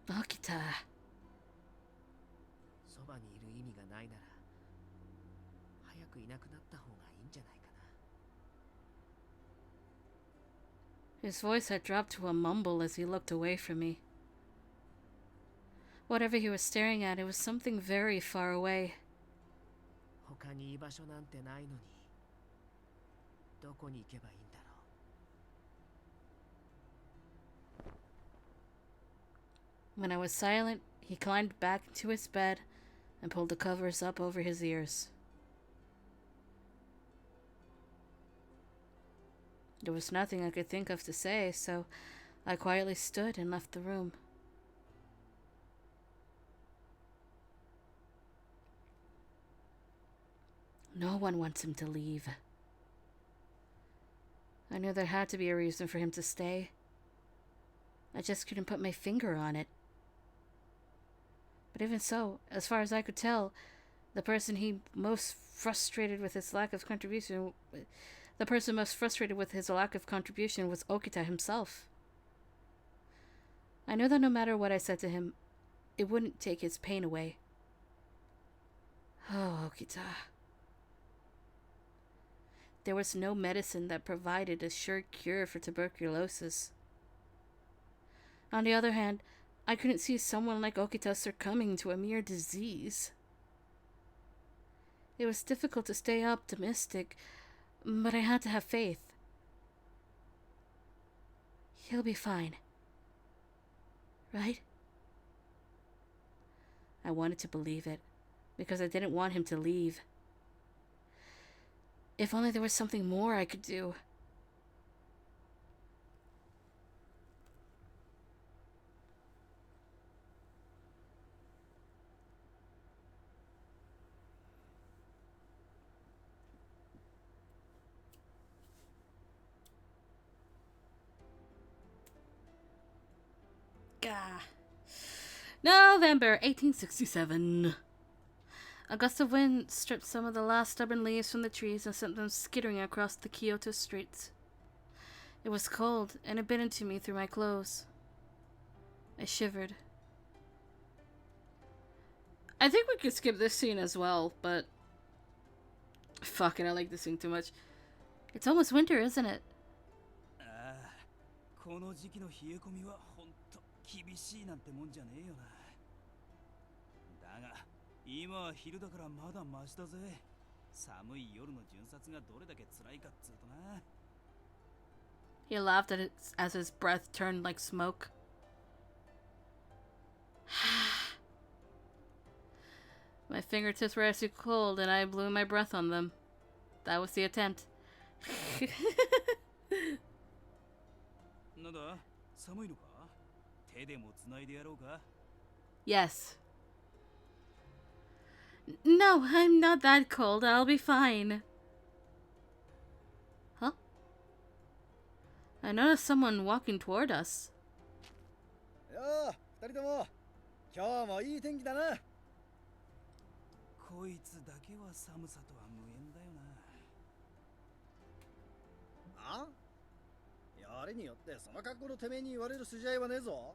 Okita. そばにいる意味がないなら、早くいなくなった方がいいんじゃないかな。 His voice had dropped to a mumble as he looked away from me. Whatever he was staring at, it was something very far away. 他に居場所なんてないのに、どこに行けばいいんだろう。 When I was silent, he climbed back into his bed and pulled the covers up over his ears. There was nothing I could think of to say, so I quietly stood and left the room. No one wants him to leave. I knew there had to be a reason for him to stay. I just couldn't put my finger on it. But even so, as far as I could tell, the person most frustrated with his lack of contribution was Okita himself. I knew that no matter what I said to him, it wouldn't take his pain away. Oh, Okita. There was no medicine that provided a sure cure for tuberculosis. On the other hand, I couldn't see someone like Okita succumbing to a mere disease. It was difficult to stay optimistic, but I had to have faith. He'll be fine. Right? I wanted to believe it, because I didn't want him to leave. If only there was something more I could do. Gah. November 1867. A gust of wind stripped some of the last stubborn leaves from the trees and sent them skittering across the Kyoto streets. It was cold, and it bit into me through my clothes. I shivered. I think we could skip this scene as well, but... Fuck it, I like this scene too much. It's almost winter, isn't it? この時期の冷え込みはほんと厳しいなんてもんじゃねえよな。だが今は昼だからまだマシだぜ。寒い夜の巡察がどれだけ辛いかっつうとな。 He laughed as his breath turned like smoke. My fingertips were icy cold and I blew my breath on them. That was the attempt. なんだ、寒いのか？手でもつないでやろうか？ Yes. No, I'm not that cold. I'll be fine. Huh? I noticed someone walking toward us. よー、二人とも今日もいい天気だな。こいつだけは寒さとは無縁だよな。あ？やれによってその格好のてめえに言われる筋合いはねえぞ。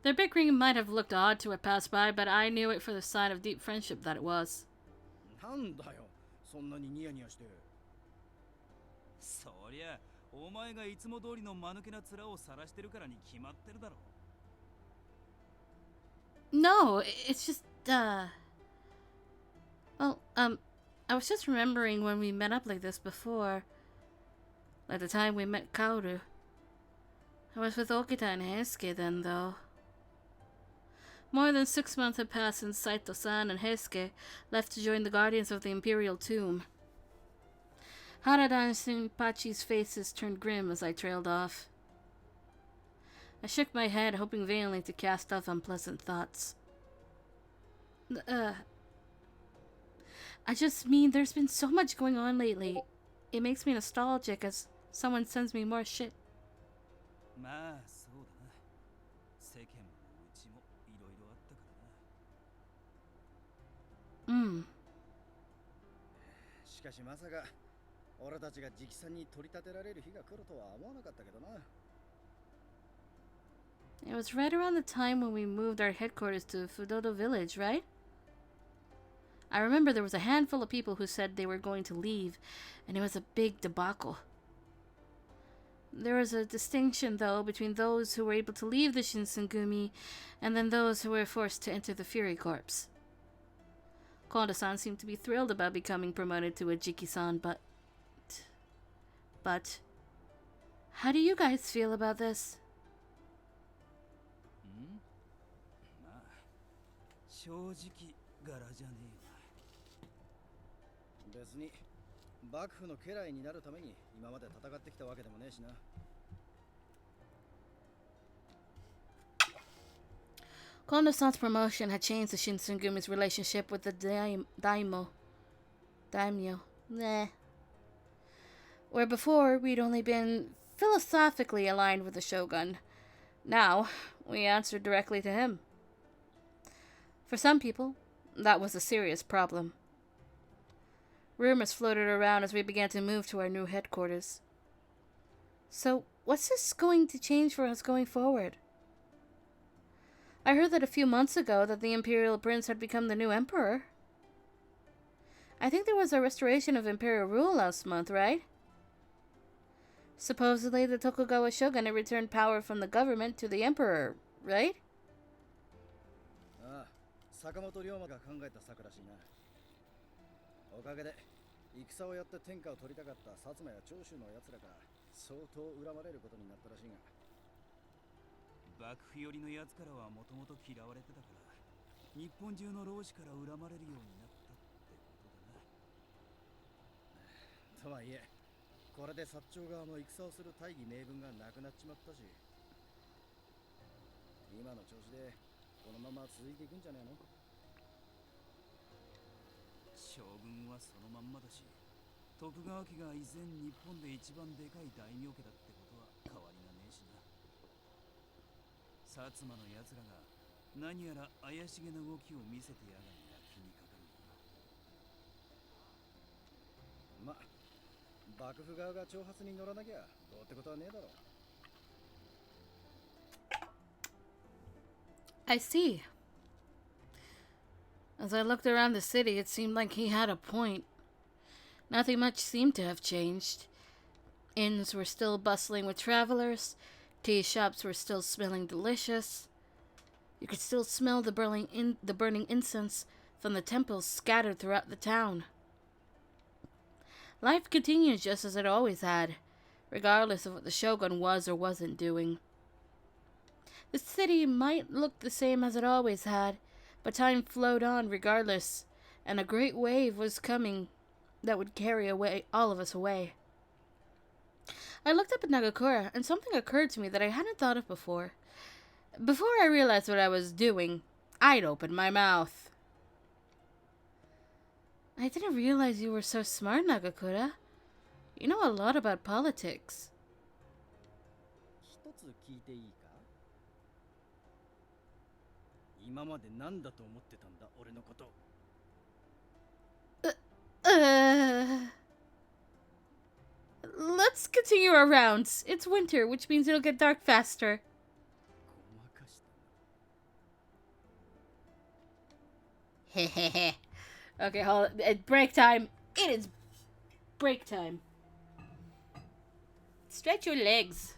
Their bickering might have looked odd to a passerby, but I knew it for the sign of deep friendship that it was. なんだよ、そんなにニヤニヤして。そりゃ、お前がいつも通りの間抜けな面を晒してるからに決まってるだろ。 No, it's just, Well, I was just remembering when we met up like this before. Like the time we met Kaoru. I was with Okita and Heisuke then, though. More than 6 months had passed since Saito-san and Heisuke left to join the Guardians of the Imperial Tomb. Harada and Shinpachi's faces turned grim as I trailed off. I shook my head, hoping vainly to cast off unpleasant thoughts. I just mean there's been so much going on lately. It makes me nostalgic as someone sends me more shit. まあそうだな。世間もうちもいろいろあったからな。しかしまさか俺たちが直参に取り立てられる日が来るとは思わなかったけどな。 It was right around the time when we moved our headquarters to Fudodo Village, right? I remember there was a handful of people who said they were going to leave, and it was a big debacle. There was a distinction, though, between those who were able to leave the Shinsengumi and then those who were forced to enter the Fury Corps. Kondo-san seemed to be thrilled about becoming promoted to a Jiki-san, but... How do you guys feel about this? まあ正直柄じゃねえわ。別に幕府の家来になるために今まで戦ってきたわけでもねえしな。 Kondo-san's promotion had changed the Shinsengumi's relationship with the daimyo. Where before we'd only been philosophically aligned with the shogun, now we answered directly to him. For some people, that was a serious problem. Rumors floated around as we began to move to our new headquarters. So, what's this going to change for us going forward? I heard that a few months ago that the Imperial Prince had become the new emperor. I think there was a restoration of imperial rule last month, right? Supposedly the Tokugawa shogun had returned power from the government to the emperor, right? ああ、坂本龍馬が考えた策らしいな。おかげで戦をやって天下を取りたかった薩摩や長州の奴らが相当恨まれることになったらしいが。幕府寄りのやつからはもともと嫌われてたから、日本中の老子から恨まれるようになったってことだな。とはいえ、これで薩長側も戦をする大義名分がなくなっちまったし、今の調子でこのまま続いていくんじゃねえの？将軍はそのまんまだし、徳川家が以前日本で一番でかい大名家だってことは変わりがねえしな。薩摩の奴らが何やら怪しげな動きを見せてやがるのが気にかかるな。ま、幕府側が挑発に乗らなきゃどうってことはねえだろう。I see. As I looked around the city, it seemed like he had a point. Nothing much seemed to have changed. Inns were still bustling with travelers. Tea shops were still smelling delicious. You could still smell the burning incense from the temples scattered throughout the town. Life continued just as it always had, regardless of what the shogun was or wasn't doing. The city might look the same as it always had, but time flowed on regardless, and a great wave was coming that would carry away all of us away. I looked up at Nagakura, and something occurred to me that I hadn't thought of before. Before I realized what I was doing, I'd opened my mouth. I didn't realize you were so smart, Nagakura. You know a lot about politics. 一つ聞いていいか？今まで何だと思ってたんだ、俺のこと。Let's continue our rounds. It's winter, which means it'll get dark faster. Hehehe. Okay, hold on. Break time. It is break time. Stretch your legs.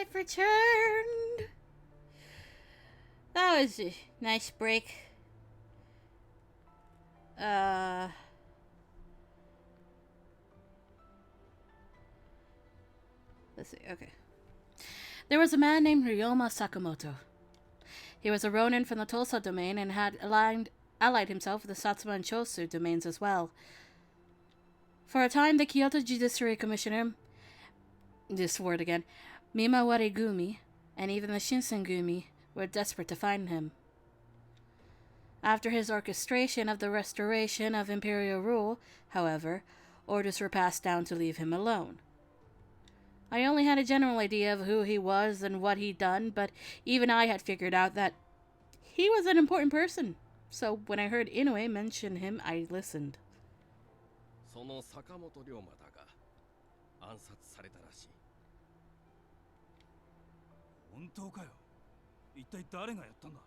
I've returned. That was a nice break. Let's see, okay. There was a man named Ryoma Sakamoto. He was a ronin from the Tosa domain and had allied himself with the Satsuma and Chosu domains as well. For a time, the Kyoto Judiciary Commissioner, this word again, Mimawari Gumi, and even the Shinsengumi were desperate to find him. After his orchestration of the restoration of imperial rule, however, orders were passed down to leave him alone. I only had a general idea of who he was and what he'd done, but even I had figured out that he was an important person. So when I heard Inoue mention him, I listened. その坂本龍馬だが暗殺されたらしい。本当かよ。一体誰がやったんだ。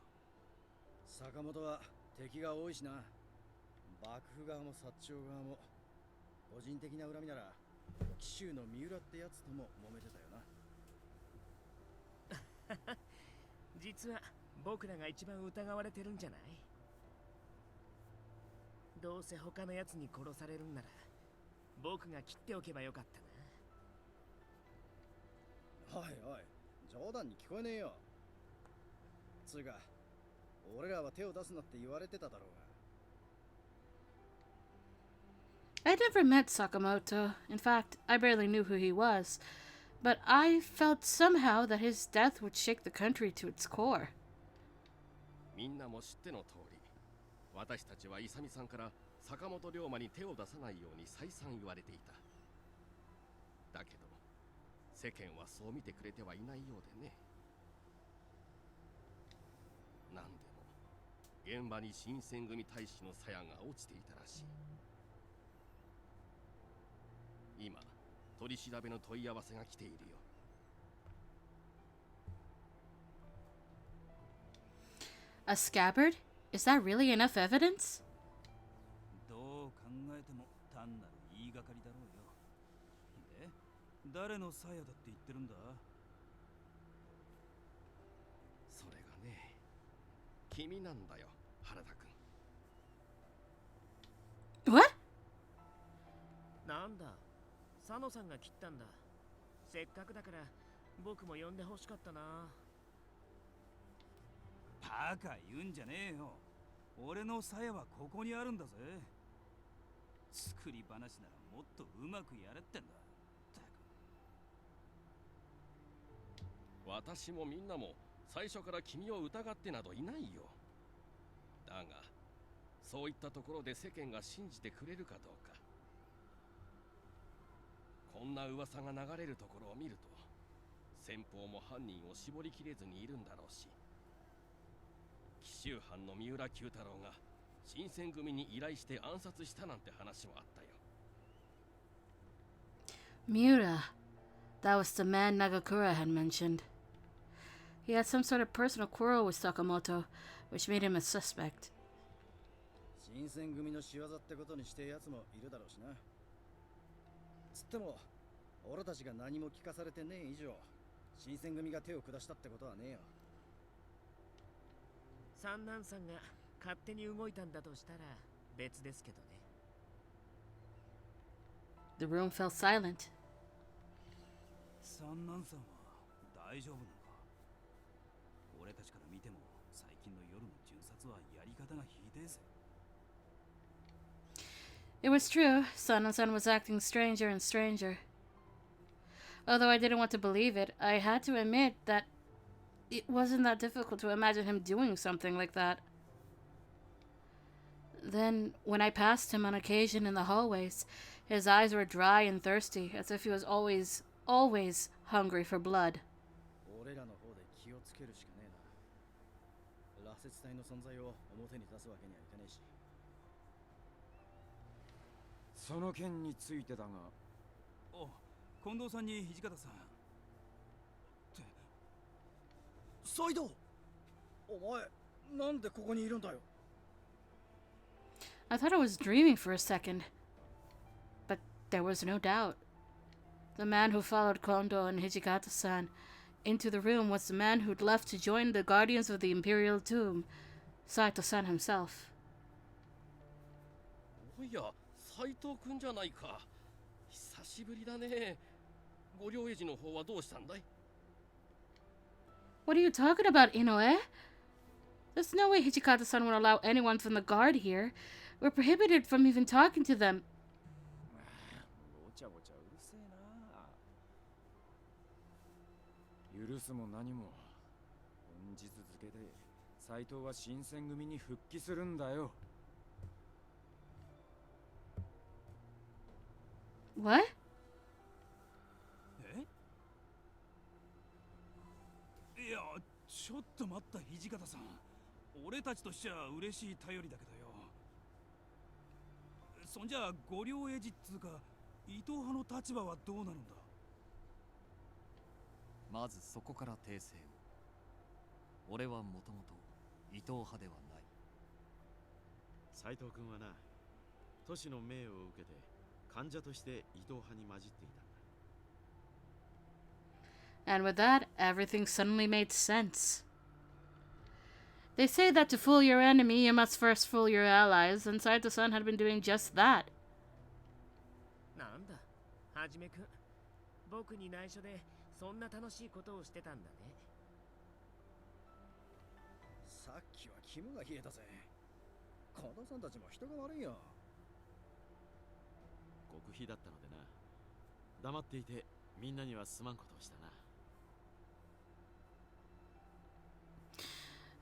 坂本は敵が多いしな。幕府側も薩長側も個人的な恨みなら紀州の三浦ってやつとも揉めてたよな。実は僕らが一番疑われてるんじゃない？どうせ他のやつに殺されるんなら僕が切っておけばよかったな。おいおい、冗談に聞こえねえよ。つうか俺らは手を出すなって言われてただろうが。I never met Sakamoto. In fact, I barely knew who he was. But I felt somehow that his death would shake the country to its core. みんなも知っての通り、私たちは勇さんから坂本龍馬に手を出さないように再三言われていた。だけど世間はそう見てくれてはいないようでね。なんでも現場に新選組大使の鞘が落ちていたらしい。今取り調べの問い合わせが来ているよ。A scabbard? Is that really enough evidence? どう考えても単なる言いがかりだろうよ。で、誰の鞘だって言ってるんだ？それがね、君なんだよ、原田君。 What? なんだ、佐野さんが切ったんだ。せっかくだから僕も呼んでほしかったな。バカ言うんじゃねえよ。俺の鞘はここにあるんだぜ。作り話ならもっとうまくやれってんだ。私もみんなも最初から君を疑ってなどいないよ。だがそういったところで世間が信じてくれるかどうか。こんな噂が流れるところを見ると先方も犯人を絞りきれずにいるんだろうし、紀州藩の三浦九太郎が新選組に依頼して暗殺したなんて話もあったよ。 Miura. That was the man Nagakura had mentioned. He had some sort of personal quarrel with Sakamoto, which made him a suspect. 新選組の仕業ってことにしてやつもいるだろうしな。つっても俺たちが何も聞かされてねえ以上、新選組が手を下したってことはねえよ。三男さんが勝手に動いたんだとしたら別ですけどね。The room fell silent. 三男さんは大丈夫なのか？俺たちから見ても最近の夜の巡察はやり方がひでえぜ。It was true. Sana-san was acting stranger and stranger. Although I didn't want to believe it, I had to admit that it wasn't that difficult to imagine him doing something like that. Then, when I passed him on occasion in the hallways, his eyes were dry and thirsty, as if he was always hungry for blood. 俺らの方で気をつけるしかねえな。羅刹隊の存在を表に出すわけにはいかねえし。その件についてだが、お、近藤さんに土方さん。ってサイド、お前なんでここにいるんだよ。I thought I was dreaming for a second. But there was no doubt. The man who followed Kondo and Hijikata-san into the room was the man who'd left to join the Guardians of the Imperial Tomb, Saito-san himself. おや、斎藤君じゃないか。久しぶりだね。ご両親の方はどうしたんだい？ What are you talking about, Inoue? There's no way Hijikata-san would allow anyone from the guard here. We're prohibited from even talking to them. ごちゃごちゃうるせえな。許すも何も本日付で斎藤は新選組に復帰するんだよ。What? いや、ちょっと待った土方さん。俺たちとしちゃ嬉しい頼りだけどよ。そんじゃあご両英治っつうか伊藤派の立場はどうなるんだ？まずそこから訂正を。俺はもともと伊藤派ではない。斎藤君はな、都市の命を受けて患者として伊藤派に混じっていたんだ。And with that, everything suddenly made sense. They say that to fool your enemy, you must first fool your allies, and Saito-san had been doing just that. なんだ、はじめくん。僕に内緒でそんな楽しいことをしてたんだね。さっきは肝が冷えたぜ。近藤さんたちも人が悪いよ。極秘だったのでな。黙っていてみんなにはすまんことをしたな。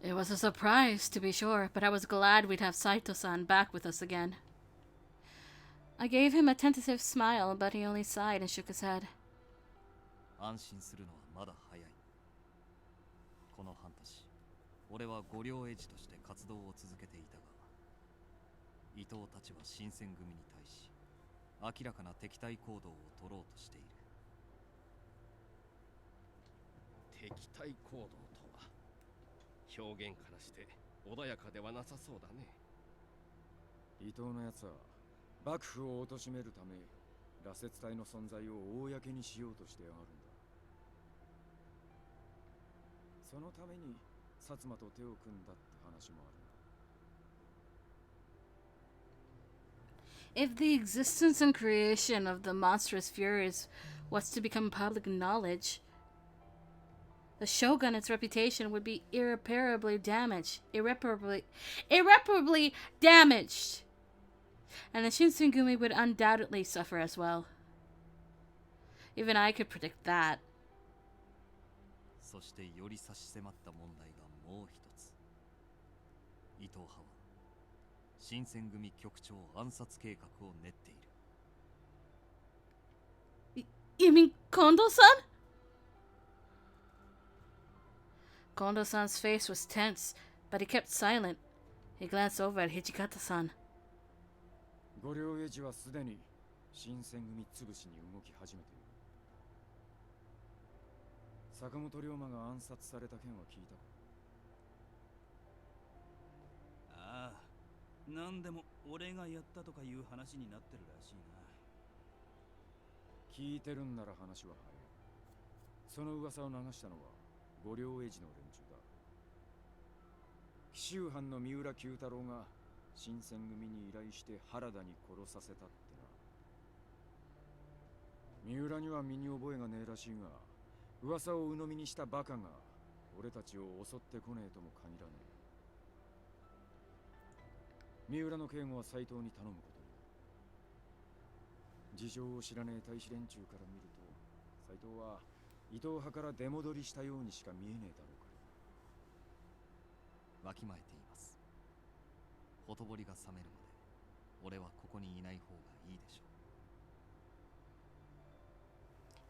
It was a surprise, to be sure, but I was glad we'd have Saito-san back with us again. I gave him a tentative smile, but he only sighed and shook his head. 安心するのはまだ早い。この半年、俺は御両英治として活動を続けていたが、伊藤たちは新選組に対し、明らかな敵対行動を取ろうとしている。敵対行動とは、表現からして穏やかではなさそうだね。伊藤のやつは幕府を貶めるため羅刹隊の存在を公にしようとしてやがるんだ。そのために薩摩と手を組んだって話もあるな。If the existence and creation of the monstrous furies was to become public knowledge, the shogunate's reputation would be irreparably damaged. Irreparably damaged! And the Shinsengumi would undoubtedly suffer as well. Even I could predict that. そしてより差し迫った問題がもう一つ。伊藤派は新選組局長暗殺計画を練っている。You mean Kondo-san? Kondo-san's face was tense, but he kept silent. He glanced over at Hijikata-san. 御両英治はすでに新選組潰しに動き始めている。坂本龍馬が暗殺された件は聞いたか？ああ、なんでも俺がやったとかいう話になってるらしいな。聞いてるんなら話は早い。その噂を流したのは御両英治の連中だ。紀州藩の三浦九太郎が新選組に依頼して原田に殺させたってな。三浦には身に覚えがねえらしいが、噂を鵜呑みにしたバカが俺たちを襲ってこねえとも限らねえ。三浦の警護は斎藤に頼むことになる。事情を知らねえ大使連中から見ると、斎藤は伊藤派から出戻りしたようにしか見えねえだろうから。わきまえています。ほとぼりが冷めるまで俺はここにいない方がいいでしょう。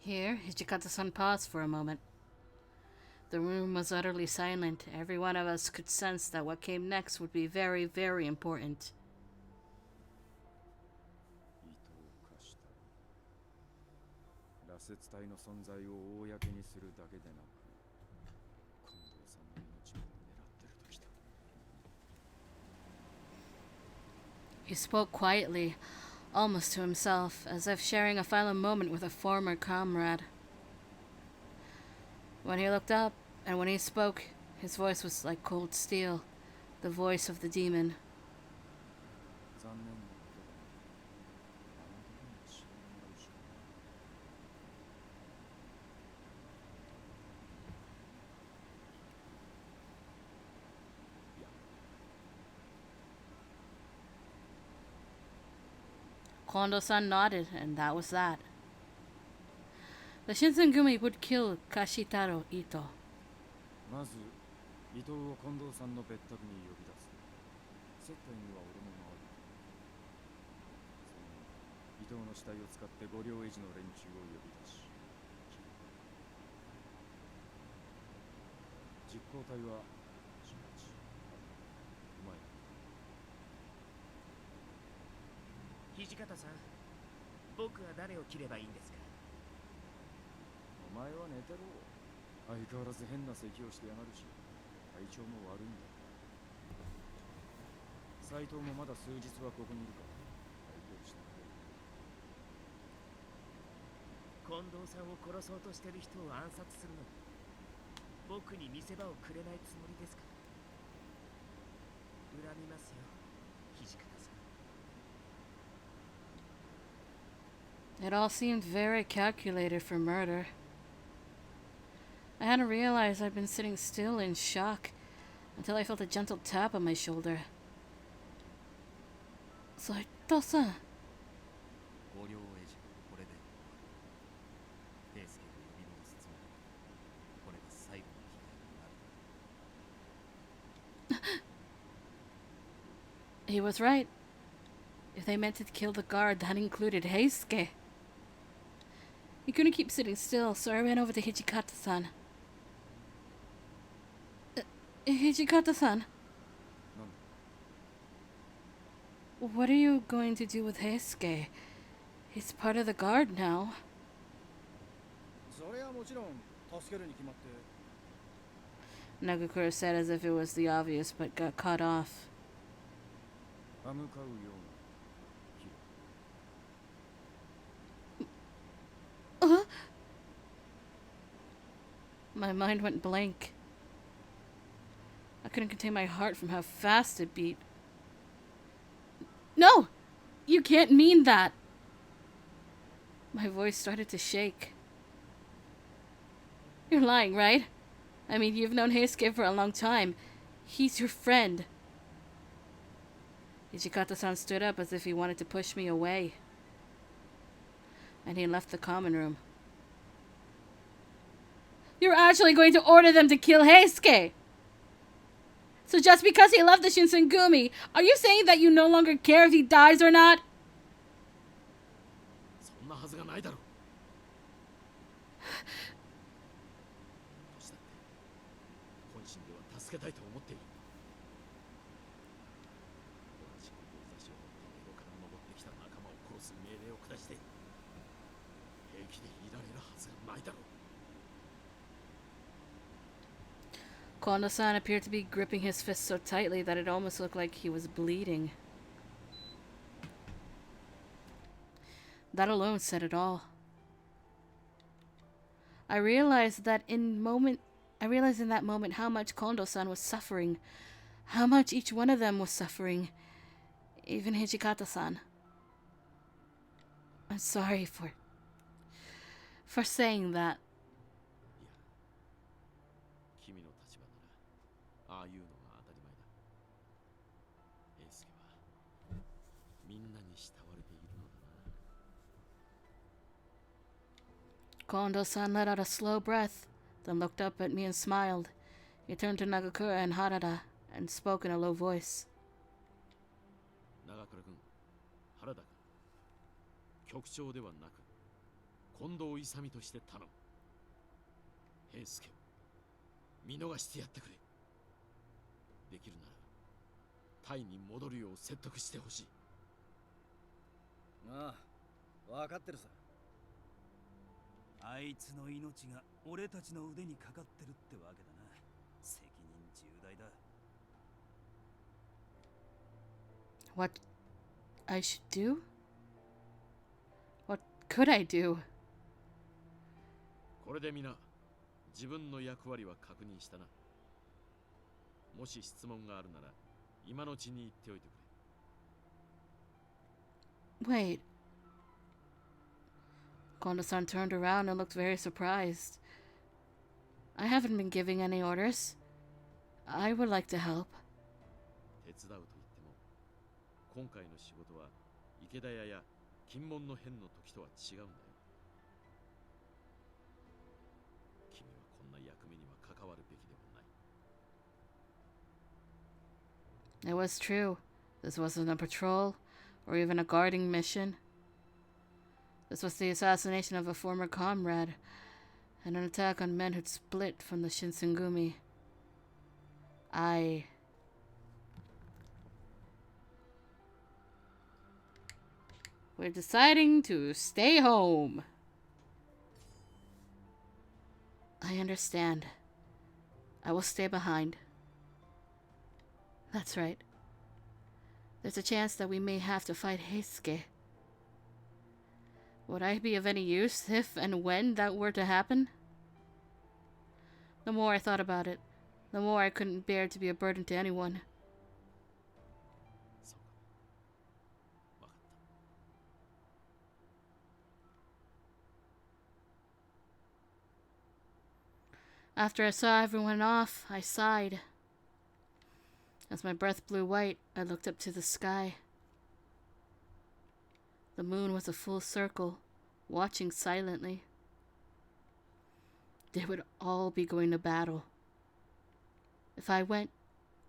Here, Hijikata-san paused for a moment. The room was utterly silent. Every one of us could sense that what came next would be very, very important. 伊藤貸した羅刹隊の存在を公にするだけでなく、近藤さんの命も狙ってるときた。He spoke quietly, almost to himself, as if sharing a final moment with a former comrade. When he looked up, and when he spoke, his voice was like cold steel, the voice of the demon. 残念だけど、あの時も知らないし。Kondo-san nodded, and that was that. The Shinsengumi would kill Kashitaro Ito. まず、伊藤を近藤さんの別宅に呼び出す。接待には俺も回る。その後、伊藤の死体を使って五両エイジの連中を呼び出し、実行隊は新町、お前。土方さん、僕は誰を切ればいいんですか？お前は寝てろ。相変わらず変な咳をしてやがるし、体調も悪いんだ。斎藤もまだ数日はここにいるから相手をしてくれ。近藤さんを殺そうとしてる人を暗殺するのに僕に見せ場をくれないつもりですか？恨みますよ、土方さん。 It all seemed very calculated for murder. I hadn't realized I'd been sitting still in shock until I felt a gentle tap on my shoulder. Saito-san. 五両エイジはこれで平助を呼び戻すつもり。これが最後の機会になる。He was right. If they meant to kill the guard, that included Heisuke. He couldn't keep sitting still, so I ran over to Hijikata-san. Hijikata-san? What are you going to do with Heisuke? He's part of the guard now. それはもちろん助けるに決まって。 Nagakura said as if it was the obvious, but got cut off. 歯向かうような。My mind went blank. I couldn't contain my heart from how fast it beat. No! You can't mean that! My voice started to shake. You're lying, right? I mean, you've known Heisuke for a long time. He's your friend. Ichikata-san stood up as if he wanted to push me away. And he left the common room. You're actually going to order them to kill Heisuke! So just because he left the Shinsengumi, are you saying that you no longer care if he dies or not? そんなはずがないだろう。どうしたって本心では助けたいと思っている。同じ志を持って江戸から登ってきた仲間を殺す命令を下して平気でいられるはずがないだろう。 Kondo-san appeared to be gripping his fist so tightly that it almost looked like he was bleeding. That alone said it all. I realized in that moment how much Kondo-san was suffering, how much each one of them was suffering, even Hijikata-san. I'm sorry for saying that. 君の立場ならああいうのが当たり前だ。平助はみんなに慕われているのだな。 Kondo-san let out a slow breath, then looked up at me and smiled. He turned to Nagakura and Harada and spoke in a low voice. 長倉君、原田君、局長ではなく近藤勇として頼む。平助を見逃してやってくれ。できるならタイに戻るよう説得してほしい。ああ、分かってるさ。あいつの命が俺たちの腕にかかってるってわけだな。責任重大だ。What I should do? What could I do? これで皆自分の役割は確認したな。もし質問があるなら今のうちに言っておいてくれ。 Wait. Kondo-san turned around and looked very surprised. I haven't been giving any orders. I would like to help. 手伝うと言っても今回の仕事は池田屋や金門の変の時とは違うんだよ。君はこんな役目には関わるべきではない。 It was true. This wasn't a patrol or even a guarding mission. This was the assassination of a former comrade and an attack on men who'd split from the Shinsengumi. We're deciding to stay home. I understand. I will stay behind. That's right. There's a chance that we may have to fight Heisuke. Would I be of any use if and when that were to happen? The more I thought about it, the more I couldn't bear to be a burden to anyone. After I saw everyone off, I sighed. As my breath blew white, I looked up to the sky. The moon was a full circle, watching silently. They would all be going to battle. If I went,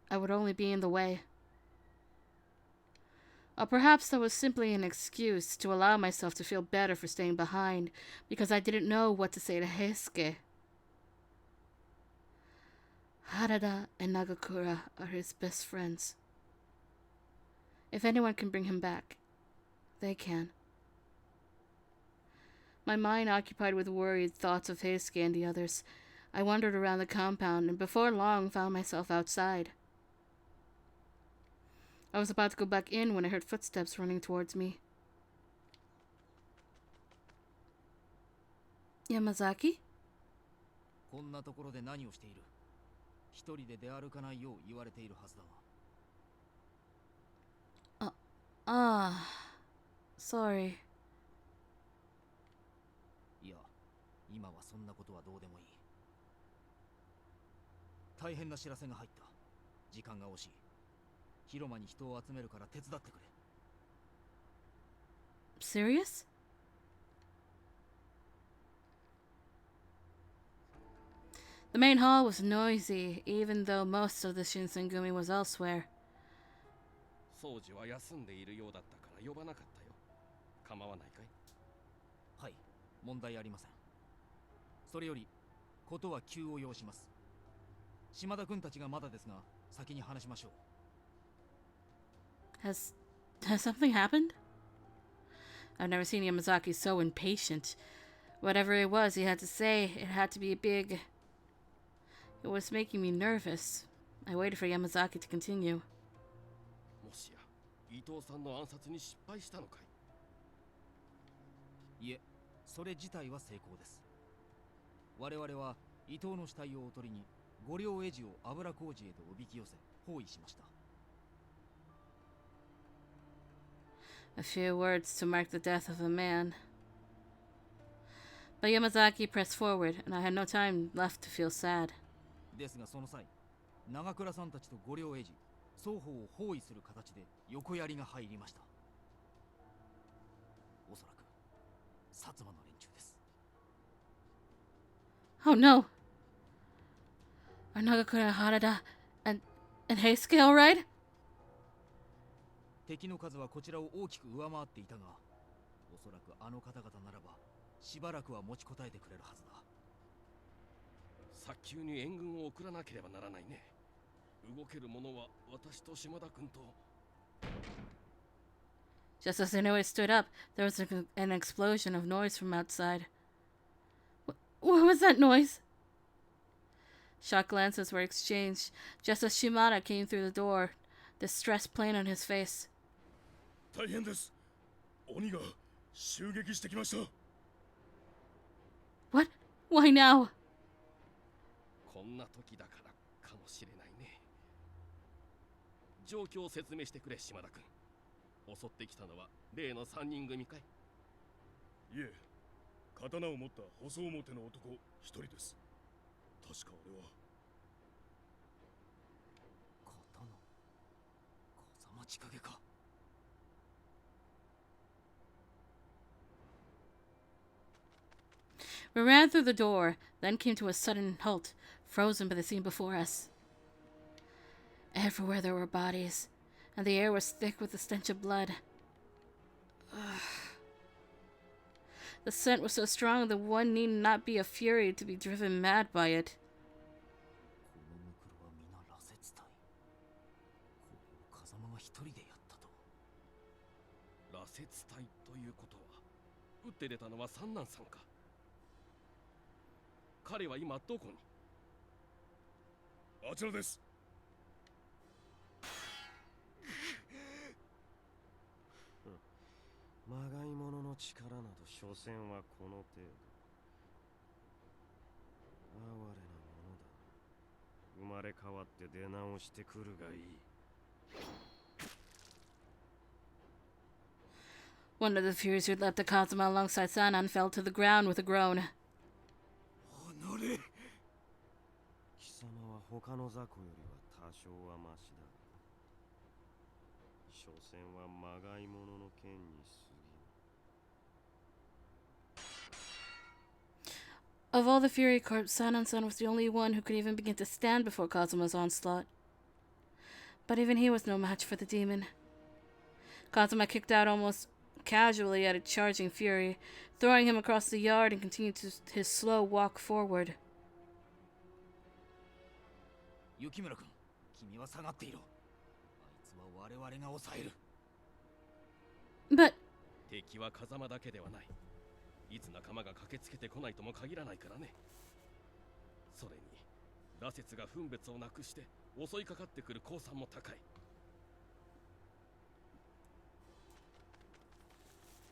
I would only be in the way. Or perhaps that was simply an excuse to allow myself to feel better for staying behind, because I didn't know what to say to Heisuke. Harada and Nagakura are his best friends. If anyone can bring him back, they can. My mind occupied with worried thoughts of Heisuke and the others, I wandered around the compound and before long found myself outside. I was about to go back in when I heard footsteps running towards me. Yamazaki? こんなところで何をしている？一人で出歩かないよう言われているはずだが。Sorry. いや、今はそんなことはどうでもいい。大変な知らせが入った。時間が惜しい。広間に人を集めるから手伝ってくれ。Serious? The main hall was noisy, even though most of the Shinsengumi was elsewhere. 掃除は休んでいるようだったから呼ばなかったよ。構わないかい？はい、問題ありません。それより、ことは急を要します。島田君たちがまだですが、先に話しましょう。Has something happened? I've never seen Yamazaki so impatient. Whatever it was he had to say, it had to be big. It was making me nervous. I waited for Yamazaki to continue. もしや、伊藤さんの暗殺に失敗したのかい？いえ、それ自体は成功です。我々は伊藤の死体をおとりに、五両エジを油麹へとおびき寄せ、包囲しました。A few words to mark the death of a man. But Yamazaki pressed forward, and I had no time left to feel sad. ですがその際、長倉さんたちと五両エジ、双方を包囲する形で横槍が入りました。おそらく、薩摩の連中です。Oh no! Are Nagakura, Harada, and Heisuke all right? 敵の数はこちらを大きく上回っていたが、おそらくあの方々ならば、しばらくは持ちこたえてくれるはずだ。早急に援軍を送らなければならないね。動ける者は私と島田君と。Just as Inoue stood up, there was an explosion of noise from outside. What was that noise? Shocked glances were exchanged, just as Shimada came through the door, distress plain on his face. 大変です。鬼が襲撃してきました。What? Why now? こんな時だからかもしれないね。状況を説明してくれ、島田君。襲ってきたのは例の3人組かい？いえ、刀を持った細表の男一人です。確かあれは刀、風間千景か。We ran through the door, then came to a sudden halt, frozen by the scene before us. Everywhere there were bodies, and the air was thick with the stench of blood. Ugh. The scent was so strong that one need not be a fury to be driven mad by it. このムクロは皆羅刹隊。これを風間が一人でやったと。羅刹隊ということは、撃って出たのは三男さんか。彼は今どこに？あちらです。まがいものの力など所詮はこの程度。哀れなものだ。生まれ変わって出直してくるがいい。One of the Furies who leapt to Kazuma alongside Sanan fell to the ground with a groan. 貴様は他の雑魚よりは多少はマシだ。所詮はまがいものの剣に過ぎる。Of all the Fury Corps, Sanan-san was the only one who could even begin to stand before Kazuma's onslaught. But even he was no match for the demon. Kazuma kicked out almost casually at a charging Fury, throwing him across the yard, and continued his slow walk forward. 雪村君、君は下がっていろ。あいつは我々が抑える。But 敵は風間だけではない。いつ仲間が駆けつけてこないとも限らないからね。それに羅刹が分別をなくして襲いかかってくる降参も高い。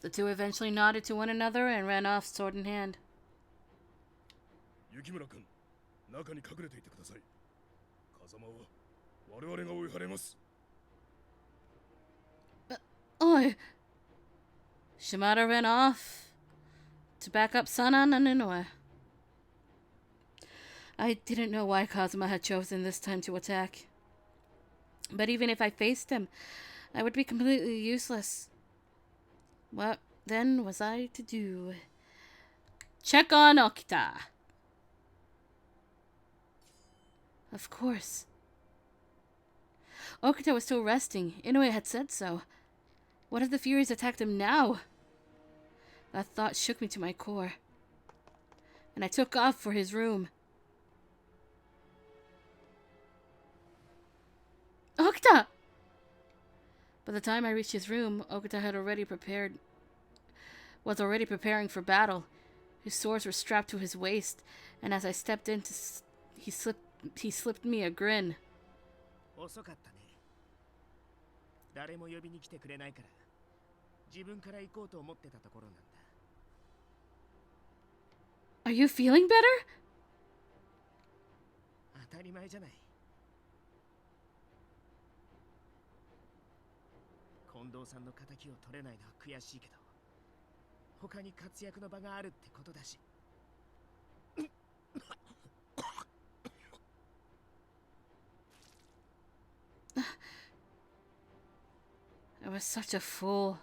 the two eventually nodded to one another and ran off sword in hand. 雪村君、中に隠れていてください。風間は我々が追い払います。Oi! Shimada ran off to back up Sanan and Inoue. I didn't know why Kazuma had chosen this time to attack. But even if I faced him, I would be completely useless. What then was I to do? Check on Okita. Of course. Okita was still resting. Inoue had said so. What if the Furies attacked him now? That thought shook me to my core. And I took off for his room. Okita! By the time I reached his room, Okita was already preparing for battle. His swords were strapped to his waist, and as I stepped in, he slipped me a grin. 遅かったね。誰も呼びに来てくれないから、自分から行こうと思ってたところなんだ。Are you feeling better? 当たり前じゃない。近藤さんの敵を取れないのは悔しいけど、他に活躍の場があるってことだし。I was such a fool.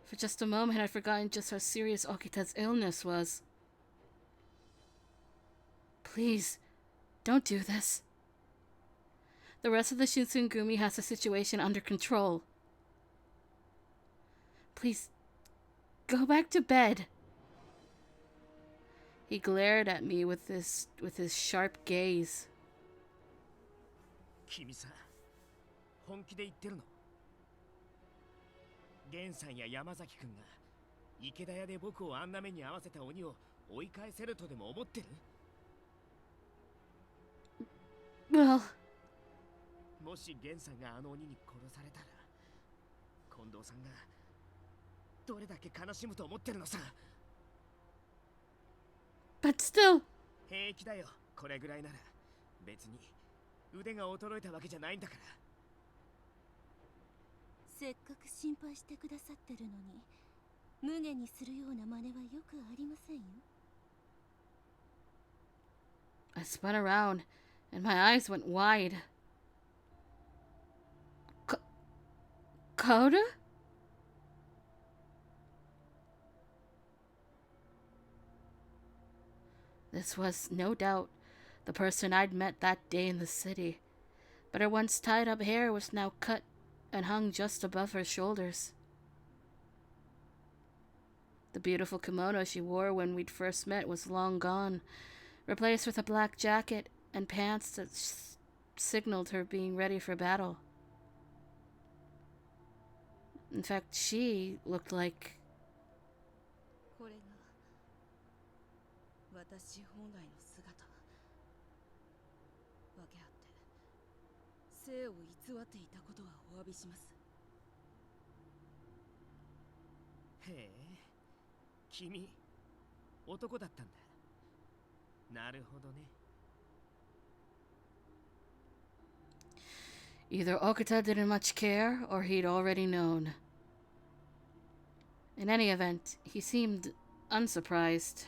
For just a moment, I'd forgotten just how serious Okita's illness was. Please, don't do this. The rest of the Shinsengumi has the situation under control. Please, go back to bed. He glared at me with his sharp gaze. 君さ、本気で言ってるの？源さんや山崎君が池田屋で僕をあんな目に遭わせた鬼を追い返せるとでも思ってる？ Well, もし源さんがあの鬼に殺されたら、近藤さんがどれだけ悲しむと思ってるのさ。 but still, 平気だよ、これぐらいなら。別に腕が衰えたわけじゃないんだから。せっかく心配してくださってるのに無下にするような真似はよくありませんよ。 I spun around, and my eyes went wide. Kaoru? This was, no doubt, the person I'd met that day in the city, but her once tied-up hair was now cut and hung just above her shoulders. The beautiful kimono she wore when we'd first met was long gone, replaced with a black jacket and pants that signaled her being ready for battle. In fact, she looked like... これが私本来の姿。わけあって生を偽っていたことはお詫びします。へえ、君男だったんだ。なるほどね。Either Okuta didn't much care, or he'd already known. In any event, he seemed unsurprised.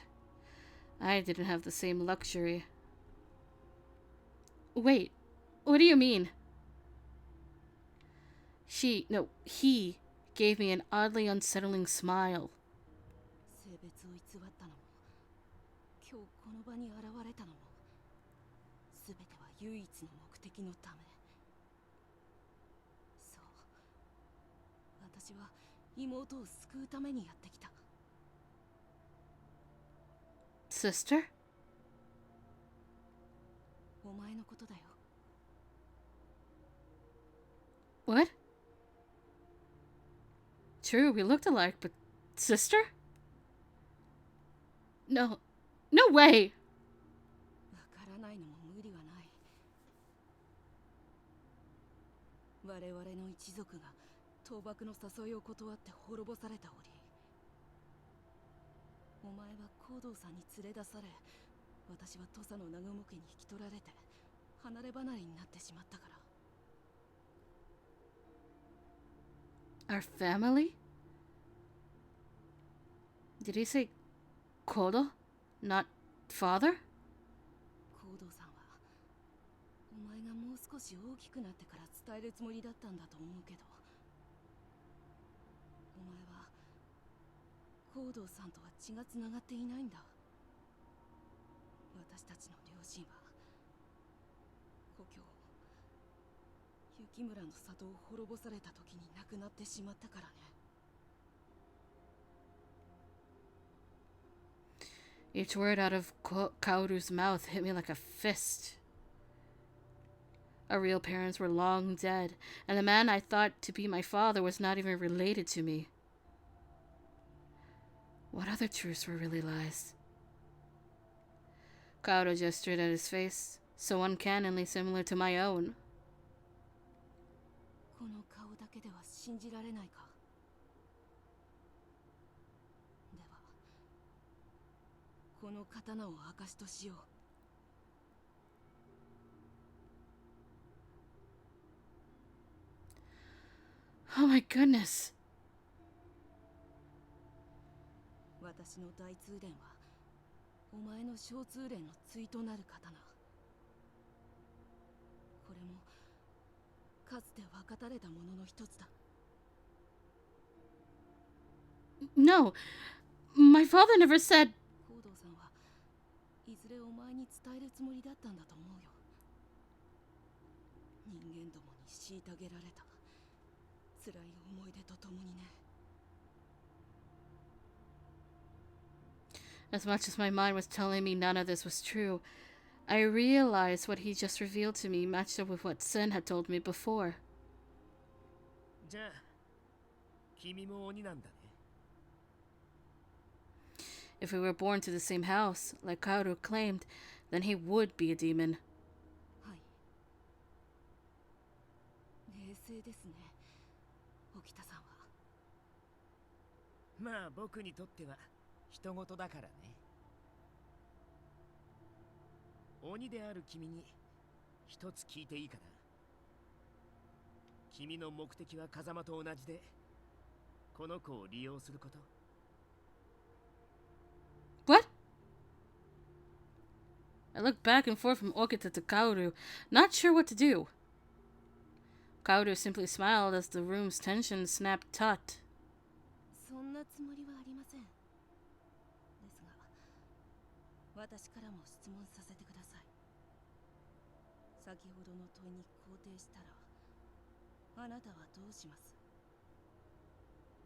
I didn't have the same luxury. Wait, what do you mean? He gave me an oddly unsettling smile. 性別を偽ったのも今日この場に現れたのも全ては唯一の目的のため。そう、私は妹を救うためにやってきた。 Sister? お前のことだよ。 What? True, we looked alike, but sister? No way! わからないのも無理はない。我々の一族が倒幕の誘いを断って滅ぼされた折、お前は行動さんに連れ出され、私は土佐の南雲家に引き取られて離れ離れになってしまったから。 Our family? Did he say Kodo? Not father? 行動さんはお前がもう少し大きくなってから伝えるつもりだったんだと思うけど、お前は行動さんとは血がつながっていないんだ。私たちの両親は故郷雪村の里を滅ぼされた時に亡くなってしまったからね。 Each word out of Kaoru's mouth hit me like a fist. Our real parents were long dead, and the man I thought to be my father was not even related to me. What other truths were really lies? Kaoru gestured at his face, so uncannily similar to my own. この顔だけでは信じられないか。ではこの刀を証としよう。 Oh my goodness. 私の大通伝はお前の小通伝の対となる刀。これもかつて分かたれたものの一つだ。 No, my father never said... 行動さんはいずれお前に伝えるつもりだったんだと思うよ。人間どもに虐げられた辛い思い出とともにね。 As much as my mind was telling me none of this was true, I realized what he just revealed to me matched up with what Sen had told me before. じゃあ君も鬼なんだね。 If we were born to the same house, like Kaoru claimed, then he would be a demon. はい。冷静ですね、沖田さんは。まあ僕にとっては人事だからね。鬼である君に一つ聞いていいかな。君の目的は風間と同じでこの子を利用すること？ What? I looked back and forth from Okita to Kaoru, not sure what to do. Kaoru simply smiled as the room's tension snapped taut. そんなつもりはありません。ですが、私からも質問させてください。先ほどの問いに肯定したら、あなたはどうします？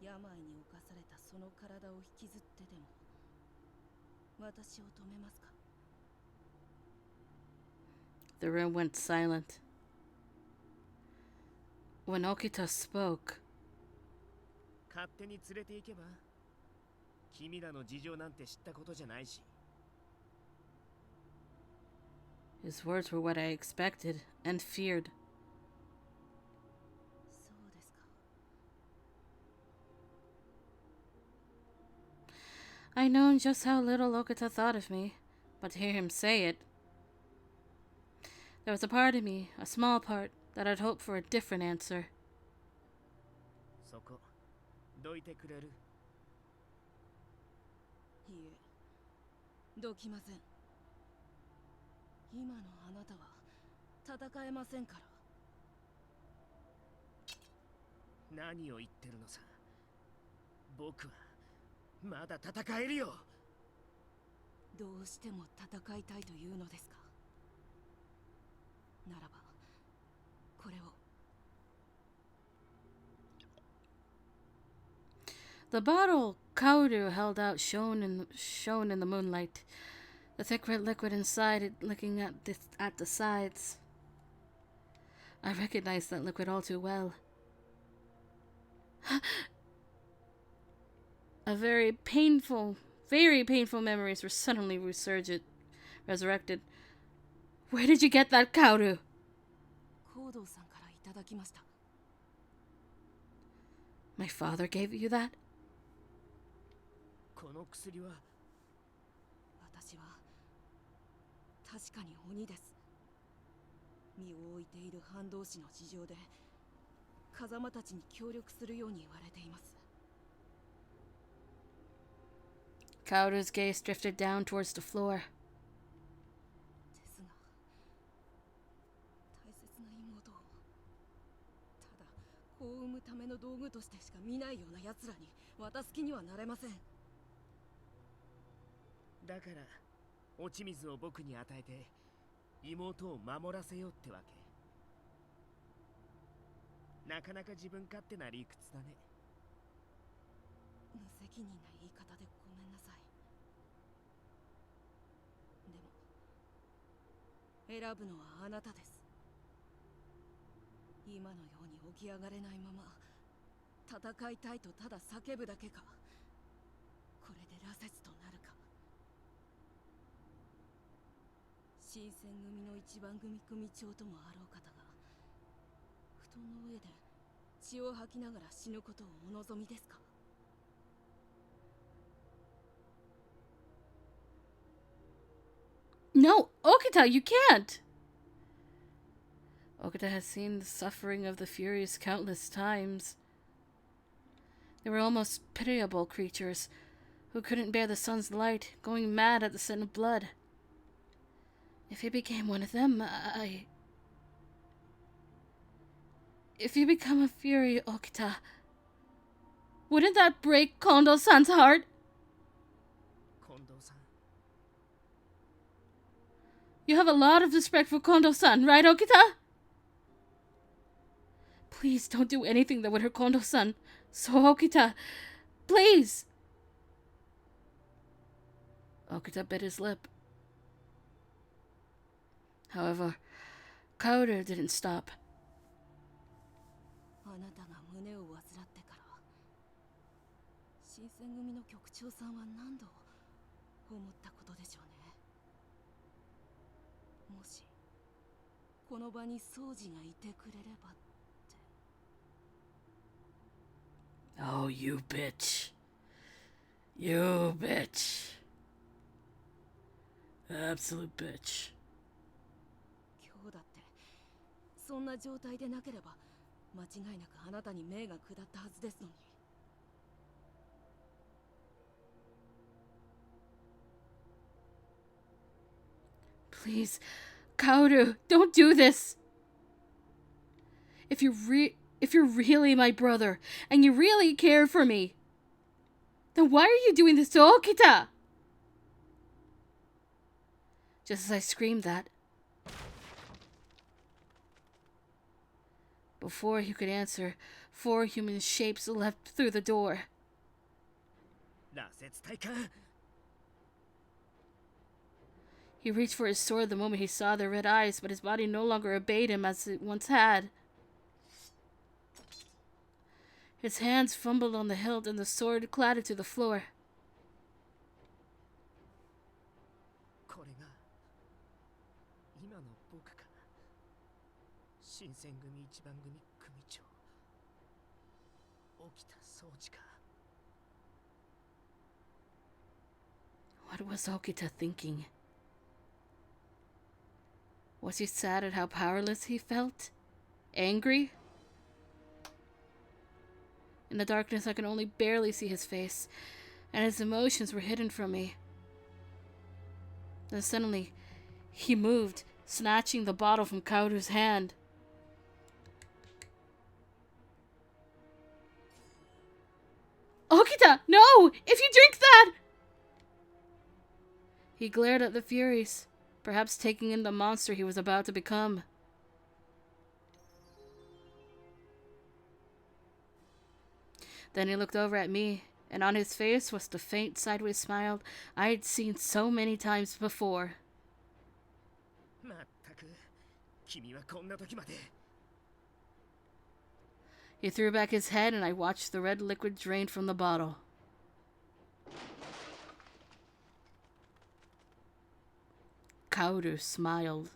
病に侵されたその体を引きずってでも、私を止めますか？ The room went silent. When Okita spoke, 勝手に連れて行けば、君らの事情なんて知ったことじゃないし。his words were what I expected and feared. そうですか。I known just how little Okita thought of me, but to hear him say it, there was a part of me, a small part, that I'd hoped for a different answer. そこ、どいてくれる？いいえ、どきません。今のあなたは戦えませんから。何を言ってるのさ。僕はまだ戦えるよ。どうしても戦いたいというのですか？ならばこれを。The bottle Kaoru held out shone in the moonlight, the thick red liquid inside it licking at the sides. I recognized that liquid all too well. Very painful memories were suddenly resurrected. Where did you get that, Kaoru? コードさんからいただきました。My father gave you that? この薬は。私は確かに鬼です。身を置いている反動師の事情で風間たちに協力するように言われています。Kaoru's gaze drifted down towards the floor. ですが、大切な妹をただ子を産むための道具としてしか見ないような奴らに渡す気にはなれません。だから落ち水を僕に与えて妹を守らせようってわけ。なかなか自分勝手な理屈だね。無責任な言い方でごめんなさい。でも選ぶのはあなたです。今のように起き上がれないまま戦いたいとただ叫ぶだけか、これで羅刹となるか。新選組の一番組組長ともあろう方が布団の上で血を吐きながら死ぬことをお望みですか？ No, Okita, you can't! Okita had seen the suffering of the Furies countless times. They were almost pitiable creatures who couldn't bear the sun's light, going mad at the scent of blood. If he became one of them, If you become a Fury, Okita, wouldn't that break Kondo-san's heart? Kondo-san. You have a lot of respect for Kondo-san, right, Okita? Please don't do anything that would hurt Kondo-san. So, Okita, please! Okita bit his lip. However, Kaoru didn't stop. あなたが胸を患ってから新選組の局長さんは何度思ったことでしょうね。もしこの場に宗司がいてくれればって。 Oh, you bitch. You bitch. Absolute bitch. そんな状態でなければ間違いなくあなたに命が下ったはずですのに。Please, Kaoru, don't do this. If you're really my brother and you really care for me, then why are you doing this to Okita? Just as I screamed that, before he could answer, 4 human shapes leapt through the door. 羅刹体か。 He reached for his sword the moment he saw the red eyes, but his body no longer obeyed him as it once had. His hands fumbled on the hilt and the sword clattered to the floor. これが今の僕か。新選組一番組組長沖田総司か。 What was Okita thinking? Was he sad at how powerless he felt? Angry? In the darkness, I could only barely see his face, and his emotions were hidden from me. Then suddenly, he moved, snatching the bottle from Kaoru's hand. Okita, no! If you drink that! He glared at the Furies, perhaps taking in the monster he was about to become. Then he looked over at me, and on his face was the faint sideways smile I had seen so many times before. まったく、君はこんな時まで。 He threw back his head, and I watched the red liquid drain from the bottle. Kaoru smiled.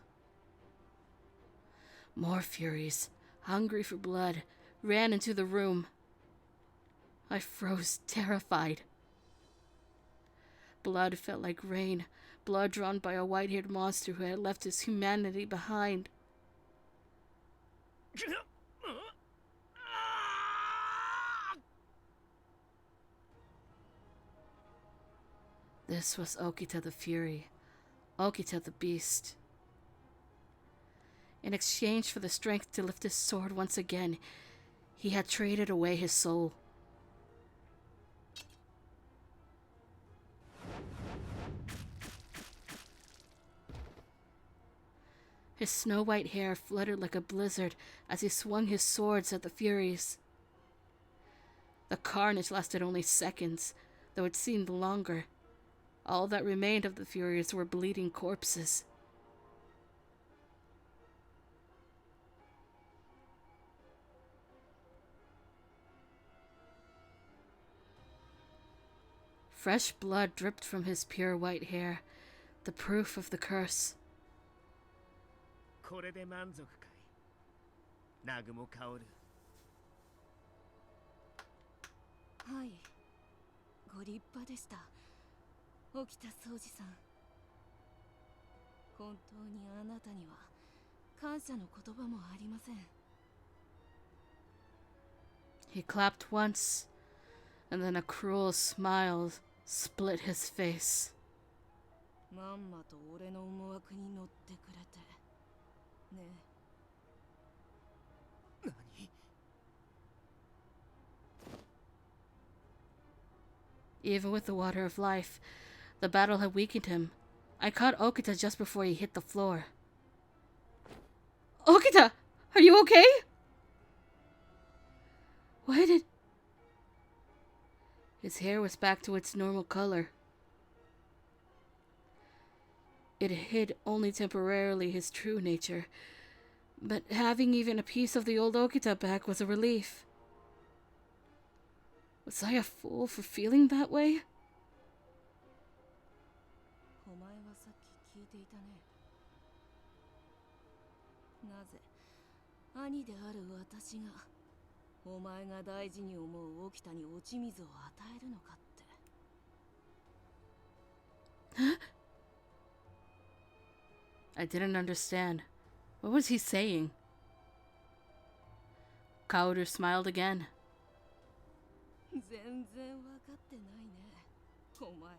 More Furies, hungry for blood, ran into the room. I froze, terrified. Blood felt like rain, blood drawn by a white-haired monster who had left his humanity behind. This was Okita the Fury, Okita the Beast. In exchange for the strength to lift his sword once again, he had traded away his soul. His snow-white hair fluttered like a blizzard as he swung his swords at the Furies. The carnage lasted only seconds, though it seemed longer. All that remained of the Furies were bleeding corpses. Fresh blood dripped from his pure white hair, the proof of the curse. これで満足かい。南雲薫。はい、ご立派でした、沖田総司さん。本当にあなたには感謝の言葉もありません。He clapped once, and then a cruel smile split his face. まんまと俺の思惑に乗ってくれてね。何？ Even with the water of life, the battle had weakened him. I caught Okita just before he hit the floor. Okita! Are you okay? Why did... His hair was back to its normal color. It hid only temporarily his true nature, but having even a piece of the old Okita back was a relief. Was I a fool for feeling that way? お前はさっき聞いていたね。なぜ兄である私がお前が大事に思う沖田に落ち水を与えるのかって。I didn't understand. What was he saying? Kaoru smiled again. 全然わかってないね、お前。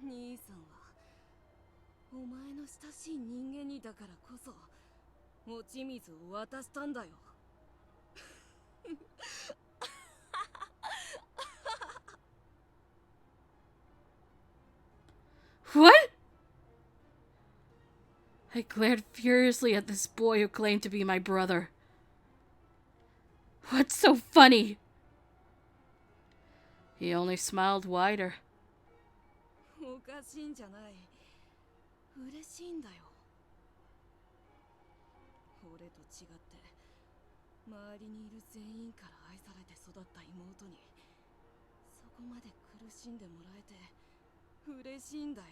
兄さんはお前の親しい人間にだからこそ持ち水を渡したんだよ。What? I glared furiously at this boy who claimed to be my brother. What's so funny? He only smiled wider. おかしいんじゃない。嬉しいんだよ。俺と違って周りにいる全員から愛されて育った妹にそこまで苦しんでもらえて嬉しいんだよ。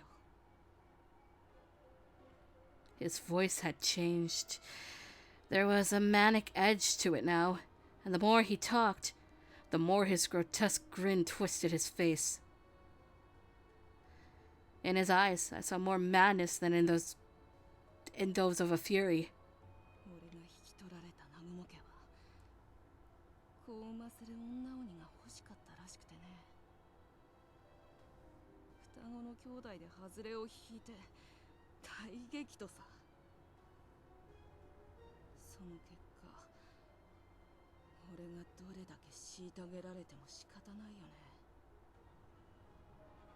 His voice had changed. There was a manic edge to it now, and the more he talked, the more his grotesque grin twisted his face. In his eyes, I saw more madness than in those of a fury. 俺が引き取られた南雲家は子を産ませる女鬼が欲しかったらしくてね。双子の兄弟で外れを引いて大激怒さ。その結果俺がどれだけ虐げられても仕方ないよね。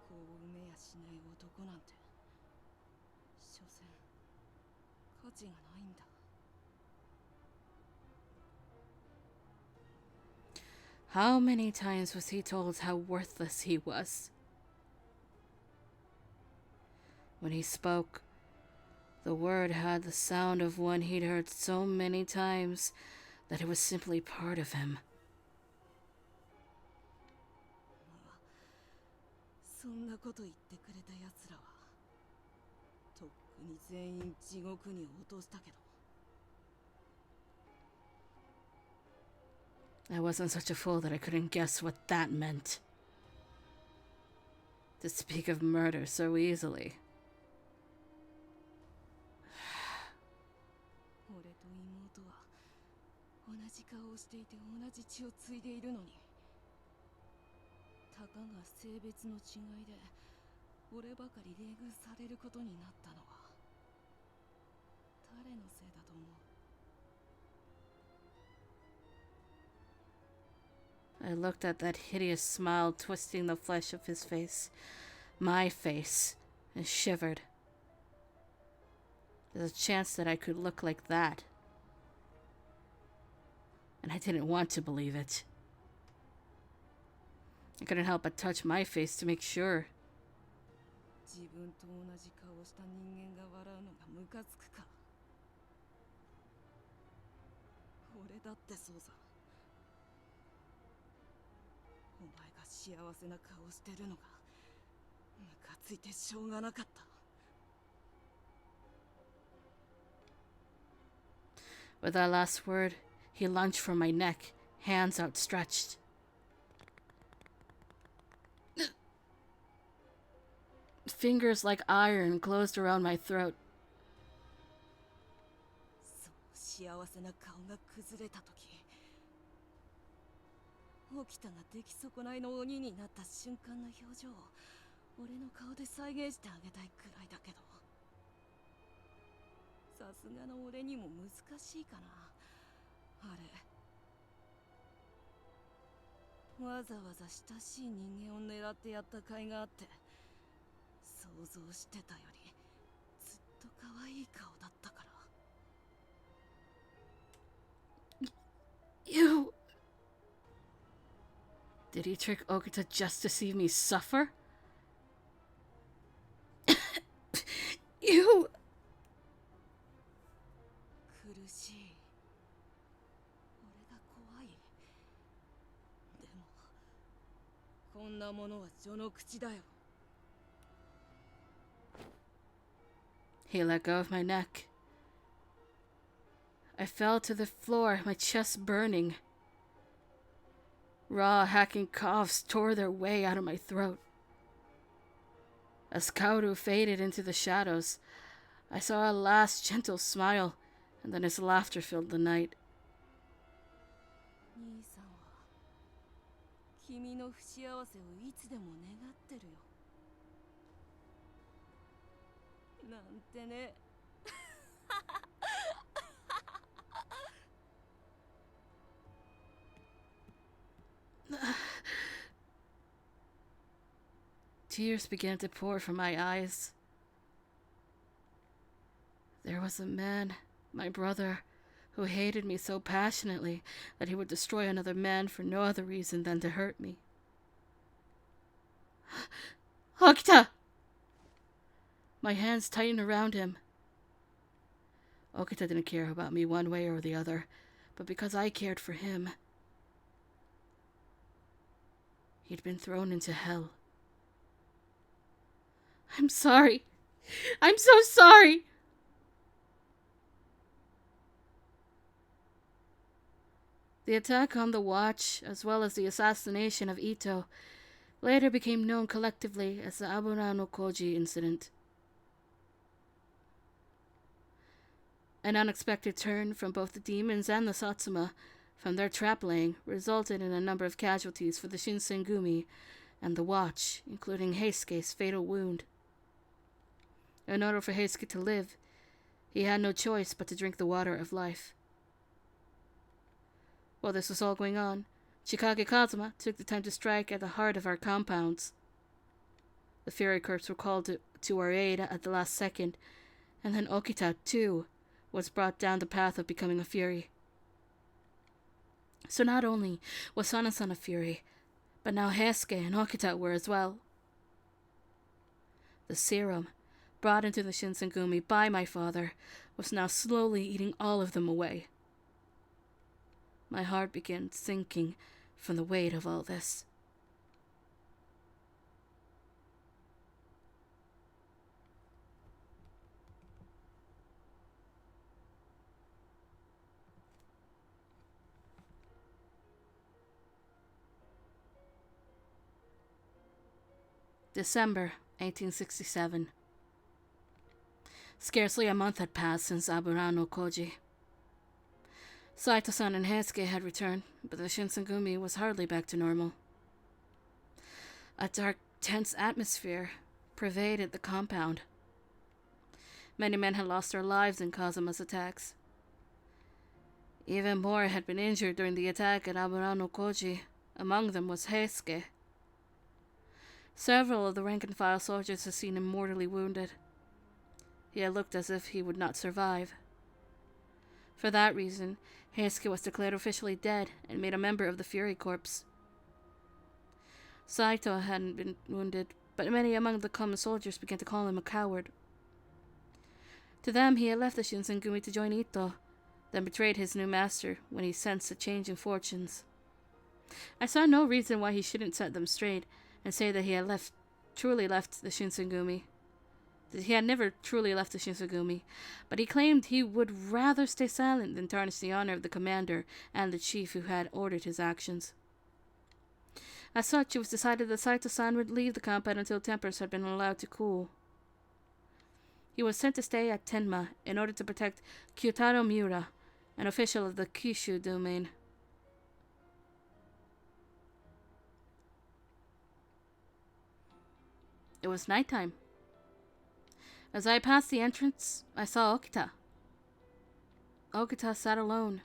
子を産めやしない男なんて所詮価値がないんだ。How many times was he told how worthless he was? When he spoke, the word had the sound of one he'd heard so many times that it was simply part of him. そんなこと言ってくれた奴らはとっくに全員地獄に落としたけど。 I wasn't such a fool that I couldn't guess what that meant. To speak of murder so easily. 俺と妹は同じ顔をしていて同じ血を継いでいるのに、たかが性別の違いで俺ばかり冷遇されることになったのは誰のせいだと思う？ I looked at that hideous smile twisting the flesh of his face, my face, and shivered. There's a chance that I could look like that. And I didn't want to believe it. I couldn't help but touch my face to make sure. 自分と同じ顔をした人間が笑うのがムカつくか。俺だってそうさ。お前が幸せな顔をしてるのがムカついてしょうがなかった。 With that last word, he lunged for my neck, hands outstretched. Fingers like iron closed around my throat. そう幸せな顔が崩れた時、起きたが出来損ないの鬼になった瞬間の表情を俺の顔で再現してあげたいくらいだけど、さすがの俺にも難しいかな。あれわざわざ親しい人間を狙ってやった甲斐があって、想像してたよりずっと可愛い顔だったから。 You... Did he trick Okita just to see me suffer? You... 苦しい。俺が怖い。でもこんなものは序の口だよ。 He let go of my neck. I fell to the floor, my chest burning. Raw, hacking coughs tore their way out of my throat. As Kaoru faded into the shadows, I saw a last gentle smile and then his laughter filled the night. 兄さんは君の不幸せをいつでも願ってるよ。なんてね。Tears began to pour from my eyes. There was a man, my brother, who hated me so passionately that he would destroy another man for no other reason than to hurt me. Okita! My hands tightened around him. Okita didn't care about me one way or the other, but because I cared for him, he'd been thrown into hell. I'm sorry. I'm so sorry. The attack on the watch, as well as the assassination of Ito, later became known collectively as the Abura no Koji incident. An unexpected turn from both the demons and the Satsuma from their trap-laying resulted in a number of casualties for the Shinsengumi and the watch, including Heisuke's fatal wound. In order for Heisuke to live, he had no choice but to drink the water of life. While this was all going on, Chikage Kazuma took the time to strike at the heart of our compounds. The Fury Corps were called to our aid at the last second, and then Okita, too, was brought down the path of becoming a Fury. So not only was Sana-san a Fury, but now Heisuke and Okita were as well. The serum, brought into the Shinsengumi by my father, was now slowly eating all of them away. My heart began sinking from the weight of all this. December 1867. Scarcely a month had passed since Abura no Koji. Saito-san and Heisuke had returned, but the Shinsengumi was hardly back to normal. A dark, tense atmosphere pervaded the compound. Many men had lost their lives in Kazuma's attacks. Even more had been injured during the attack at Abura no Koji. Among them was Heisuke. Several of the rank-and-file soldiers had seen him mortally wounded. He had looked as if he would not survive. For that reason, Heisuke was declared officially dead and made a member of the Fury Corps. Saito hadn't been wounded, but many among the common soldiers began to call him a coward. To them, he had left the Shinsengumi to join Ito, then betrayed his new master when he sensed a change in fortunes. I saw no reason why he shouldn't set them straight and say that he had truly left the Shinsengumi. He had never truly left the Shinsengumi, but he claimed he would rather stay silent than tarnish the honor of the commander and the chief who had ordered his actions. As such, it was decided that Saito-san would leave the compound until tempers had been allowed to cool. He was sent to stay at Tenma in order to protect Kyotaro Miura, an official of the Kyushu domain. It was nighttime. As I passed the entrance, I saw Okita. Okita sat alone,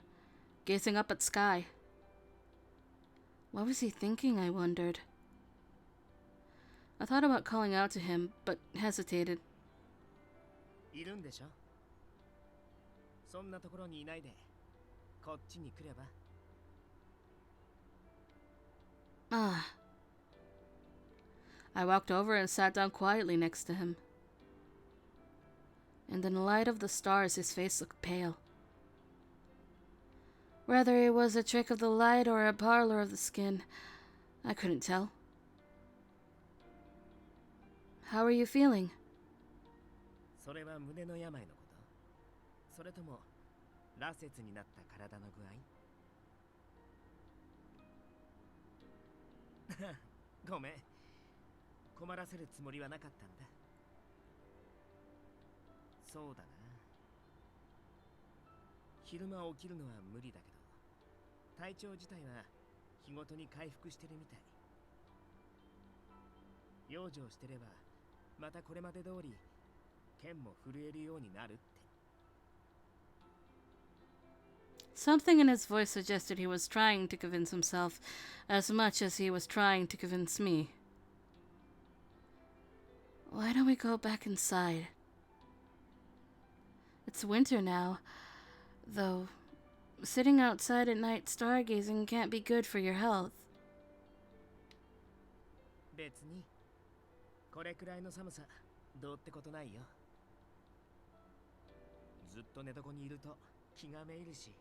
gazing up at sky. What was he thinking, I wondered. I thought about calling out to him, but hesitated. いるんでしょ? そんなところにいないで、こっちに来れば? Ah. I walked over and sat down quietly next to him. In the light of the stars, his face looked pale. Whether it was a trick of the light or a parlor of the skin, I couldn't tell. How are you feeling? それは胸の病のこと？それとも羅刹になった体の具合？ごめん。困らせるつもりはなかったんだ。そうだな。昼間起きるのは無理だけど、体調自体は日ごとに回復してるみたい。養生してればまたこれまで通り剣も震えるようになるって。 Something in his voice suggested he was trying to convince himself as much as he was trying to convince me. Why don't we go back inside? It's winter now, though sitting outside at night stargazing can't be good for your health. 別にこれくらいの寒さどうってことないよ。ずっと寝床にいると気がめいるし、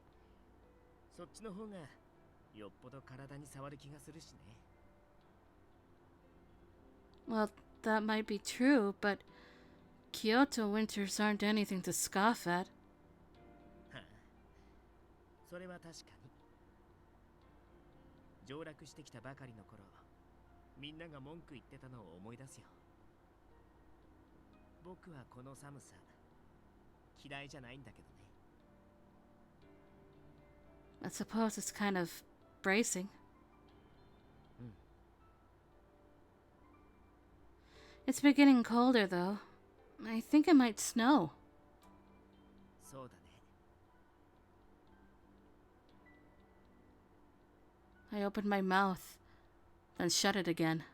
そっちの方がよっぽど体に触る気がするしね。 Well, that might be true, but Kyoto winters aren't anything to scoff at. はあ、それは確かに。上洛してきたばかりの頃、みんなが文句言ってたのを思い出すよ。僕はこの寒さ嫌いじゃないんだけどね。 I suppose it's kind of bracing. It's beginning colder, though. I think it might snow. そうだね。 I opened my mouth, then shut it again.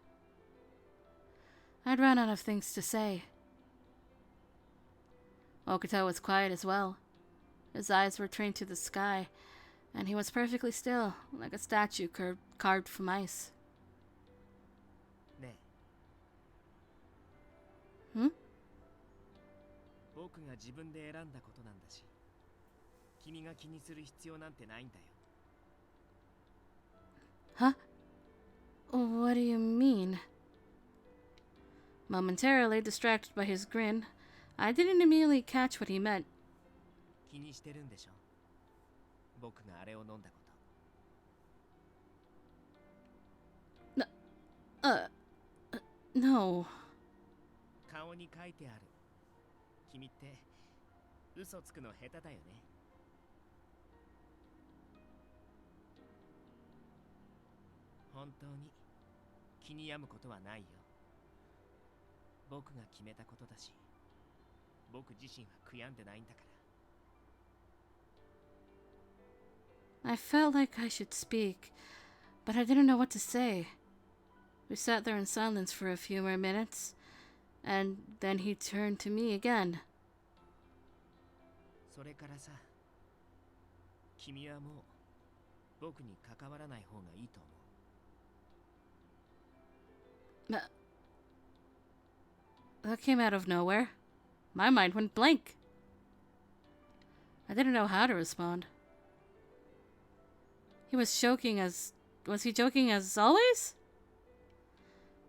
I'd run out of things to say. Okita was quiet as well. His eyes were trained to the sky, and he was perfectly still, like a statue carved from ice. ねえ。 Hmm? 僕が自分で選んだことなんだし、君が気にする必要なんてないんだよ。 Huh? What do you mean? Momentarily distracted by his grin, I didn't immediately catch what he meant. 気にしてるんでしょ、僕があれを飲んだこと。 No. 顔に書いてある。君って嘘つくの下手だよね。本当に気に病むことはないよ。僕が決めたことだし、僕自身は悔やんでないんだから。 I felt like I should speak, but I didn't know what to say. We sat there in silence for a few more minutes, and then he turned to me again. それからさ、君はもう僕に関わらない方がいいと思う。 That came out of nowhere. My mind went blank. I didn't know how to respond. Was he joking as always?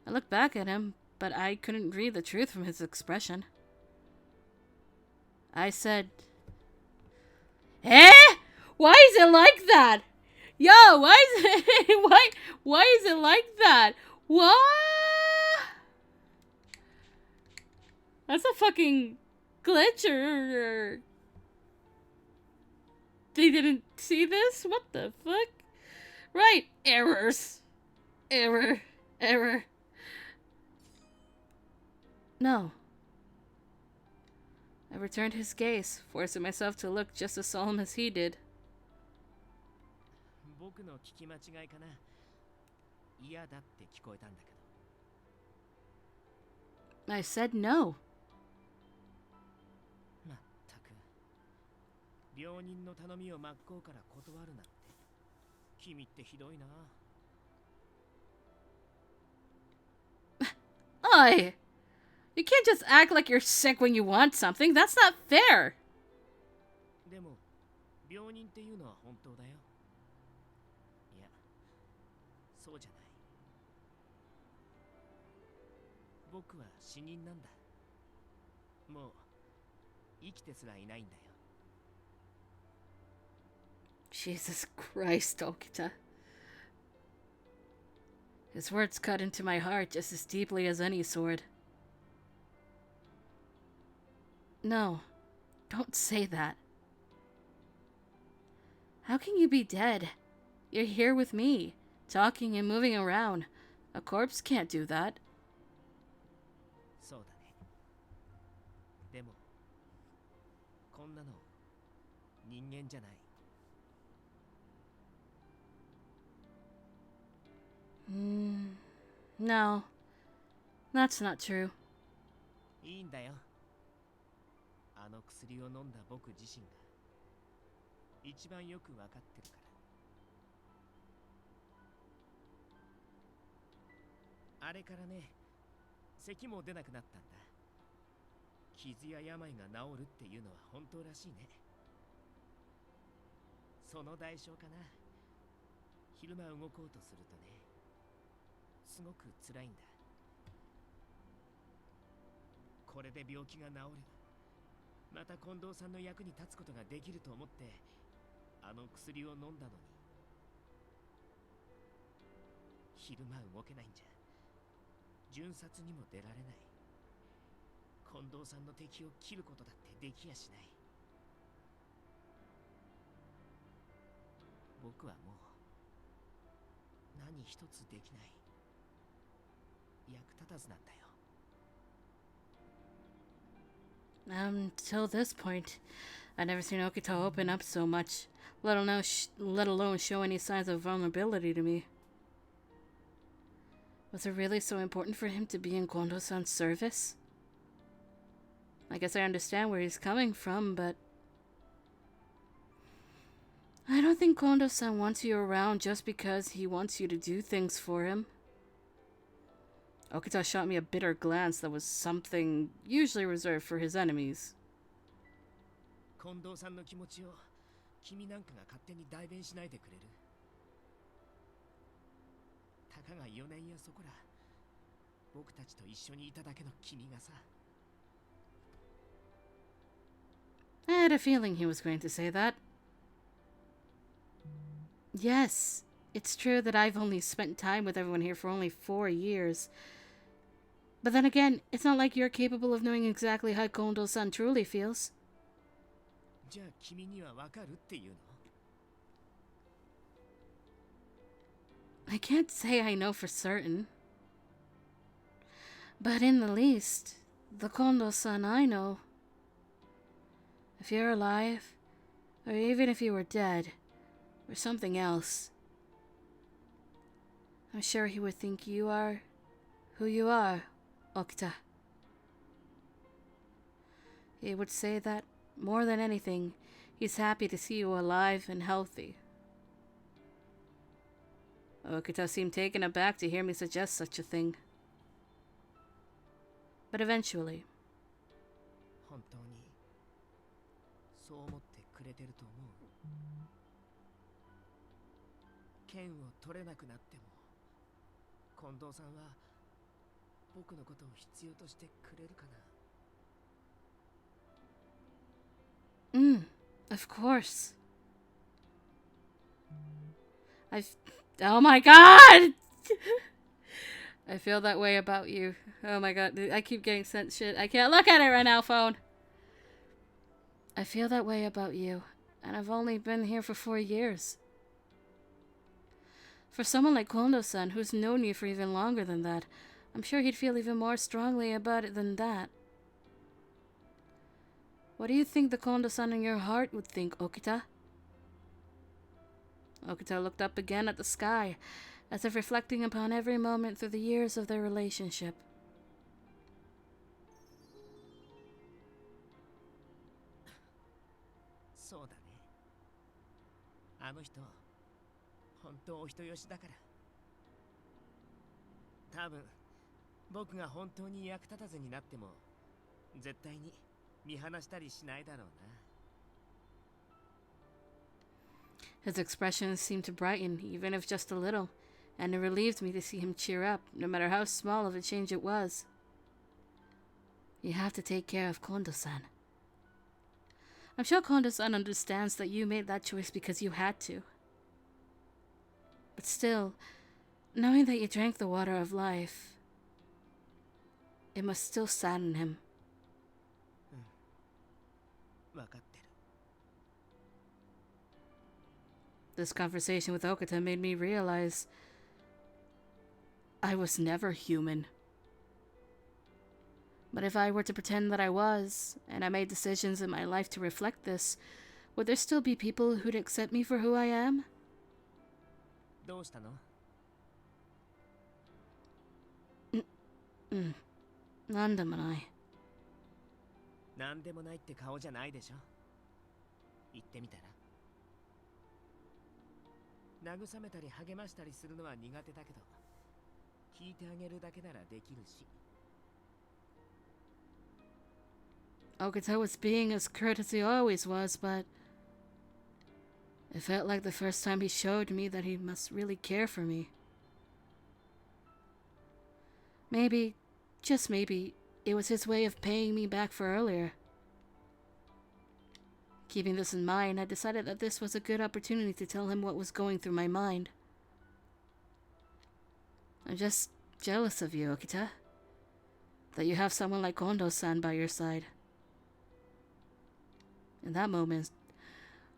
I looked back at him, but I couldn't read the truth from his expression. I said, "Eh? Why is it like that? Yo, why is it why is it like that? What?" That's a fucking glitch, or they didn't see this? What the fuck? Right, errors. Error. No. I returned his gaze, forcing myself to look just as solemn as he did. 僕の聞き間違いかな。嫌だって聞こえたんだけど。 I said no. まったく。病人の頼みを真っ向から断るなんて。君ってひどいな。 Oi! You can't just act like you're sick when you want something. That's not fair. でも、病人っていうのは本当だよ。いや、そうじゃない。僕は死人なんだ。もう生きてすらいないんだよ。 Jesus Christ, Okita. His words cut into my heart just as deeply as any sword. No, don't say that. How can you be dead? You're here with me, talking and moving around. A corpse can't do that. そうだね。でもこんなの人間じゃない。No, that's not true. いいんだよ。あの薬を飲んだ僕自身が一番よくわかってるから。あれからね、咳も出なくなったんだ。傷や病が治るっていうのは本当らしいね。その代償かな。昼間動こうとするとね、すごく辛いんだ。これで病気が治る、また近藤さんの役に立つことができると思ってあの薬を飲んだのに、昼間動けないんじゃ巡察にも出られない。近藤さんの敵を切ることだってできやしない。僕はもう何一つできない。役立たずなんだよ。Until this point, I'd never seen Okita open up so much, let alone show any signs of vulnerability to me. Was it really so important for him to be in Kondo-san's service? I guess I understand where he's coming from, but I don't think Kondo-san wants you around just because he wants you to do things for him. Okita shot me a bitter glance that was something usually reserved for his enemies. 近藤さんの気持ちを君なんかが勝手に代弁しないでくれる。たかが4年やそこら僕たちと一緒にいただけの君がさ。I had a feeling he was going to say that. Yes, it's true that I've only spent time with everyone here for only 4 years. But then again, it's not like you're capable of knowing exactly how Kondo-san truly feels. じゃあ君にはわかるっていうの？ I can't say I know for certain. But in the least, the Kondo-san I know, if you're alive, or even if you were dead, or something else, I'm sure he would think you are who you are, Okita. He would say that, more than anything, he's happy to see you alive and healthy. Okita seemed taken aback to hear me suggest such a thing. But eventually, 本当にそう思ってくれてると思う。剣を取れなくなっても近藤さんは僕のことを必要としてくれるかな。Of course. Oh my god! I feel that way about you. Oh my god, I keep getting sent shit. I can't look at it right now, phone. I feel that way about you, and I've only been here for 4 years. For someone like Kondo-san, who's known you for even longer than that, I'm sure he'd feel even more strongly about it than that. What do you think the Kondo-san in your heart would think, Okita? Okita looked up again at the sky, as if reflecting upon every moment through the years of their relationship. そうだね。あの人、本当お人よしだから。多分、僕が本当に役立たずになっても、絶対に見放したりしないだろうな。His expression seemed to brighten, even if just a little, and it relieved me to see him cheer up, no matter how small of a change it was. You have to take care of Kondo-san. I'm sure Kondo-san understands that you made that choice because you had to. But still, knowing that you drank the water of life, it must still sadden him. わかってる。This conversation with Okita made me realize I was never human. But if I were to pretend that I was, and I made decisions in my life to reflect this, would there still be people who'd accept me for who I am? どうしたの？なんでもない。なんでもないって顔じゃないでしょ。言ってみたら。慰めたり励ましたりするのは苦手だけど、聞いてあげるだけならできるし。Okita was being as curt as he always was, but it felt like the first time he showed me that he must really care for me. Maybe, just maybe, it was his way of paying me back for earlier. Keeping this in mind, I decided that this was a good opportunity to tell him what was going through my mind. I'm just jealous of you, Okita. That you have someone like Kondo-san by your side. In that moment,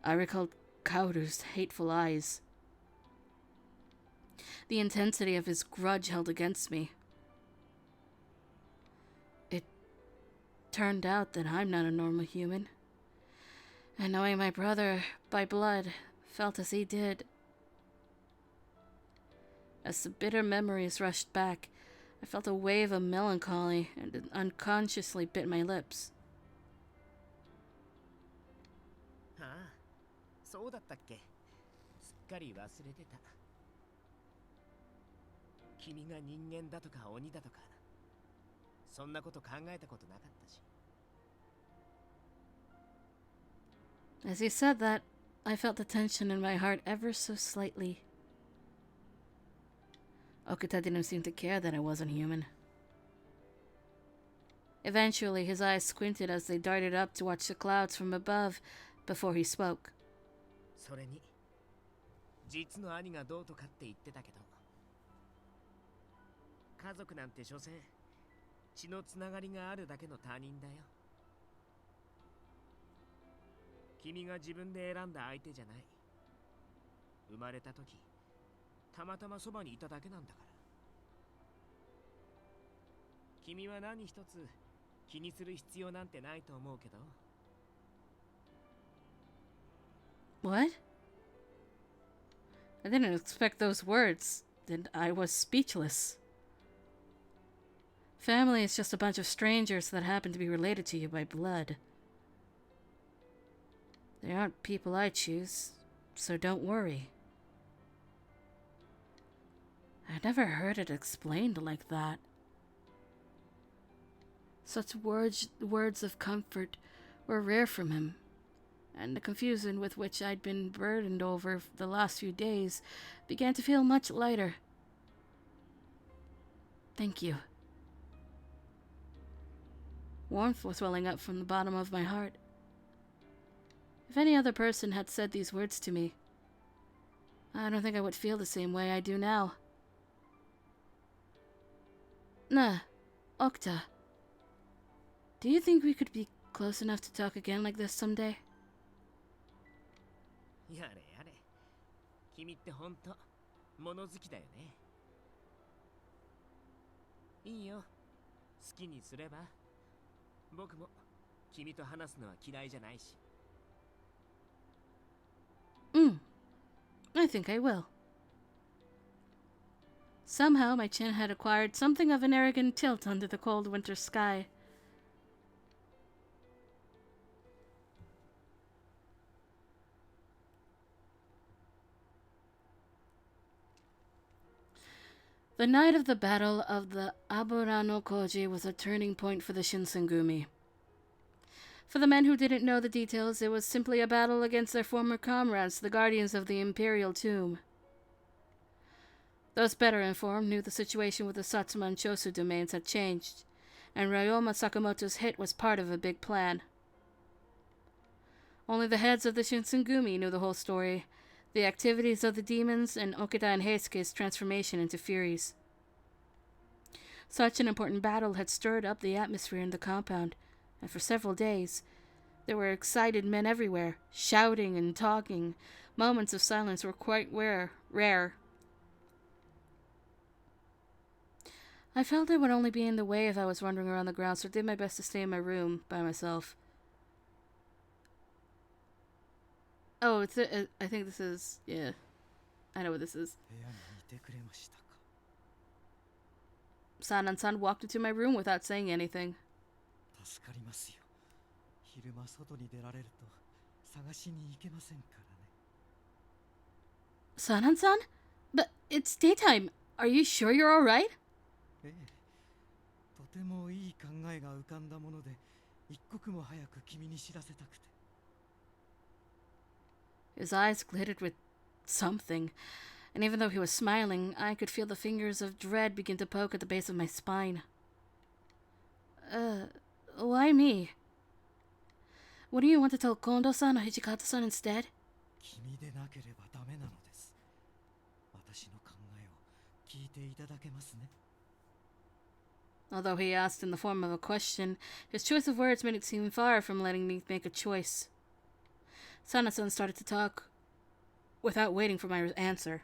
I recalled Kaoru's hateful eyes. The intensity of his grudge held against me. It turned out that I'm not a normal human. And knowing my brother, by blood, felt as he did. As the bitter memories rushed back, I felt a wave of melancholy and unconsciously bit my lips. ああ、そうだったっけ。すっかり忘れてた。君が人間だとか鬼だとか、そんなこと考えたことなかったし。As he said that, I felt the tension in my heart ever so slightly. Okita didn't seem to care that I wasn't human. Eventually, his eyes squinted as they darted up to watch the clouds from above before he spoke. それに、実の兄がどうとかって言ってたけど、家族なんて所詮、血のつながりがあるだけの他人だよ。君が自分で選んだ相手じゃない。生まれた時、たまたまそばにいただけなんだから。君は何一つ気にする必要なんてないと思うけど。What? I didn't expect those words, and I was speechless. Family is just a bunch of strangers that happen to be related to you by blood. They aren't people I choose, so don't worry. I never heard it explained like that. Such words of comfort were rare from him, and the confusion with which I'd been burdened over the last few days began to feel much lighter. Thank you. Warmth was welling up from the bottom of my heart. If any other person had said these words to me, I don't think I would feel the same way I do now. Nah, Okta. Do you think we could be close enough to talk again like this someday? やれやれ。君ってほんと物好きだよね。いいよ。好きにすれば。僕も君と話すのは嫌いじゃないし。I think I will. Somehow my chin had acquired something of an arrogant tilt under the cold winter sky. The night of the Battle of the Aburano Koji was a turning point for the Shinsengumi. For the men who didn't know the details, it was simply a battle against their former comrades, the Guardians of the Imperial Tomb. Those better informed knew the situation with the Satsuma and Chosu domains had changed, and Ryoma Sakamoto's hit was part of a big plan. Only the heads of the Shinsengumi knew the whole story, the activities of the demons, and Okita and Heisuke's transformation into furies. Such an important battle had stirred up the atmosphere in the compound, and for several days, there were excited men everywhere, shouting and talking, moments of silence were quite rare. I felt I would only be in the way if I was wandering around the grounds, so I did my best to stay in my room by myself. Oh, I think this is... yeah. I know what this is. Sanan-san walked into my room without saying anything. Sanan-san? But it's daytime. Are you sure you're alright? His eyes glittered with something, and even though he was smiling, I could feel the fingers of dread begin to poke at the base of my spine. Why me? What do you want to tell Kondo-san or Hijikata-san instead? Although he asked in the form of a question, his choice of words made it seem far from letting me make a choice. Sana-san started to talk without waiting for my answer.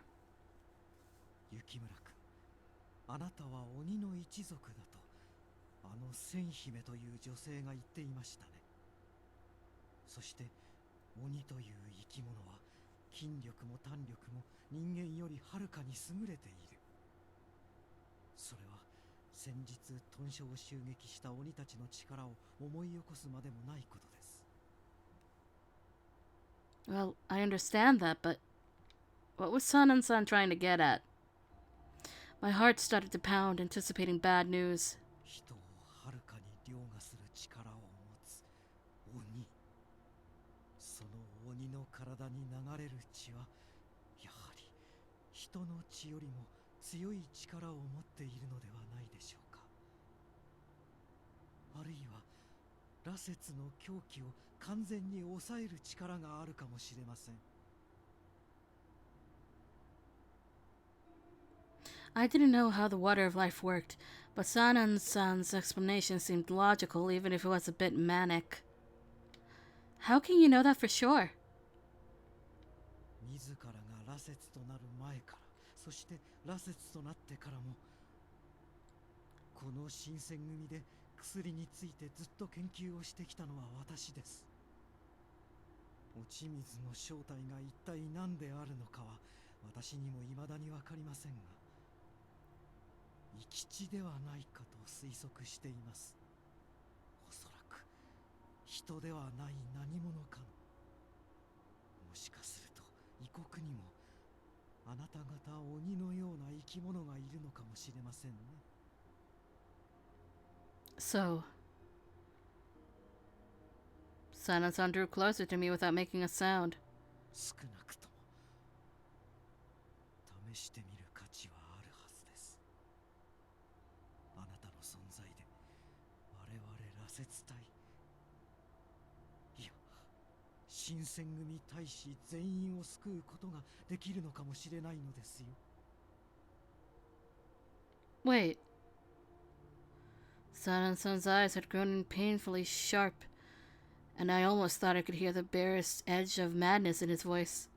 Well, I understand that, but what was Sanan-san trying to get at? My heart started to pound, anticipating bad news. I didn't know how the water of life worked, but Sanan-san's explanation seemed logical, even if it was a bit manic. How can you know that for sure? So, Sanan-san drew closer to me without making a sound. Wait. Sanan-san's eyes had grown painfully sharp, and I almost thought I could hear the barest edge of madness in his voice.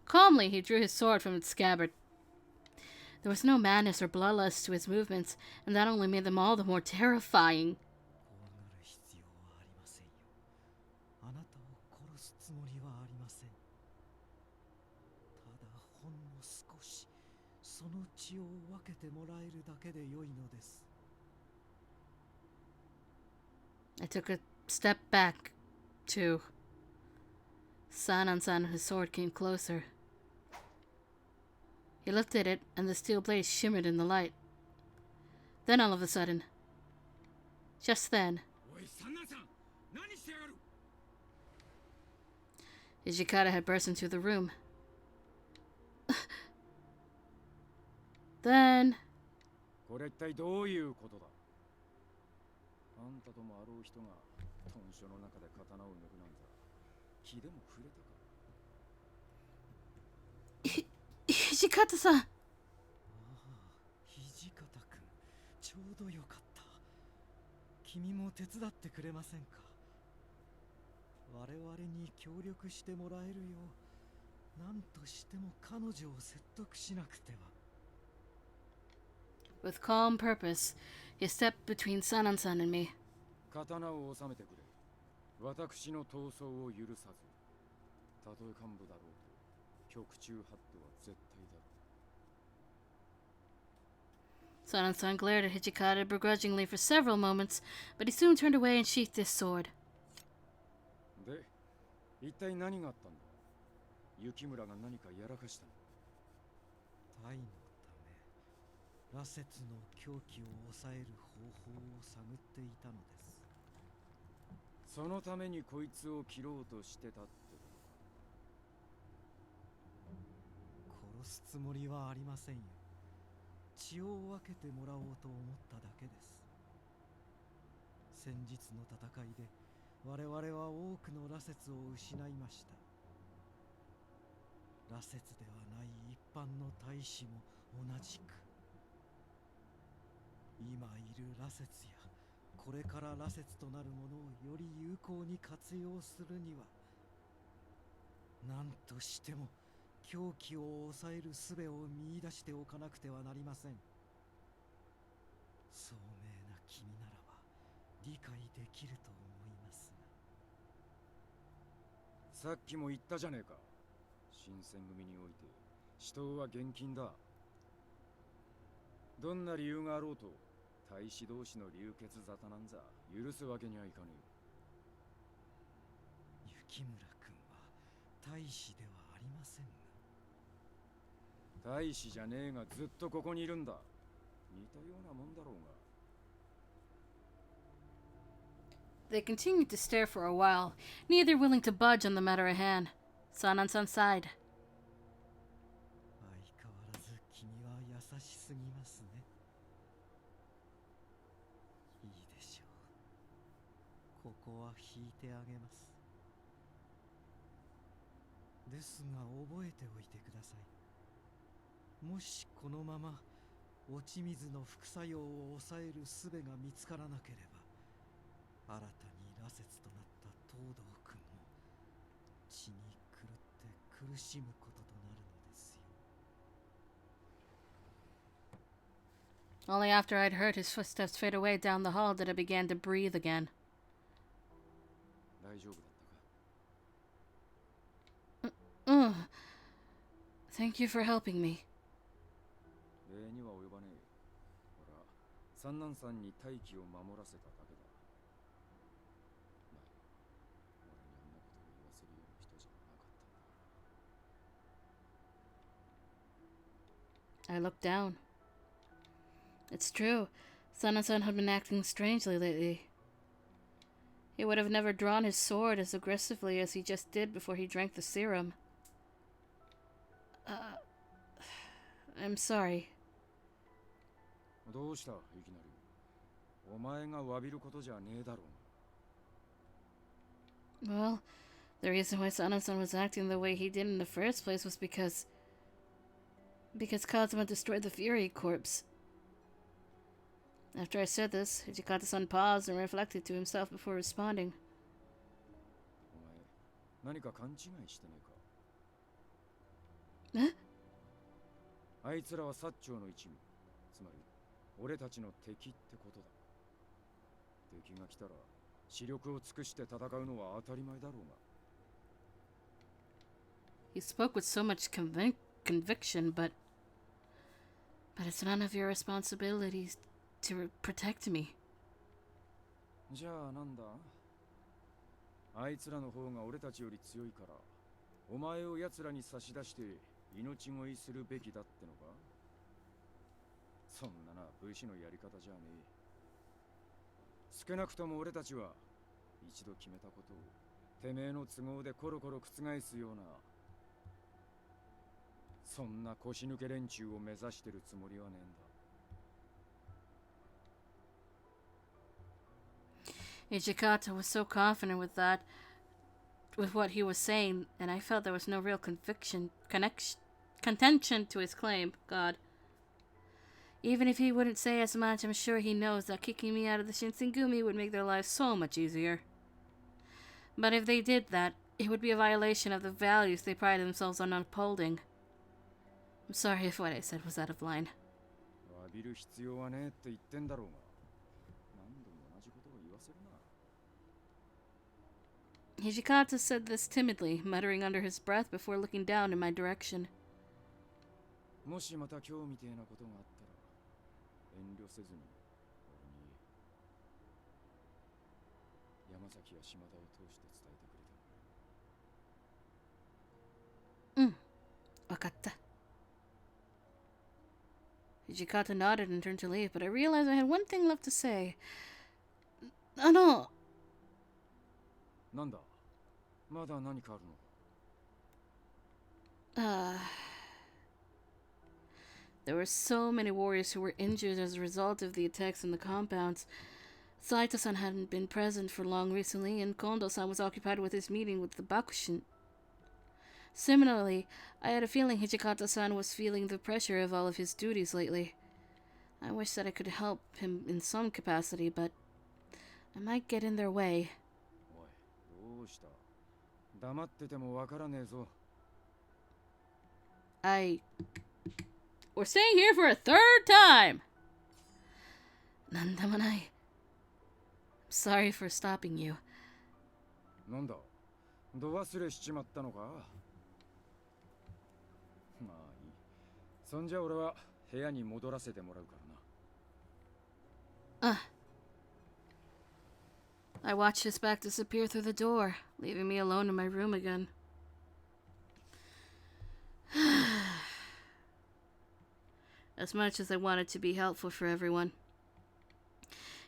Calmly, he drew his sword from its scabbard. There was no madness or bloodlust to his movements, and that only made them all the more terrifying. I took a step back, too. Sanan-san and his sword came closer. He lifted it, and the steel blade shimmered in the light. Then all of a sudden, just then, Hijikata had burst into the room. Then... Hijikata-san! 我々に協力してもらえるよう何としても彼女を説得しなくては。 With calm purpose, he stepped between Sanan-san and me. 刀を収めてくれ。私の闘争を許さず、たとえ幹部だろうと局中法度は絶対だろう。 Sanan-san glared at Hijikata begrudgingly for several moments, but he soon turned away and sheathed his sword. で、一体何があったんだ。雪村が何かやらかしたの。タイのため羅刹の狂気を抑える方法を探っていたのです。そのためにこいつを切ろうとしてたって。殺すつもりはありませんよ。血を分けてもらおうと思っただけです。先日の戦いで我々は多くの羅刹を失いました。羅刹ではない一般の大使も同じく。今いる羅刹やこれから羅刹となるものをより有効に活用するには、何としても狂気を抑える術を見出しておかなくてはなりません。聡明な君ならば理解できると思いますが。さっきも言ったじゃねえか。新選組において死闘は厳禁だ。どんな理由があろうと大使同士の流血沙汰なんざ許すわけにはいかねえ。雪村君は大使ではありませんが。大使じゃねえがずっとここにいるんだ。似たようなもんだろうが。 They continued to stare for a while, neither willing to budge on the matter at hand. Sanan-san sighed. 相変わらず君は優しすぎますね。いいでしょう。ここは引いてあげます。ですが覚えておいてください。もしこのまま落ち水の副作用を抑える術が見つからなければ、新たに羅刹となった東堂君も血に狂って苦しむこととなるのですよ。 Only after I'd heard his footsteps fade away down the hall did I begin to breathe again. 大丈夫だったか。Thank you for helping me. 礼には及ばねえ。ほら、三男さんに大気を守らせただけだ。まあ、俺にあんなことを言わせるような人じゃなかったんだ。 I looked down. It's true. Sanan-san had been acting strangely lately. He would have never drawn his sword as aggressively as he just did before he drank the serum. I'm sorry. どうしたいきなり。お前が詫びることじゃねえだろうが。Well, the reason why Sanan-san was acting the way he did in the first place was because Kazuma destroyed the Fury Corpse. After I said this, Hijikata-san paused and reflected to himself before responding. お前、何か勘違いしてねえか。え？あいつらは薩長の一味。つまり、俺たちの敵ってことだ。敵が来たら、視力を尽くして戦うのは当たり前だろうが。He spoke with so much conviction, but it's none of your responsibilities to protect me. じゃあなんだ？あいつらの方が俺たちより強いから、お前を奴らに差し出して命乞いするべきだってのか？そんなな武士のやり方じゃねえ。少なくとも俺たちは一度決めたことをてめえの都合でコロコロ覆すような、そんな腰抜け連中を目指してるつもりはねえんだ。Ijikata was so confident with what he was saying, and I felt there was no real contention to his claim. God. Even if he wouldn't say as much, I'm sure he knows that kicking me out of the Shinsengumi would make their lives so much easier. But if they did that, it would be a violation of the values they pride themselves on upholding. I'm sorry if what I said was out of line. 詫びる必要はねえって言ってんだろうが。何度も同じことを言わせるな。Hijikata said this timidly, muttering under his breath before looking down in my direction. もしまた今日みてえなことがあったら、遠慮せずに俺に山崎や島田を通して伝えてくれたのか。わかった。Hijikata nodded and turned to leave, but I realized I had one thing left to say. なんだまだ何かあるの？ There were so many warriors who were injured as a result of the attacks on the compounds. Saito-san hadn't been present for long recently, and Kondo-san was occupied with his meeting with the Bakushin. Similarly, I had a feeling Hijikata-san was feeling the pressure of all of his duties lately. I wish that I could help him in some capacity, but I might get in their way. おい、どうした？黙っててもわからねえぞ。We're staying here for a third time! なんでもない。I'm sorry for stopping you. なんだ？度忘れしちまったのか？まあいい。そんじゃ俺は部屋に戻らせてもらうからな。I watched his back disappear through the door, leaving me alone in my room again. As much as I wanted to be helpful for everyone.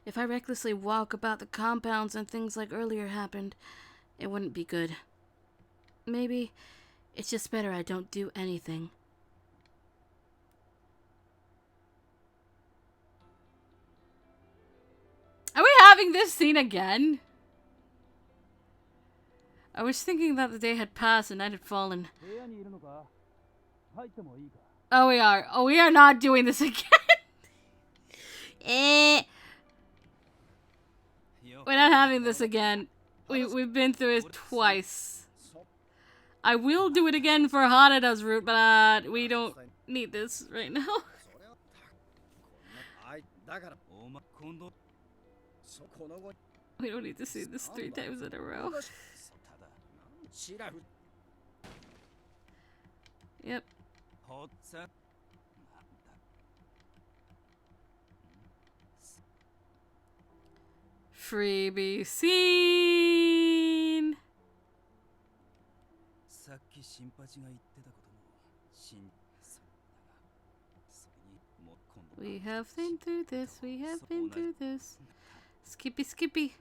If I recklessly walk about the compounds and things like earlier happened, it wouldn't be good. Maybe it's just better I don't do anything. Are we having this scene again? I was thinking that the day had passed and night had fallen. Oh, we are. Oh, we are not doing this again. We're not having this again. We've been through it twice. I will do it again for Hanada's route, but we don't need this right now. We don't need to see this 3 times in a row. Yep. Freebie scene. We have been through this, we have been through this. Skippy, Skippy.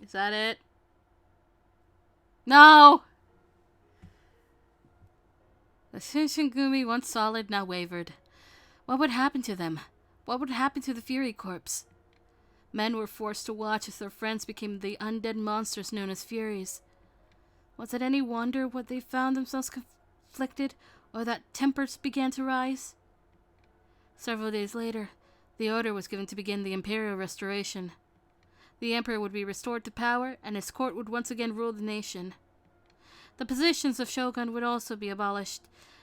Is that it? No! The Shinsengumi, once solid, now wavered. What would happen to them? What would happen to the Fury Corps? Men were forced to watch as their friends became the undead monsters known as Furies. Was it any wonder what they found themselves conflicted, or that tempers began to rise? Several days later, the order was given to begin the Imperial Restoration. The Emperor would be restored to power, and his court would once again rule the nation. The positions of Shogun would also be abolished,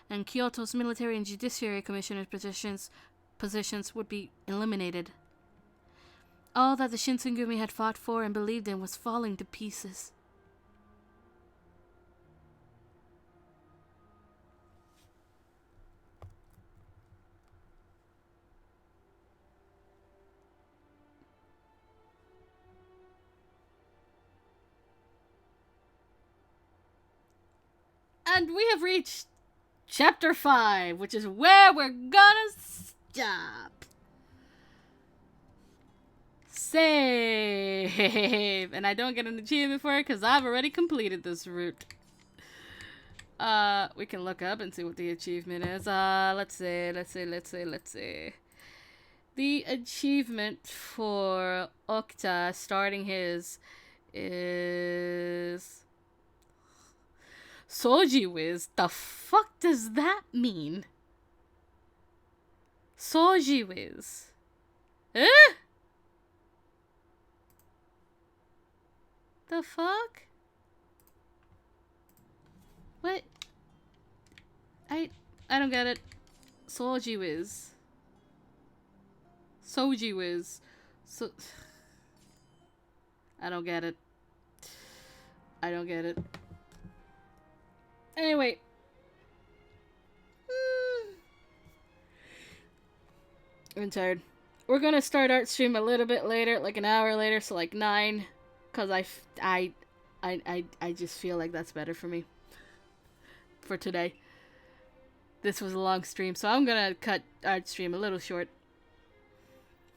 and Kyoto's military and judiciary commissioner positions would be eliminated. All that the Shinsengumi had fought for and believed in was falling to pieces. And we have reached Chapter 5, which is where we're gonna stop. Save! And I don't get an achievement for it because I've already completed this route. We can look up and see what the achievement is. Let's see. The achievement for Okta starting his is Soji Wiz. The fuck does that mean? Soji Wiz. Eh? The fuck? What? I don't get it. Soji Wiz. Soji Wiz. So I don't get it. I don't get it. Anyway. I'm tired. We're gonna start art stream a little bit later, like an hour later, so like 9. Cause I just feel like that's better for me. For today. This was a long stream, so I'm gonna cut art stream a little short.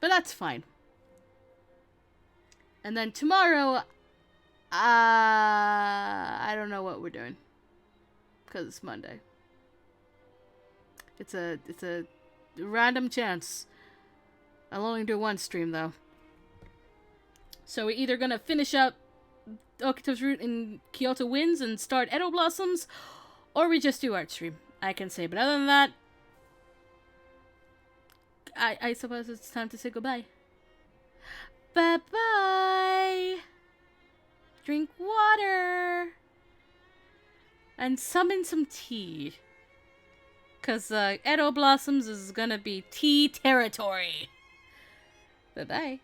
But that's fine. And then tomorrow, I don't know what we're doing. Cause it's Monday. It's a random chance. I'll only do one stream though. So we're either gonna finish up Okito's route in Kyoto Winds and start Edo Blossoms, or we just do art stream. I can say, but other than that, I suppose it's time to say goodbye. Bye bye. Drink water and summon some tea. Cause Edo Blossoms is gonna be tea territory. Bye bye.